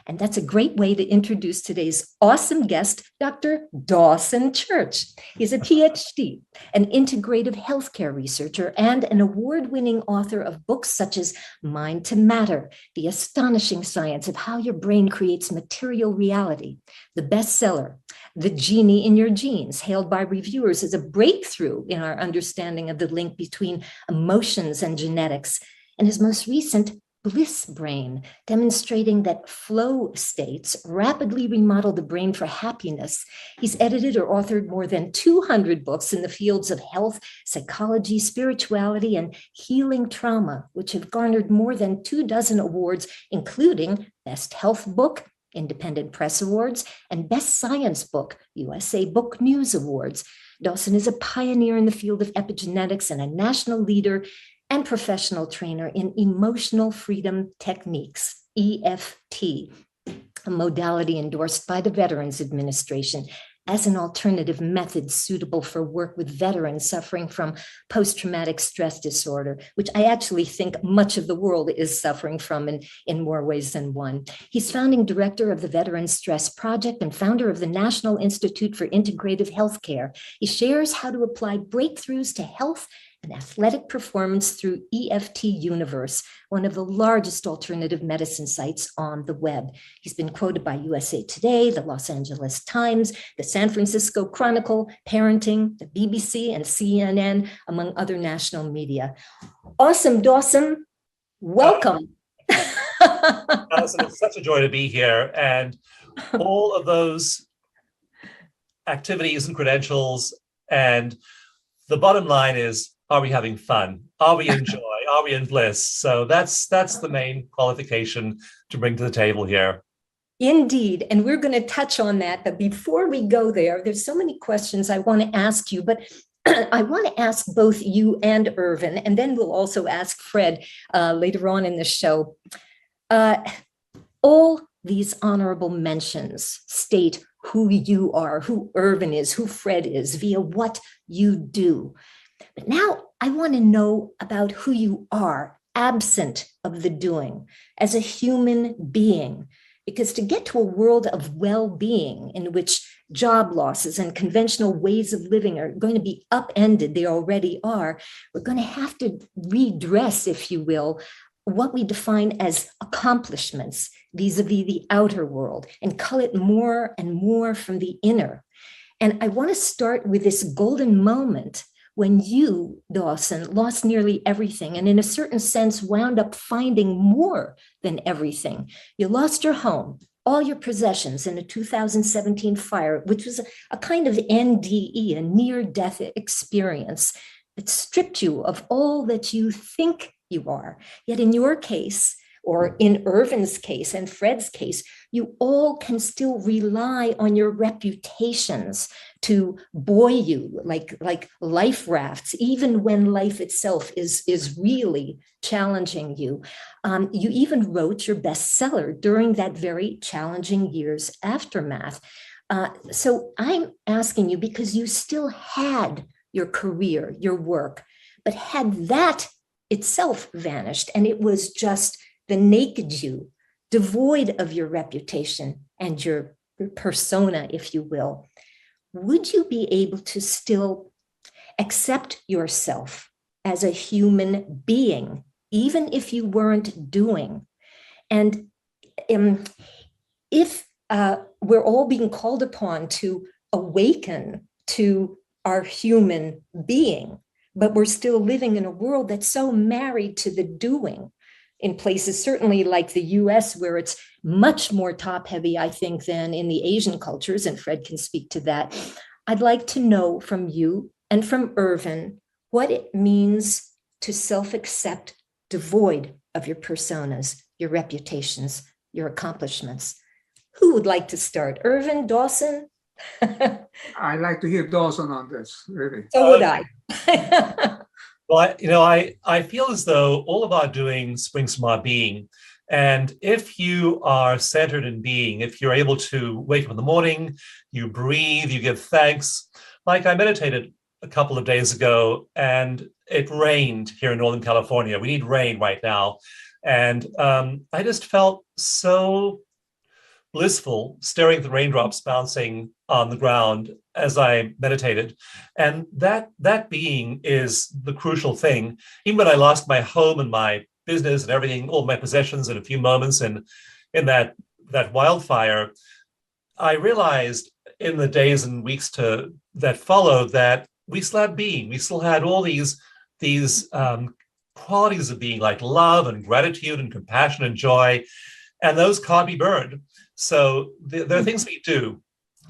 And that's a great way to introduce today's awesome guest, Dr. Dawson Church. He's a PhD, an integrative healthcare researcher, and an award-winning author of books such as Mind to Matter, The Astonishing Science of How Your Brain Creates Material Reality, the bestseller, The Genie in Your Genes, hailed by reviewers as a breakthrough in our understanding of the link between emotions and genetics, and his most recent Bliss Brain, demonstrating that flow states rapidly remodel the brain for happiness. He's edited or authored more than 200 books in the fields of health, psychology, spirituality, and healing trauma, which have garnered more than 24 awards, including Best Health Book, Independent Press Awards, and Best Science Book, USA Book News Awards. Dawson is a pioneer in the field of epigenetics and a national leader and professional trainer in emotional freedom techniques, EFT, a modality endorsed by the Veterans Administration as an alternative method suitable for work with veterans suffering from post-traumatic stress disorder, which I actually think much of the world is suffering from in more ways than one. He's founding director of the Veterans Stress Project and founder of the National Institute for Integrative Healthcare. He shares how to apply breakthroughs to health and athletic performance through EFT Universe, one of the largest alternative medicine sites on the web. He's been quoted by USA Today, the Los Angeles Times, the San Francisco Chronicle, Parenting, the BBC, and CNN, among other national media. Awesome, Dawson. Welcome. Allison, it's such a joy to be here. And all of those activities and credentials, and the bottom line is, are we having fun? Are we in joy? Are we in bliss? So that's the main qualification to bring to the table here. Indeed. And we're going to touch on that. But before we go there, there's so many questions I want to ask you, but I want to ask both you and Ervin, and then we'll also ask Fred later on in the show. All these honorable mentions state who you are, who Ervin is, who Fred is, via what you do. But now I want to know about who you are, absent of the doing, as a human being. Because to get to a world of well-being in which job losses and conventional ways of living are going to be upended, they already are, we're going to have to redress, if you will, what we define as accomplishments vis-a-vis the outer world, and cull it more and more from the inner. And I want to start with this golden moment when you, Dawson, lost nearly everything, and in a certain sense wound up finding more than everything. You lost your home, all your possessions in a 2017 fire, which was a kind of NDE, a near-death experience that stripped you of all that you think you are. Yet in your case, or in Ervin's case and Fred's case, you all can still rely on your reputations to buoy you like life rafts, even when life itself is really challenging you. You even wrote your bestseller during that very challenging year's aftermath. So I'm asking you, because you still had your career, your work, but had that itself vanished and it was just the naked you, devoid of your reputation and your persona, if you will, would you be able to still accept yourself as a human being, even if you weren't doing? And if we're all being called upon to awaken to our human being, but we're still living in a world that's so married to the doing, in places certainly like the US, where it's much more top heavy, I think, than in the Asian cultures, and Fred can speak to that. I'd like to know from you and from Ervin what it means to self-accept devoid of your personas, your reputations, your accomplishments. Who would like to start? Ervin, Dawson? I'd like to hear Dawson on this, really. So would I. Well, I feel as though all of our doing springs from our being. And if you are centered in being, if you're able to wake up in the morning, you breathe, you give thanks. Like I meditated a couple of days ago and it rained here in Northern California. We need rain right now. And I just felt so blissful staring at the raindrops bouncing on the ground as I meditated. And that being is the crucial thing. Even when I lost my home and my business and everything, all my possessions in a few moments in that wildfire, I realized in the days and weeks that followed that we still had being. We still had all these qualities of being, like love and gratitude and compassion and joy, and those can't be burned. So there are things we do,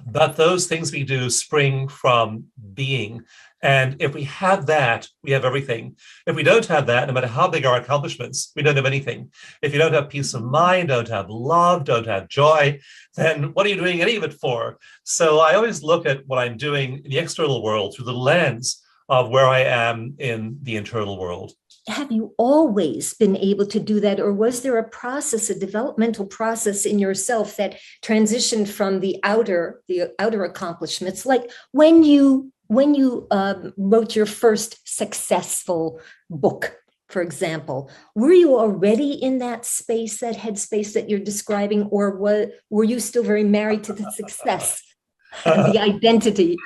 but those things we do spring from being. And if we have that, we have everything. If we don't have that, no matter how big our accomplishments, we don't have anything. If you don't have peace of mind, don't have love, don't have joy, then what are you doing any of it for? So I always look at what I'm doing in the external world through the lens of where I am in the internal world. Have you always been able to do that? Or was there a process, a developmental process in yourself that transitioned from the outer accomplishments? Like when you wrote your first successful book, for example, were you already in that space, that headspace that you're describing, or were you still very married to the success and the identity?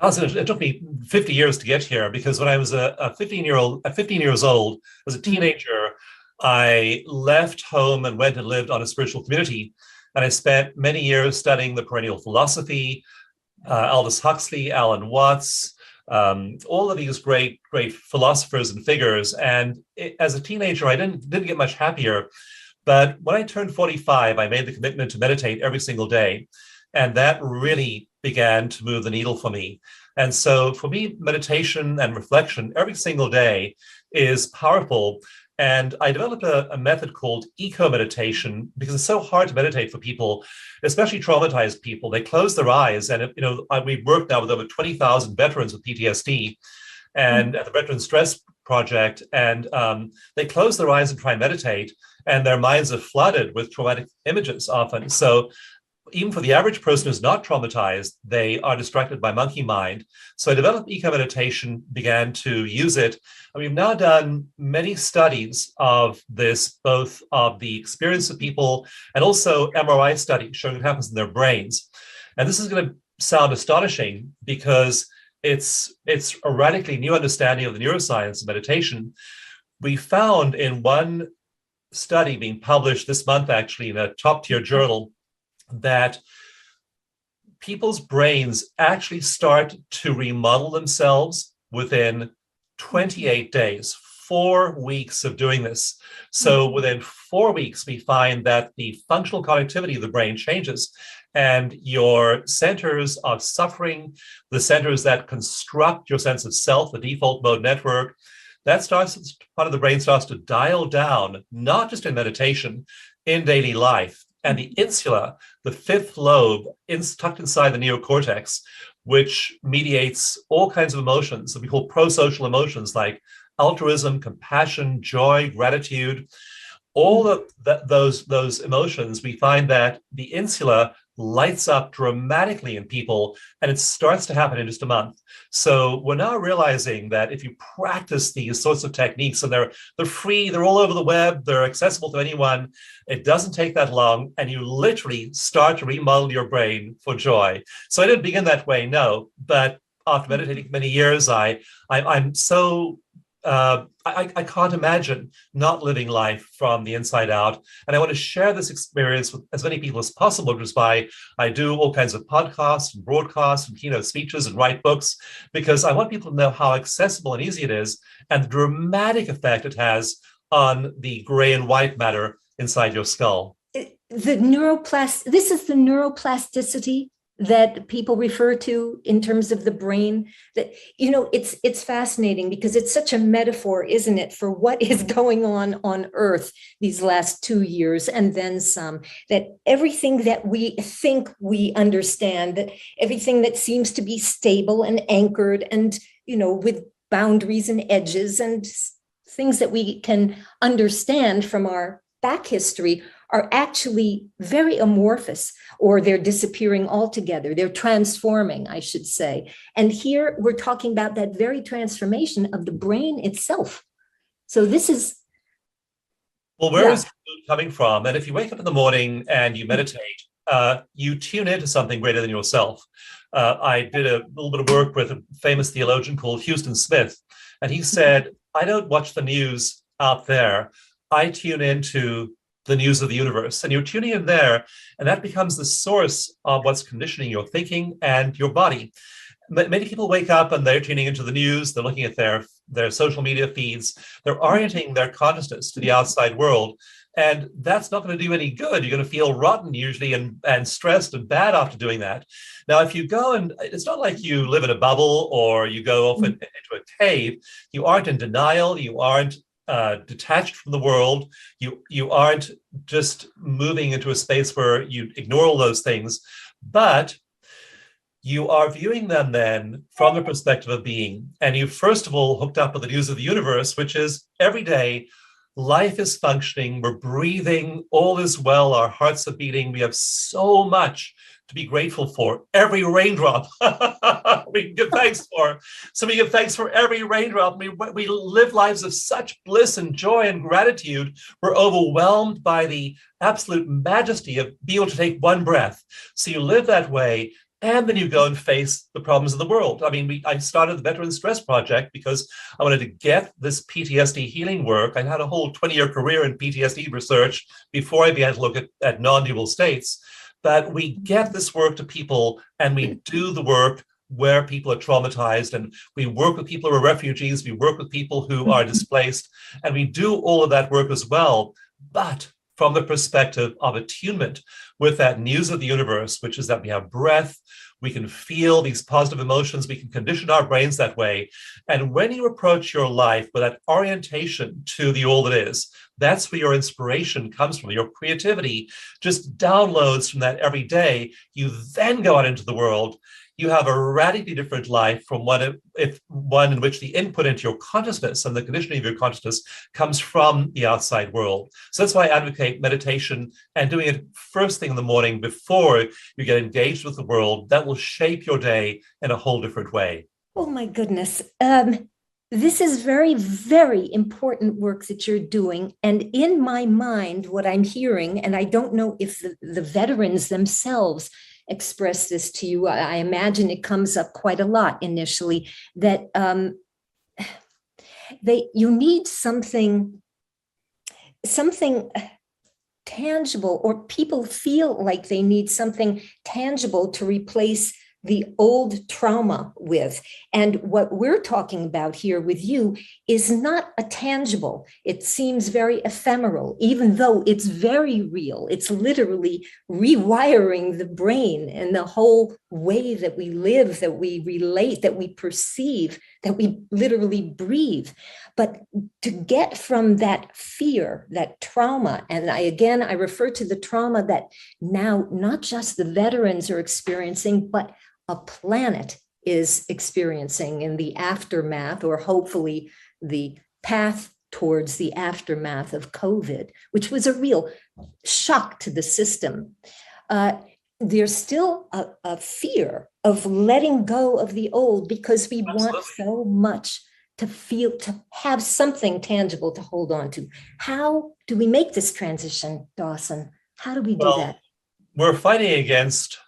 It took me 50 years to get here, because when I was a 15 years old, as a teenager, I left home and went and lived on a spiritual community. And I spent many years studying the perennial philosophy, Aldous Huxley, Alan Watts, all of these great philosophers and figures. And as a teenager, I didn't get much happier. But when I turned 45, I made the commitment to meditate every single day. And that really began to move the needle for me. And so for me, meditation and reflection every single day is powerful. And I developed a method called eco-meditation because it's so hard to meditate for people, especially traumatized people. They close their eyes, and we've worked now with over 20,000 veterans with PTSD, and at the Veteran Stress Project, and they close their eyes and try and meditate, and their minds are flooded with traumatic images often. So even for the average person who's not traumatized, they are distracted by monkey mind. So I developed eco-meditation, began to use it. And we've now done many studies of this, both of the experience of people and also MRI studies showing what happens in their brains. And this is going to sound astonishing because it's a radically new understanding of the neuroscience of meditation. We found in one study being published this month, actually, in a top-tier journal, that people's brains actually start to remodel themselves within 28 days, 4 weeks of doing this. So within 4 weeks, we find that the functional connectivity of the brain changes, and your centers of suffering, the centers that construct your sense of self, the default mode network, that starts, part of the brain starts to dial down, not just in meditation, in daily life. And the insula, the fifth lobe, tucked inside the neocortex, which mediates all kinds of emotions that we call pro-social emotions like altruism, compassion, joy, gratitude. All of those emotions, we find that the insula lights up dramatically in people, and it starts to happen in just a month. So we're now realizing that if you practice these sorts of techniques, and they're free, they're all over the web, they're accessible to anyone, it doesn't take that long, and you literally start to remodel your brain for joy. So I didn't begin that way, no, but after meditating many years, I'm so I can't imagine not living life from the inside out. And I want to share this experience with as many people as possible, which is why I do all kinds of podcasts and broadcasts and keynote speeches and write books, because I want people to know how accessible and easy it is and the dramatic effect it has on the gray and white matter inside your skull. This is the neuroplasticity that people refer to in terms of the brain. That, it's fascinating because it's such a metaphor, isn't it, for what is going on Earth these last 2 years and then some, that everything that we think we understand, that everything that seems to be stable and anchored and, with boundaries and edges and things that we can understand from our back history are actually very amorphous, or they're disappearing altogether. They're transforming, I should say. And here we're talking about that very transformation of the brain itself. So this is... Well, where is food coming from? And if you wake up in the morning and you meditate, you tune into something greater than yourself. I did a little bit of work with a famous theologian called Houston Smith, and he said, I don't watch the news out there. I tune into the news of the universe, and you're tuning in there, and that becomes the source of what's conditioning your thinking and your body. Many people wake up and they're tuning into the news, they're looking at their social media feeds, they're orienting their consciousness to the outside world, and that's not going to do any good. You're going to feel rotten usually and stressed and bad after doing that. Now, if you go, and it's not like you live in a bubble or you go off into a cave, you aren't in denial, you aren't detached from the world, you aren't just moving into a space where you ignore all those things, but you are viewing them then from the perspective of being. And you first of all hooked up with the news of the universe, which is every day life is functioning, we're breathing, all is well, our hearts are beating, we have so much to be grateful for. Every raindrop we can give thanks for. So we give thanks for every raindrop. We live lives of such bliss and joy and gratitude. We're overwhelmed by the absolute majesty of being able to take one breath. So you live that way, and then you go and face the problems of the world. I mean, I started the Veteran Stress Project because I wanted to get this PTSD healing work. I had a whole 20-year career in PTSD research before I began to look at non-dual states. But we get this work to people, and we do the work where people are traumatized, and we work with people who are refugees, we work with people who are displaced, and we do all of that work as well, but from the perspective of attunement with that news of the universe, which is that we have breath, We can feel these positive emotions. We can condition our brains that way. And when you approach your life with that orientation to the all that is, that's where your inspiration comes from. Your creativity just downloads from that every day. You then go out into the world. You have a radically different life from one in which the input into your consciousness and the conditioning of your consciousness comes from the outside world. So that's why I advocate meditation and doing it first thing in the morning before you get engaged with the world. That will shape your day in a whole different way. Oh my goodness. This is very, very important work that you're doing. And in my mind, what I'm hearing, and I don't know if the veterans themselves express this to you, I imagine it comes up quite a lot initially, that you need something tangible, or people feel like they need something tangible to replace the old trauma with. And what we're talking about here with you is not a tangible. It seems very ephemeral, even though it's very real. It's literally rewiring the brain and the whole way that we live, that we relate, that we perceive, that we literally breathe. But to get from that fear, that trauma, and I refer to the trauma that now not just the veterans are experiencing, but a planet is experiencing in the aftermath, or hopefully the path towards the aftermath of COVID, which was a real shock to the system. There's still a fear of letting go of the old, because we want so much to have something tangible to hold on to. How do we make this transition, Dawson? How do we do that? We're fighting against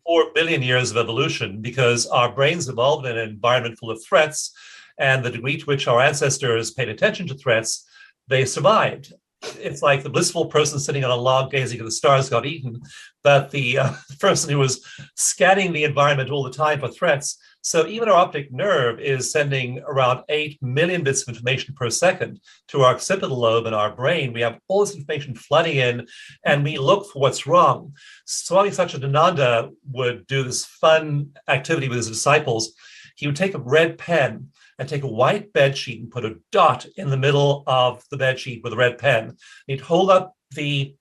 4 billion years of evolution, because our brains evolved in an environment full of threats, and the degree to which our ancestors paid attention to threats, they survived. It's like the blissful person sitting on a log gazing at the stars got eaten, but the person who was scanning the environment all the time for threats. So even our optic nerve is sending around 8 million bits of information per second to our occipital lobe in our brain. We have all this information flooding in, and we look for what's wrong. Swami Satchidananda would do this fun activity with his disciples. He would take a red pen and take a white bed sheet and put a dot in the middle of the bed sheet with a red pen. He'd hold up the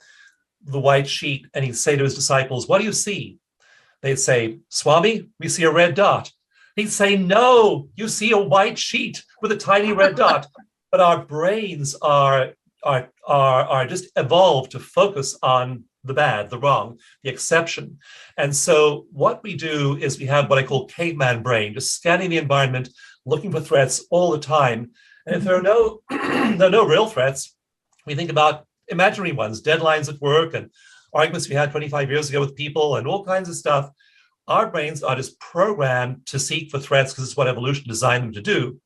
white sheet and he'd say to his disciples, "What do you see?" They'd say, "Swami, we see a red dot." He'd say, "No, you see a white sheet with a tiny red dot." But our brains are just evolved to focus on the bad, the wrong, the exception. And so what we do is we have what I call caveman brain, just scanning the environment, looking for threats all the time. And if there are no real threats, we think about imaginary ones, deadlines at work and arguments we had 25 years ago with people and all kinds of stuff. Our brains are just programmed to seek for threats because it's what evolution designed them to do.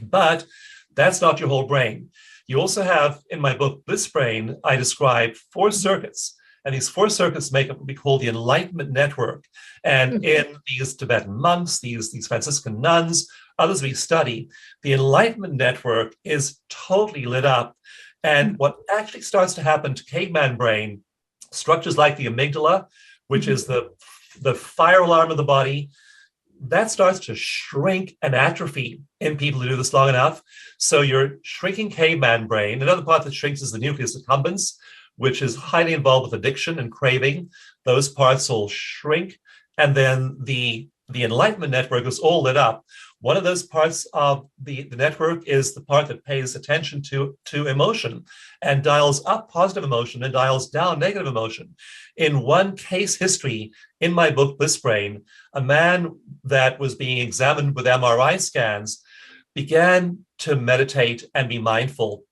But that's not your whole brain. You also have, in my book, Bliss Brain, I describe 4 circuits. And these 4 circuits make up what we call the Enlightenment Network. And in these Tibetan monks, these Franciscan nuns, others we study, the Enlightenment Network is totally lit up. And what actually starts to happen to caveman brain, structures like the amygdala, which is the fire alarm of the body, that starts to shrink and atrophy in people who do this long enough. So you're shrinking caveman brain. Another part that shrinks is the nucleus accumbens, which is highly involved with addiction and craving. Those parts all shrink. And then the Enlightenment Network is all lit up. One of those parts of the network is the part that pays attention to emotion and dials up positive emotion and dials down negative emotion. In one case history in my book, Bliss Brain, a man that was being examined with MRI scans began to meditate and be mindful.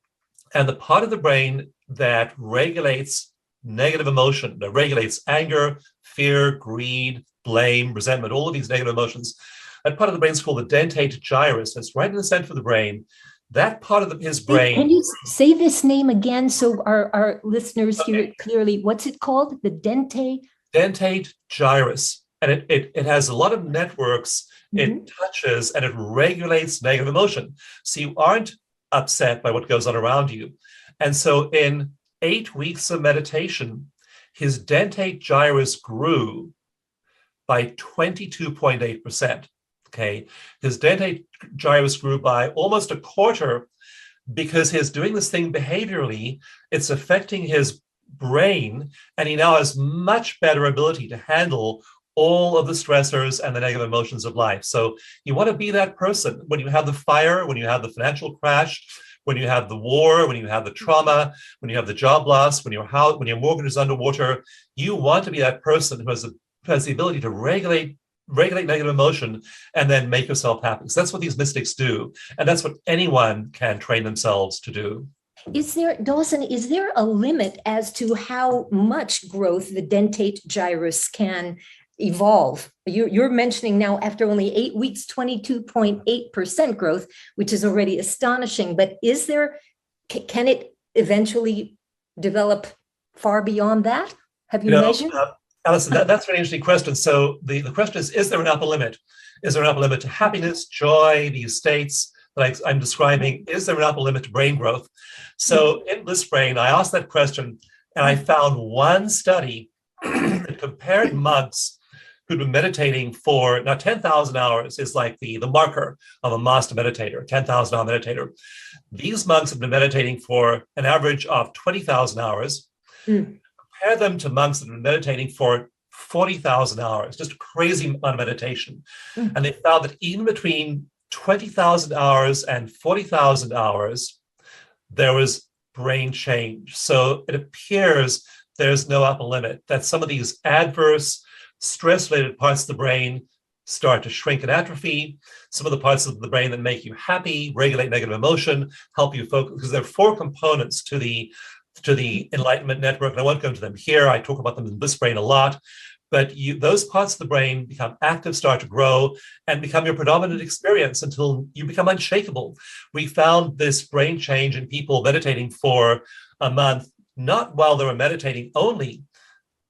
And the part of the brain that regulates negative emotion, that regulates anger, fear, greed, blame, resentment, all of these negative emotions, that part of the brain is called the dentate gyrus. It's right in the center of the brain. That part of his brain. Can you say this name again so our listeners hear it clearly? What's it called? The dentate? Dentate gyrus. And it has a lot of networks it touches, and it regulates negative emotion. So you aren't upset by what goes on around you. And so in 8 weeks of meditation, his dentate gyrus grew by 22.8%. Okay, his dentate gyrus grew by almost a quarter because he's doing this thing behaviorally. It's affecting his brain, and he now has much better ability to handle all of the stressors and the negative emotions of life. So you want to be that person when you have the fire, when you have the financial crash, when you have the war, when you have the trauma, when you have the job loss, when your mortgage is underwater. You want to be that person who has the ability to regulate negative emotion and then make yourself happy. So that's what these mystics do. And that's what anyone can train themselves to do. Dawson, is there a limit as to how much growth the dentate gyrus can evolve? You're mentioning now after only 8 weeks, 22.8% growth, which is already astonishing. But can it eventually develop far beyond that? Have you measured? Alison, that's a very interesting question. So the question is there an upper limit? Is there an upper limit to happiness, joy, these states that I'm describing? Is there an upper limit to brain growth? So in Bliss Brain, I asked that question, and I found one study that compared monks who'd been meditating for, now 10,000 hours is like the marker of a master meditator, 10,000 hour meditator. These monks have been meditating for an average of 20,000 hours. Compare them to monks that have been meditating for 40,000 hours, just a crazy amount of meditation. And they found that even between 20,000 hours and 40,000 hours, there was brain change. So it appears there's no upper limit, that some of these adverse stress-related parts of the brain start to shrink and atrophy. Some of the parts of the brain that make you happy, regulate negative emotion, help you focus, because there are 4 components to the enlightenment network. And I won't go into them here. I talk about them in Bliss Brain a lot. But those parts of the brain become active, start to grow, and become your predominant experience until you become unshakable. We found this brain change in people meditating for a month, not while they were meditating only,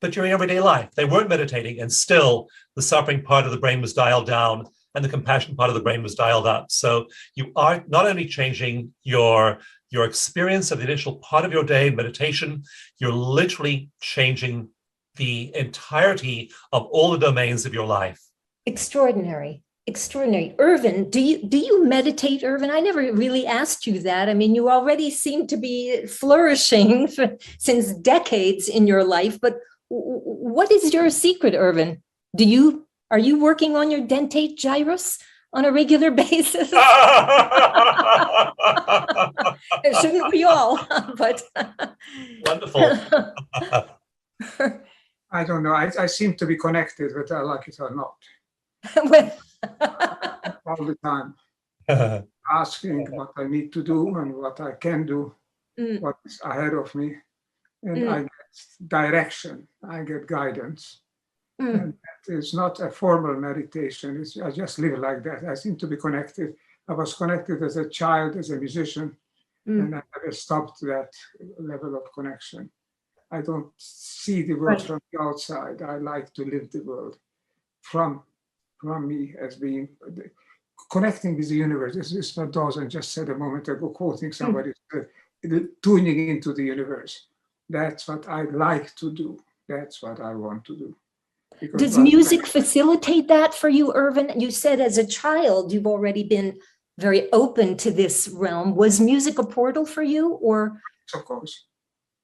but during everyday life. They weren't meditating, and still the suffering part of the brain was dialed down and the compassion part of the brain was dialed up. So you are not only changing your experience of the initial part of your day in meditation, you're literally changing the entirety of all the domains of your life. Extraordinary. Ervin, do you meditate, Ervin? I never really asked you that. I mean, you already seem to be flourishing since decades in your life, but what is your secret, Ervin? Are you working on your dentate gyrus on a regular basis? Shouldn't we all? But wonderful. I don't know. I seem to be connected, whether I like it or not. All the time. Asking what I need to do and what I can do, what is ahead of me. And I get direction, I get guidance. And that is not a formal meditation. I just live like that. I seem to be connected. I was connected as a child, as a musician, and I never stopped that level of connection. I don't see the world from the outside. I like to live the world from me as being connecting with the universe. This is what Dawson just said a moment ago, quoting somebody, tuning into the universe. That's what I like to do. That's what I want to do. Does music facilitate that for you, Ervin? You said as a child, you've already been very open to this realm. Was music a portal for you, or? Of course.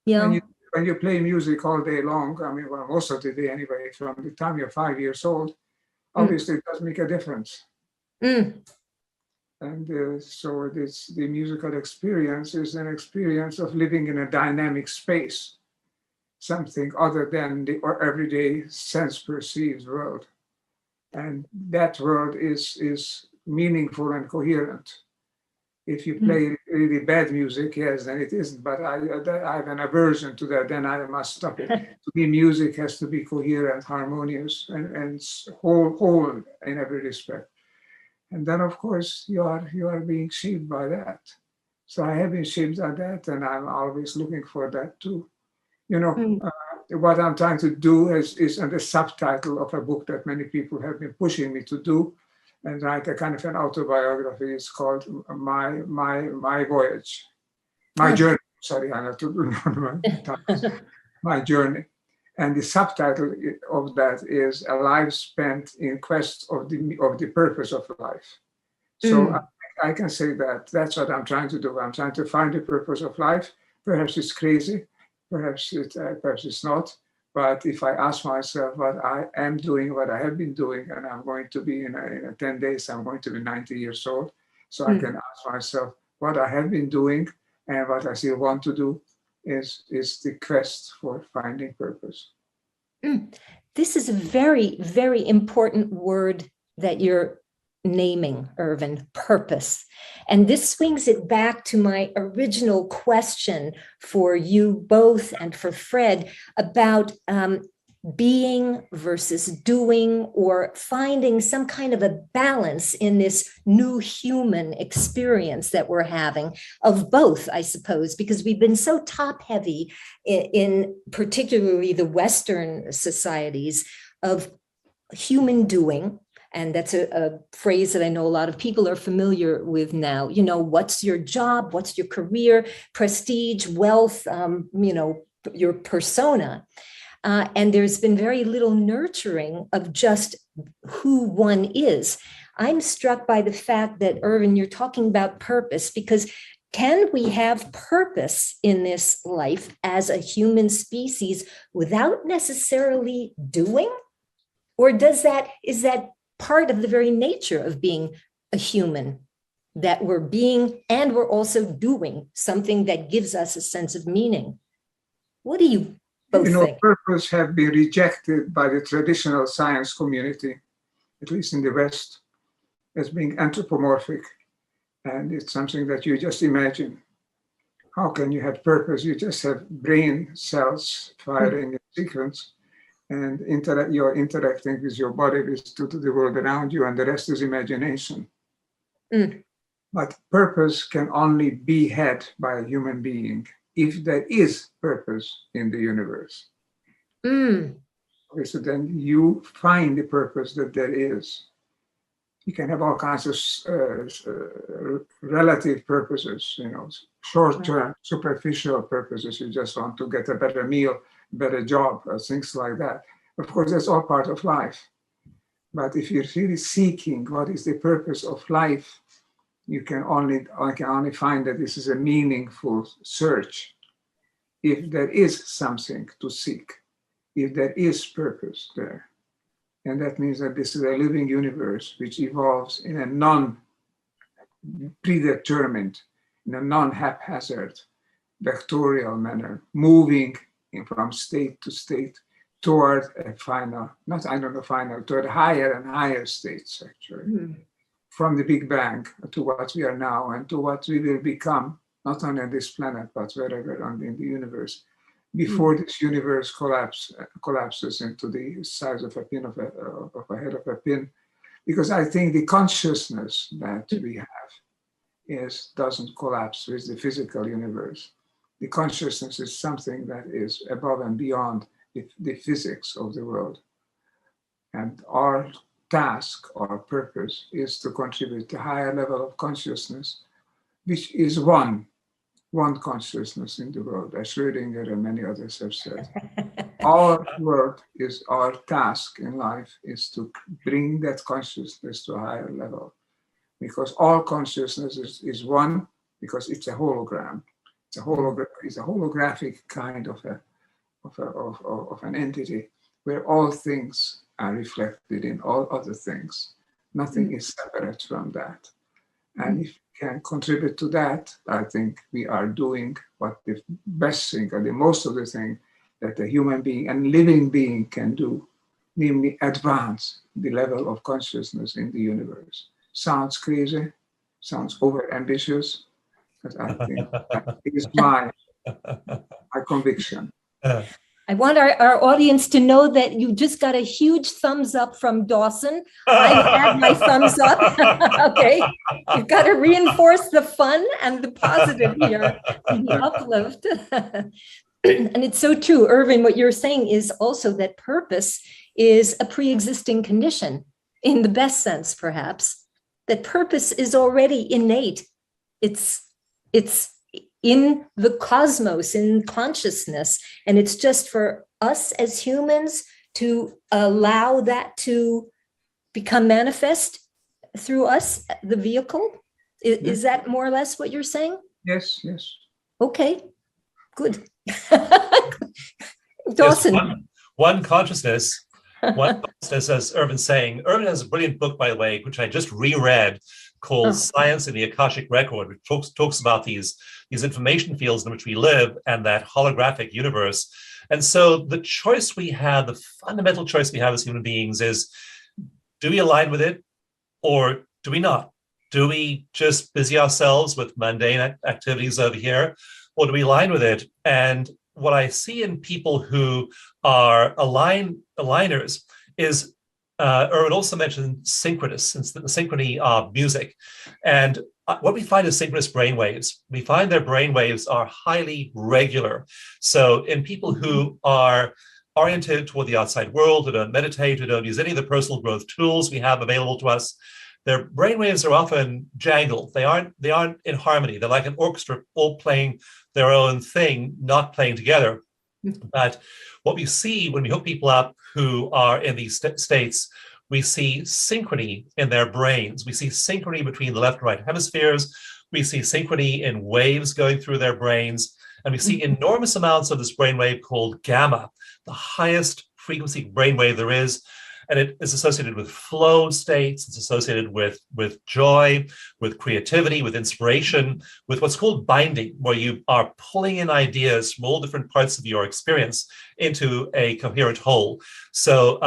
Yeah. When you play music all day long, I mean, well, most of the day anyway, from the time you're 5 years old, obviously it does make a difference. And so the musical experience is an experience of living in a dynamic space, something other than the everyday sense-perceived world. And that world is meaningful and coherent. If you play really bad music, yes, then it isn't. But I have an aversion to that. Then I must stop it. To me, music has to be coherent, harmonious, and whole in every respect. And then, of course, you are being shaped by that. So I have been shaped by that, and I'm always looking for that too. You know, what I'm trying to do is under the subtitle of a book that many people have been pushing me to do, and write a kind of an autobiography. It's called My Voyage, My Journey. Sorry, I have to do my journey. And the subtitle of that is A Life Spent in Quest of the Purpose of Life. So I can say that that's what I'm trying to do. I'm trying to find the purpose of life. Perhaps it's crazy, perhaps it's not. But if I ask myself what I am doing, what I have been doing, and I'm going to be in 10 days, I'm going to be 90 years old. So I can ask myself what I have been doing and what I still want to do is the quest for finding purpose. This is a very, very important word that you're naming, Ervin, purpose. And this swings it back to my original question for you both and for Fred about being versus doing, or finding some kind of a balance in this new human experience that we're having of both, I suppose, because we've been so top heavy in particularly the Western societies of human doing. And that's a phrase that I know a lot of people are familiar with now. You know, what's your job? What's your career? Prestige, wealth, your persona. And there's been very little nurturing of just who one is. I'm struck by the fact that, Ervin, you're talking about purpose, because can we have purpose in this life as a human species without necessarily doing? Or is that part of the very nature of being a human, that we're being and we're also doing something that gives us a sense of meaning? What do you both think? Purpose have been rejected by the traditional science community, at least in the West, as being anthropomorphic. And it's something that you just imagine. How can you have purpose? You just have brain cells firing in sequence, and you're interacting with your body, to the world around you, and the rest is imagination. But purpose can only be had by a human being if there is purpose in the universe. Okay, so then you find the purpose that there is. You can have all kinds of relative purposes, short-term, superficial purposes. You just want to get a better meal, better job, things like that. Of course, that's all part of life. But if you're really seeking what is the purpose of life, you can only find that this is a meaningful search. If there is something to seek, if there is purpose there. And that means that this is a living universe which evolves in a non-predetermined, in a non-haphazard, vectorial manner, moving from state to state toward a toward higher and higher states, actually. From the Big Bang to what we are now and to what we will become, not only on this planet, but wherever in the universe, before this universe collapses into the size of a pin, of a head of a pin. Because I think the consciousness that we have doesn't collapse with the physical universe. The consciousness is something that is above and beyond the physics of the world. And our task, our purpose, is to contribute to a higher level of consciousness, which is one consciousness in the world, as Schrödinger and many others have said. Our work is, our task in life is to bring that consciousness to a higher level, because all consciousness is one, because it's a hologram. It's a holographic kind of an entity where all things are reflected in all other things. Nothing is separate from that. And if we can contribute to that, I think we are doing what the best thing, or the most of the thing that a human being and living being can do, namely advance the level of consciousness in the universe. Sounds crazy, sounds over-ambitious, but I think that is my conviction. I want our audience to know that you just got a huge thumbs up from Dawson. I've had my thumbs up. Okay, you've got to reinforce the fun and the positive here, the uplift. And it's so true, Ervin, what you're saying is also that purpose is a pre-existing condition, in the best sense, perhaps, that purpose is already innate. It's in the cosmos, in consciousness, and it's just for us as humans to allow that to become manifest through us, the vehicle? Is that more or less what you're saying? Yes, yes. Okay, good. Yes, Dawson. one consciousness, as Ervin's saying. Ervin has a brilliant book, by the way, which I just reread, called Science in the Akashic Record, which talks about these information fields in which we live and that holographic universe. And so the choice we have, the fundamental choice we have as human beings is, do we align with it or do we not? Do we just busy ourselves with mundane activities over here, or do we align with it? And what I see in people who are aligners is, Erwin also mentioned synchronous, the synchrony of music. And what we find is synchronous brainwaves. We find their brainwaves are highly regular. So in people who are oriented toward the outside world, who don't meditate, who don't use any of the personal growth tools we have available to us, their brainwaves are often jangled. They aren't in harmony. They're like an orchestra, all playing their own thing, not playing together. But what we see when we hook people up who are in these states, we see synchrony in their brains. We see synchrony between the left and right hemispheres. We see synchrony in waves going through their brains. And we see enormous amounts of this brainwave called gamma, the highest frequency brainwave there is. And it is associated with flow states. It's associated with joy, with creativity, with inspiration, with what's called binding, where you are pulling in ideas from all different parts of your experience into a coherent whole. So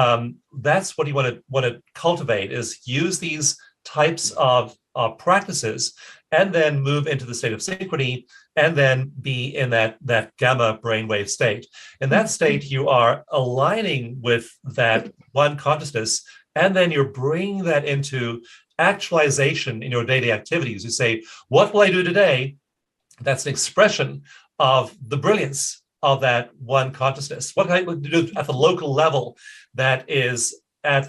that's what you want to cultivate, is use these types of practices and then move into the state of synchrony and then be in that gamma brainwave state. In that state, you are aligning with that one consciousness, and then you're bringing that into actualization in your daily activities. You say, what will I do today? That's an expression of the brilliance of that one consciousness. What can I do at the local level that is a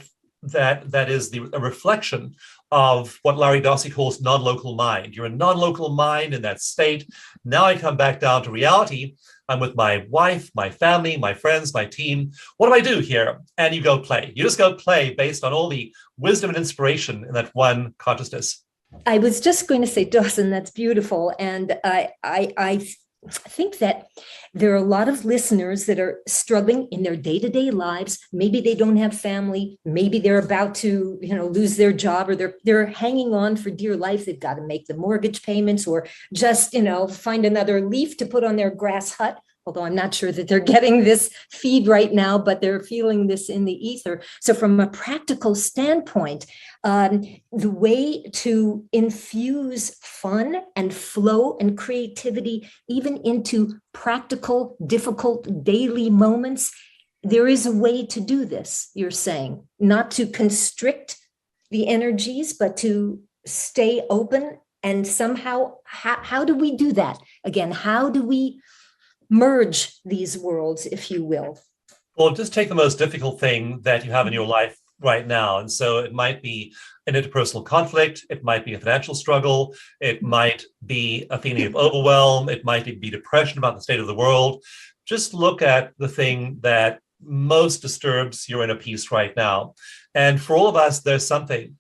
reflection of what Larry Dossey calls non-local mind. You're a non-local mind in that state. Now I come back down to reality. I'm with my wife, my family, my friends, my team. What do I do here? And you go play. You just go play based on all the wisdom and inspiration in that one consciousness. I was just going to say, Dawson, that's beautiful. And I think that there are a lot of listeners that are struggling in their day-to-day lives. Maybe they don't have family. Maybe they're about to, lose their job, or they're hanging on for dear life. They've got to make the mortgage payments, or just, find another leaf to put on their grass hut. Although I'm not sure that they're getting this feed right now, but they're feeling this in the ether. So from a practical standpoint, the way to infuse fun and flow and creativity, even into practical, difficult daily moments, there is a way to do this, you're saying, not to constrict the energies, but to stay open. And somehow, how do we do that? Again, how do we merge these worlds, if you will? Well, just take the most difficult thing that you have in your life right now. And so it might be an interpersonal conflict. It might be a financial struggle. It might be a feeling of overwhelm. It might be depression about the state of the world. Just look at the thing that most disturbs your inner peace right now. And for all of us, there's something.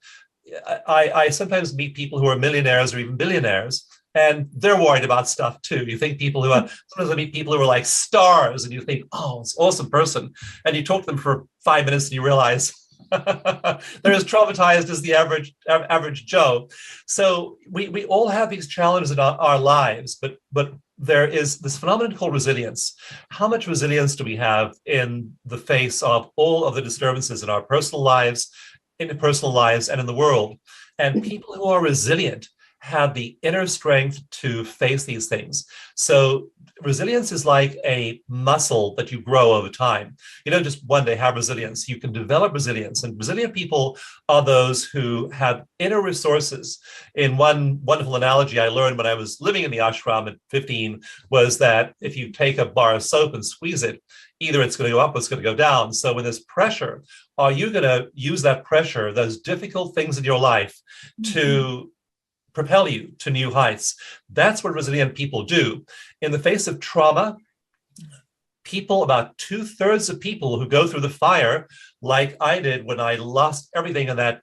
I sometimes meet people who are millionaires or even billionaires, and they're worried about stuff too. You think sometimes I meet people who are like stars, and you think, oh, it's an awesome person. And you talk to them for 5 minutes and you realize they're as traumatized as the average Joe. So we all have these challenges in our lives, but there is this phenomenon called resilience. How much resilience do we have in the face of all of the disturbances in our personal lives, interpersonal lives, and in the world? And people who are resilient have the inner strength to face these things. So resilience is like a muscle that you grow over time. You don't just one day have resilience. You can develop resilience. And resilient people are those who have inner resources. In one wonderful analogy I learned when I was living in the ashram at 15 was that if you take a bar of soap and squeeze it, either it's going to go up or it's going to go down. So when there's pressure, are you going to use that pressure, those difficult things in your life, to propel you to new heights? That's what resilient people do. In the face of trauma, people, about 2/3 of people who go through the fire, like I did when I lost everything in that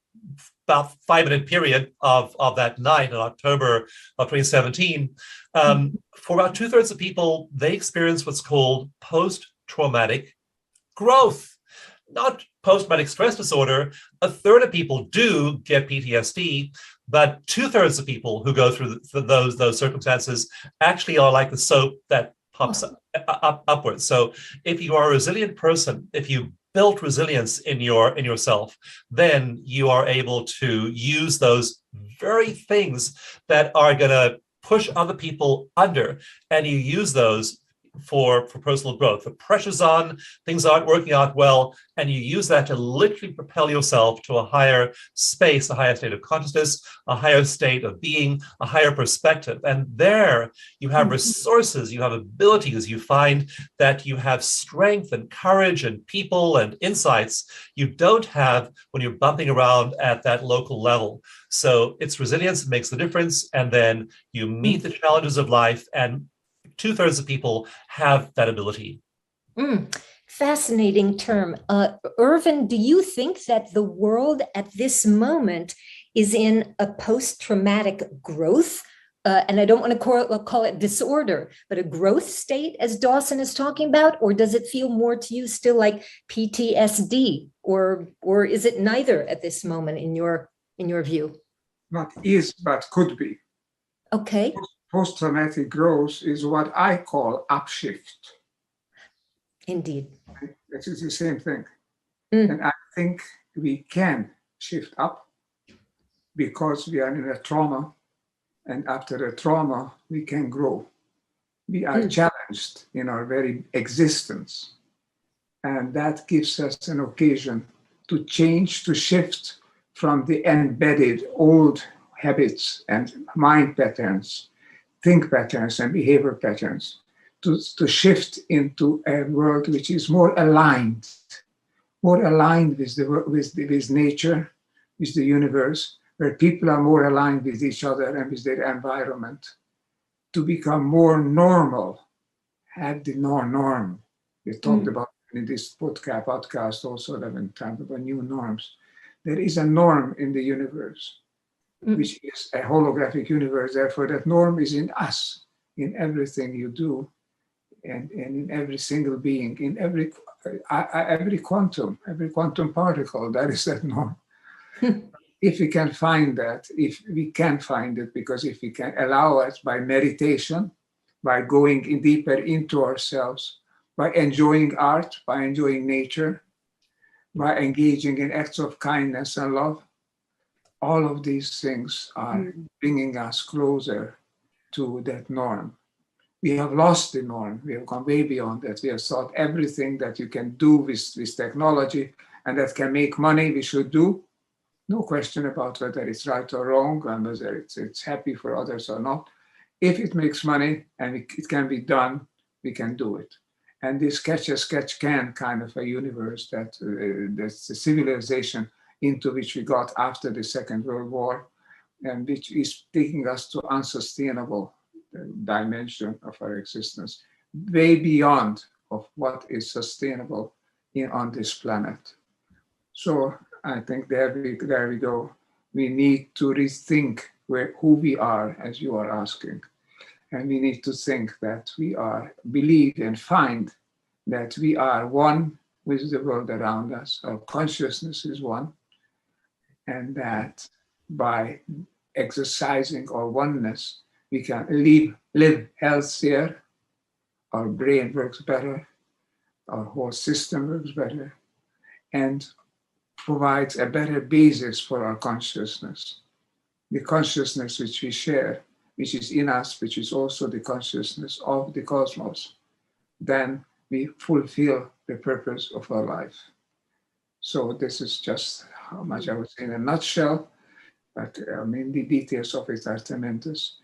about 5-minute period of that night in October of 2017, for about 2/3 of people, they experience what's called post-traumatic growth, not post-traumatic stress disorder. 1/3 of people do get PTSD, but 2/3 of people who go through those circumstances actually are like the soap that pops upwards. So if you are a resilient person, if you built resilience in yourself, then you are able to use those very things that are going to push other people under, and you use those for personal growth. The pressure's on, things aren't working out well, and you use that to literally propel yourself to a higher space, a higher state of consciousness, a higher state of being, a higher perspective. And there you have resources, you have abilities, you find that you have strength and courage and people and insights you don't have when you're bumping around at that local level. So it's resilience that makes the difference. And then you meet the challenges of life, and 2/3 of people have that ability. Fascinating term. Ervin, do you think that the world at this moment is in a post-traumatic growth? And I don't want to call it disorder, but a growth state, as Dawson is talking about? Or does it feel more to you still like PTSD? Or is it neither at this moment in your view? Not is, but could be. Okay. Post-traumatic growth is what I call upshift. Indeed. It is the same thing. And I think we can shift up because we are in a trauma, and after a trauma, we can grow. We are challenged in our very existence, and that gives us an occasion to change, to shift from the embedded old habits and mind patterns, think patterns and behavior patterns, to shift into a world which is more aligned with nature, with the universe, where people are more aligned with each other and with their environment, to become more normal, have the norm. We talked about in this podcast also 11 times about new norms. There is a norm in the universe, which is a holographic universe. Therefore, that norm is in us, in everything you do, and in every single being, in every quantum particle. That is that norm. If we can find that, if we can find it, because if we can allow us by meditation, by going in deeper into ourselves, by enjoying art, by enjoying nature, by engaging in acts of kindness and love, all of these things are bringing us closer to that norm. We have lost the norm. We have gone way beyond that. We have thought everything that you can do with technology and that can make money, we should do. No question about whether it's right or wrong and whether it's happy for others or not. If it makes money and it can be done, we can do it. And this catch as catch can kind of a universe that's the civilization into which we got after the Second World War, and which is taking us to unsustainable dimension of our existence, way beyond of what is sustainable on this planet. So I think there we go. We need to rethink who we are, as you are asking. And we need to think that believe and find that we are one with the world around us. Our consciousness is one. And that by exercising our oneness, we can live healthier, our brain works better, our whole system works better, and provides a better basis for our consciousness. The consciousness which we share, which is in us, which is also the consciousness of the cosmos. Then we fulfill the purpose of our life. So this is just how much I would say in a nutshell, but I mean the details of it are tremendous.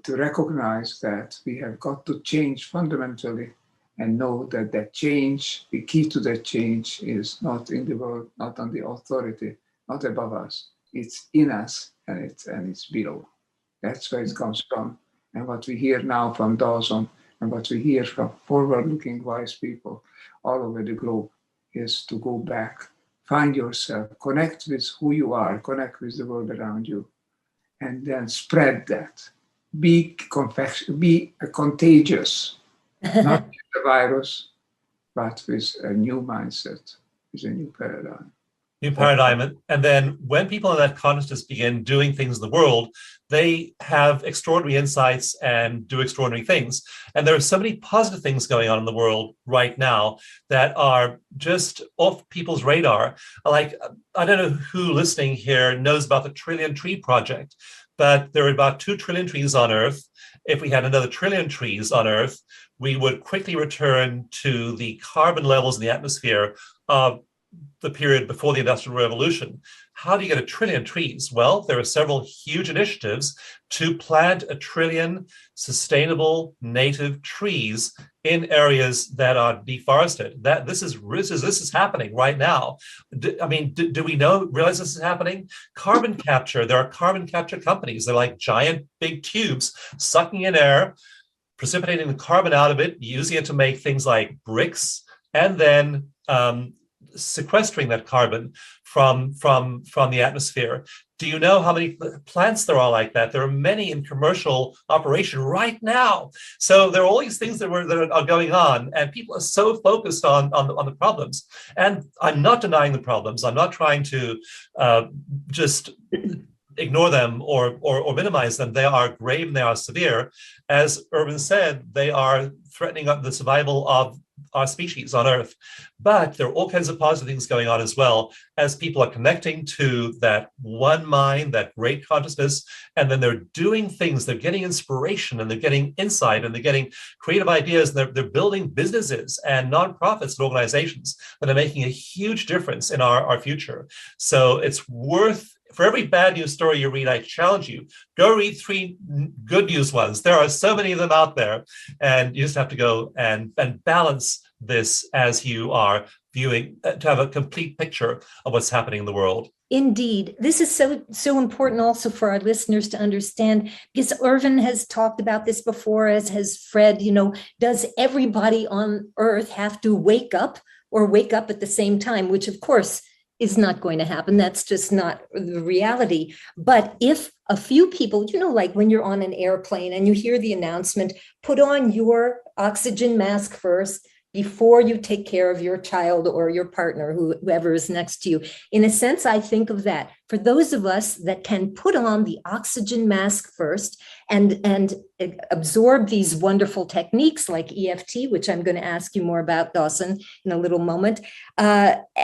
To recognize that we have got to change fundamentally and know that that change, the key to that change is not in the world, not on the authority, not above us. It's in us and it's below. That's where it comes from. And what we hear now from Dawson and what we hear from forward-looking wise people all over the globe is to go back, find yourself, connect with who you are, connect with the world around you, and then spread that. Be contagious, not with the virus, but with a new mindset, with a new paradigm. New paradigm. And then when people in that consciousness begin doing things in the world, they have extraordinary insights and do extraordinary things. And there are so many positive things going on in the world right now that are just off people's radar. Like, I don't know who listening here knows about the Trillion Tree Project, but there are about 2 trillion trees on Earth. If we had another 1 trillion trees on Earth, we would quickly return to the carbon levels in the atmosphere of the period before the Industrial Revolution. How do you get 1 trillion trees? Well, there are several huge initiatives to plant 1 trillion sustainable native trees in areas that are deforested. This is happening right now. Do we realize this is happening? Carbon capture. There are carbon capture companies. They're like giant big tubes sucking in air, precipitating the carbon out of it, using it to make things like bricks, and then sequestering that carbon from the atmosphere. Do you know how many plants there are like that? There are many in commercial operation right now. So there are all these things that are going on, and people are so focused on the problems. And I'm not denying the problems. I'm not trying to just ignore them or minimize them. They are grave and they are severe. As Ervin said, they are threatening the survival of our species on Earth. But there are all kinds of positive things going on as well, as people are connecting to that one mind, that great consciousness, and then they're doing things, they're getting inspiration, and they're getting insight, and they're getting creative ideas, and they're building businesses and nonprofits and organizations that are making a huge difference in our future. So it's worth, for every bad news story you read, I challenge you, go read 3 good news ones. There are so many of them out there, and you just have to go and balance this as you are viewing, to have a complete picture of what's happening in the world. Indeed. This is so important also for our listeners to understand, because Ervin has talked about this before, as has Fred. Does everybody on Earth have to wake up at the same time, which of course is not going to happen. That's just not the reality. But if a few people, like when you're on an airplane and you hear the announcement, put on your oxygen mask first before you take care of your child or your partner, whoever is next to you. In a sense, I think of that. For those of us that can put on the oxygen mask first and absorb these wonderful techniques like EFT, which I'm going to ask you more about, Dawson, in a little moment,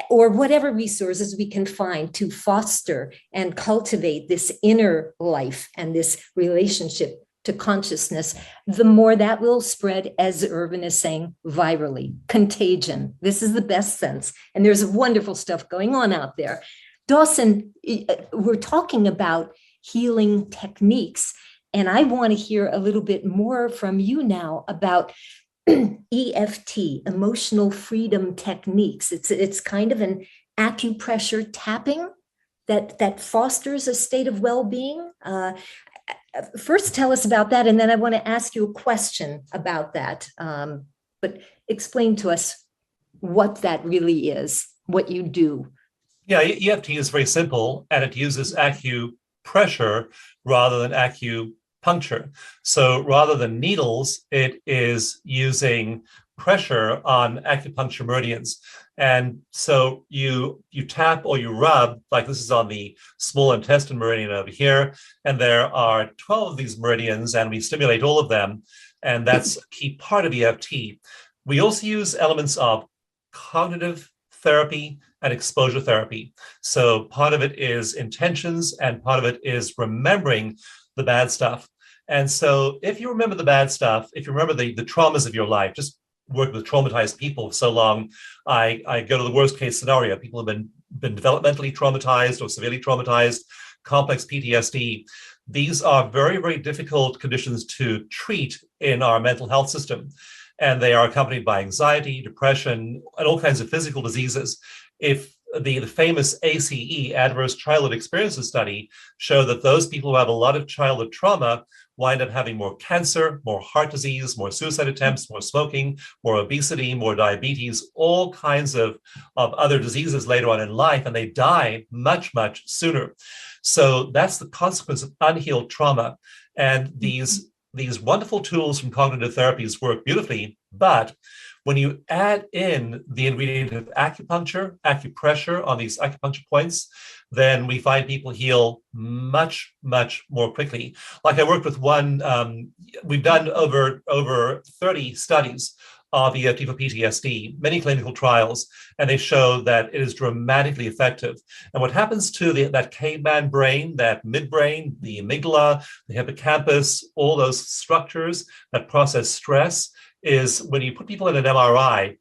or whatever resources we can find to foster and cultivate this inner life and this relationship to consciousness, the more that will spread, as Ervin is saying, virally. Contagion. This is the best sense. And there's wonderful stuff going on out there. Dawson, we're talking about healing techniques, and I want to hear a little bit more from you now about EFT, emotional freedom techniques. It's kind of an acupressure tapping that fosters a state of well-being. First, tell us about that, and then I want to ask you a question about that. But explain to us what that really is, what you do. Yeah, EFT is very simple, and it uses acupressure rather than acupuncture. So rather than needles, it is using pressure on acupuncture meridians. And so you tap or you rub, like this is on the small intestine meridian over here, and there are 12 of these meridians, and we stimulate all of them, and that's a key part of EFT. We also use elements of cognitive therapy and exposure therapy. So part of it is intentions, and part of it is remembering the bad stuff. And so if you remember the bad stuff, if you remember the traumas of your life, just work with traumatized people for so long, I go to the worst case scenario. People have been developmentally traumatized or severely traumatized, complex PTSD. These are very, very difficult conditions to treat in our mental health system. And they are accompanied by anxiety, depression, and all kinds of physical diseases. If the famous ACE, Adverse Childhood Experiences study, show that those people who have a lot of childhood trauma wind up having more cancer, more heart disease, more suicide attempts, more smoking, more obesity, more diabetes, all kinds of other diseases later on in life, and they die much, much sooner. So that's the consequence of unhealed trauma. And these wonderful tools from cognitive therapies work beautifully, but when you add in the ingredient of acupuncture, acupressure on these acupuncture points, then we find people heal much, much more quickly. Like I worked with one, we've done over 30 studies of EFT for PTSD, many clinical trials, and they show that it is dramatically effective. And what happens to that caveman brain, that midbrain, the amygdala, the hippocampus, all those structures that process stress, is when you put people in an MRI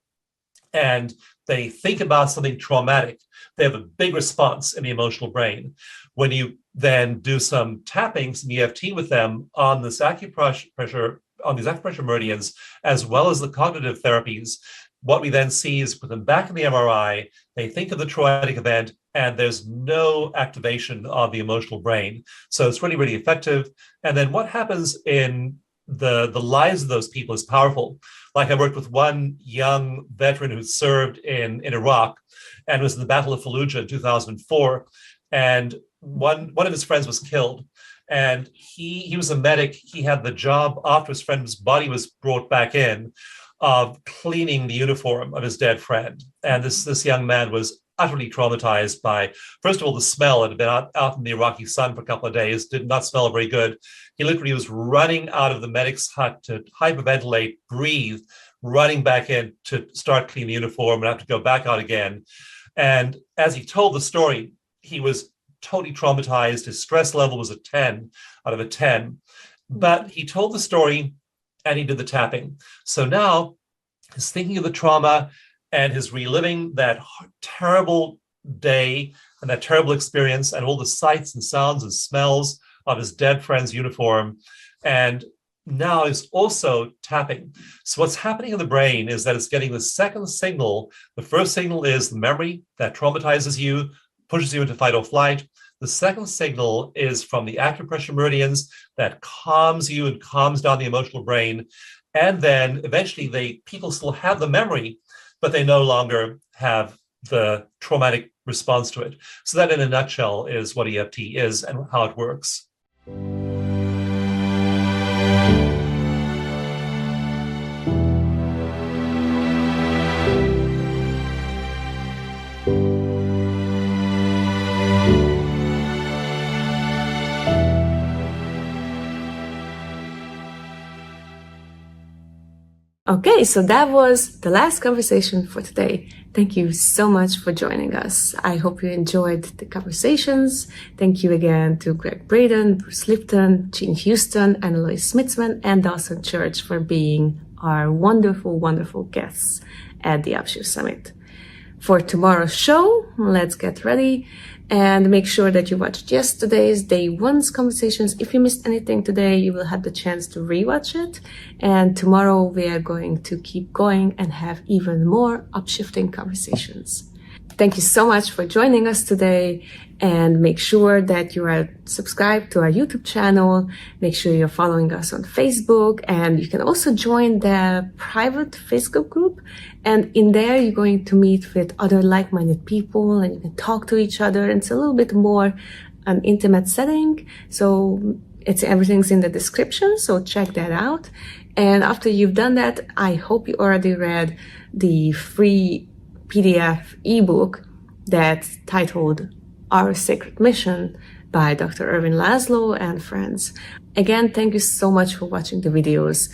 and they think about something traumatic, they have a big response in the emotional brain. When you then do some tapping, some EFT with them on this acupressure, on these acupressure meridians, as well as the cognitive therapies, what we then see is put them back in the MRI, they think of the traumatic event, and there's no activation of the emotional brain. So it's really, really effective. And then what happens in the lives of those people is powerful. Like I worked with one young veteran who served in Iraq and was in the Battle of Fallujah in 2004. And one of his friends was killed. And he was a medic. He had the job after his friend's body was brought back in of cleaning the uniform of his dead friend. And this young man was utterly traumatized by, first of all, the smell. It had been out in the Iraqi sun for a couple of days, did not smell very good. He literally was running out of the medic's hut to hyperventilate, breathe, running back in to start cleaning the uniform and have to go back out again. And as he told the story, he was totally traumatized. His stress level was a 10 out of a 10. But he told the story and he did the tapping. So now he's thinking of the trauma and his reliving that terrible day and that terrible experience and all the sights and sounds and smells of his dead friend's uniform. And now he's also tapping. So what's happening in the brain is that it's getting the second signal. The first signal is the memory that traumatizes you, pushes you into fight or flight. The second signal is from the acupressure meridians that calms you and calms down the emotional brain. And then eventually people still have the memory, but they no longer have the traumatic response to it. So that in a nutshell is what EFT is and how it works. Okay, so that was the last conversation for today. Thank you so much for joining us. I hope you enjoyed the conversations. Thank you again to Gregg Braden, Bruce Lipton, Jean Houston, Anneloes Smitsman, and Dawson Church for being our wonderful, wonderful guests at the Upshift Summit. For tomorrow's show, let's get ready and make sure that you watched yesterday's Day 1's conversations. If you missed anything today, you will have the chance to rewatch it. And tomorrow we are going to keep going and have even more upshifting conversations. Thank you so much for joining us today, and make sure that you are subscribed to our YouTube channel. Make sure you're following us on Facebook, and you can also join the private Facebook group. And in there, you're going to meet with other like-minded people and you can talk to each other. It's a little bit more an intimate setting. So everything's in the description. So check that out. And after you've done that, I hope you already read the free PDF ebook that's titled Our Sacred Mission by Dr. Ervin Laszlo and friends. Again, thank you so much for watching the videos.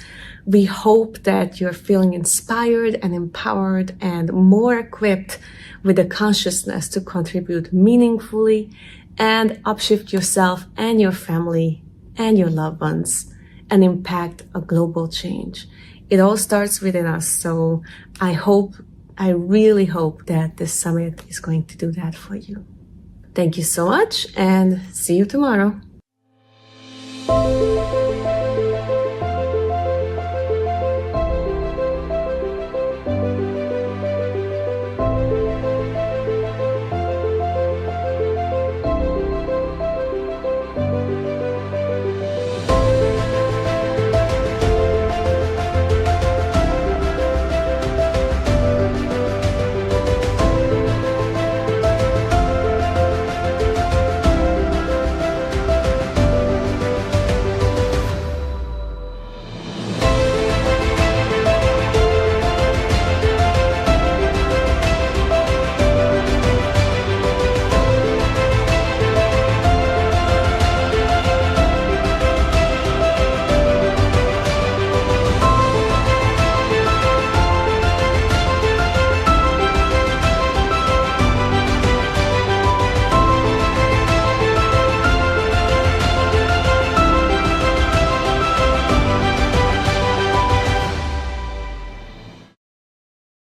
We hope that you're feeling inspired and empowered and more equipped with the consciousness to contribute meaningfully and upshift yourself and your family and your loved ones and impact a global change. It all starts within us. So I really hope that this summit is going to do that for you. Thank you so much and see you tomorrow.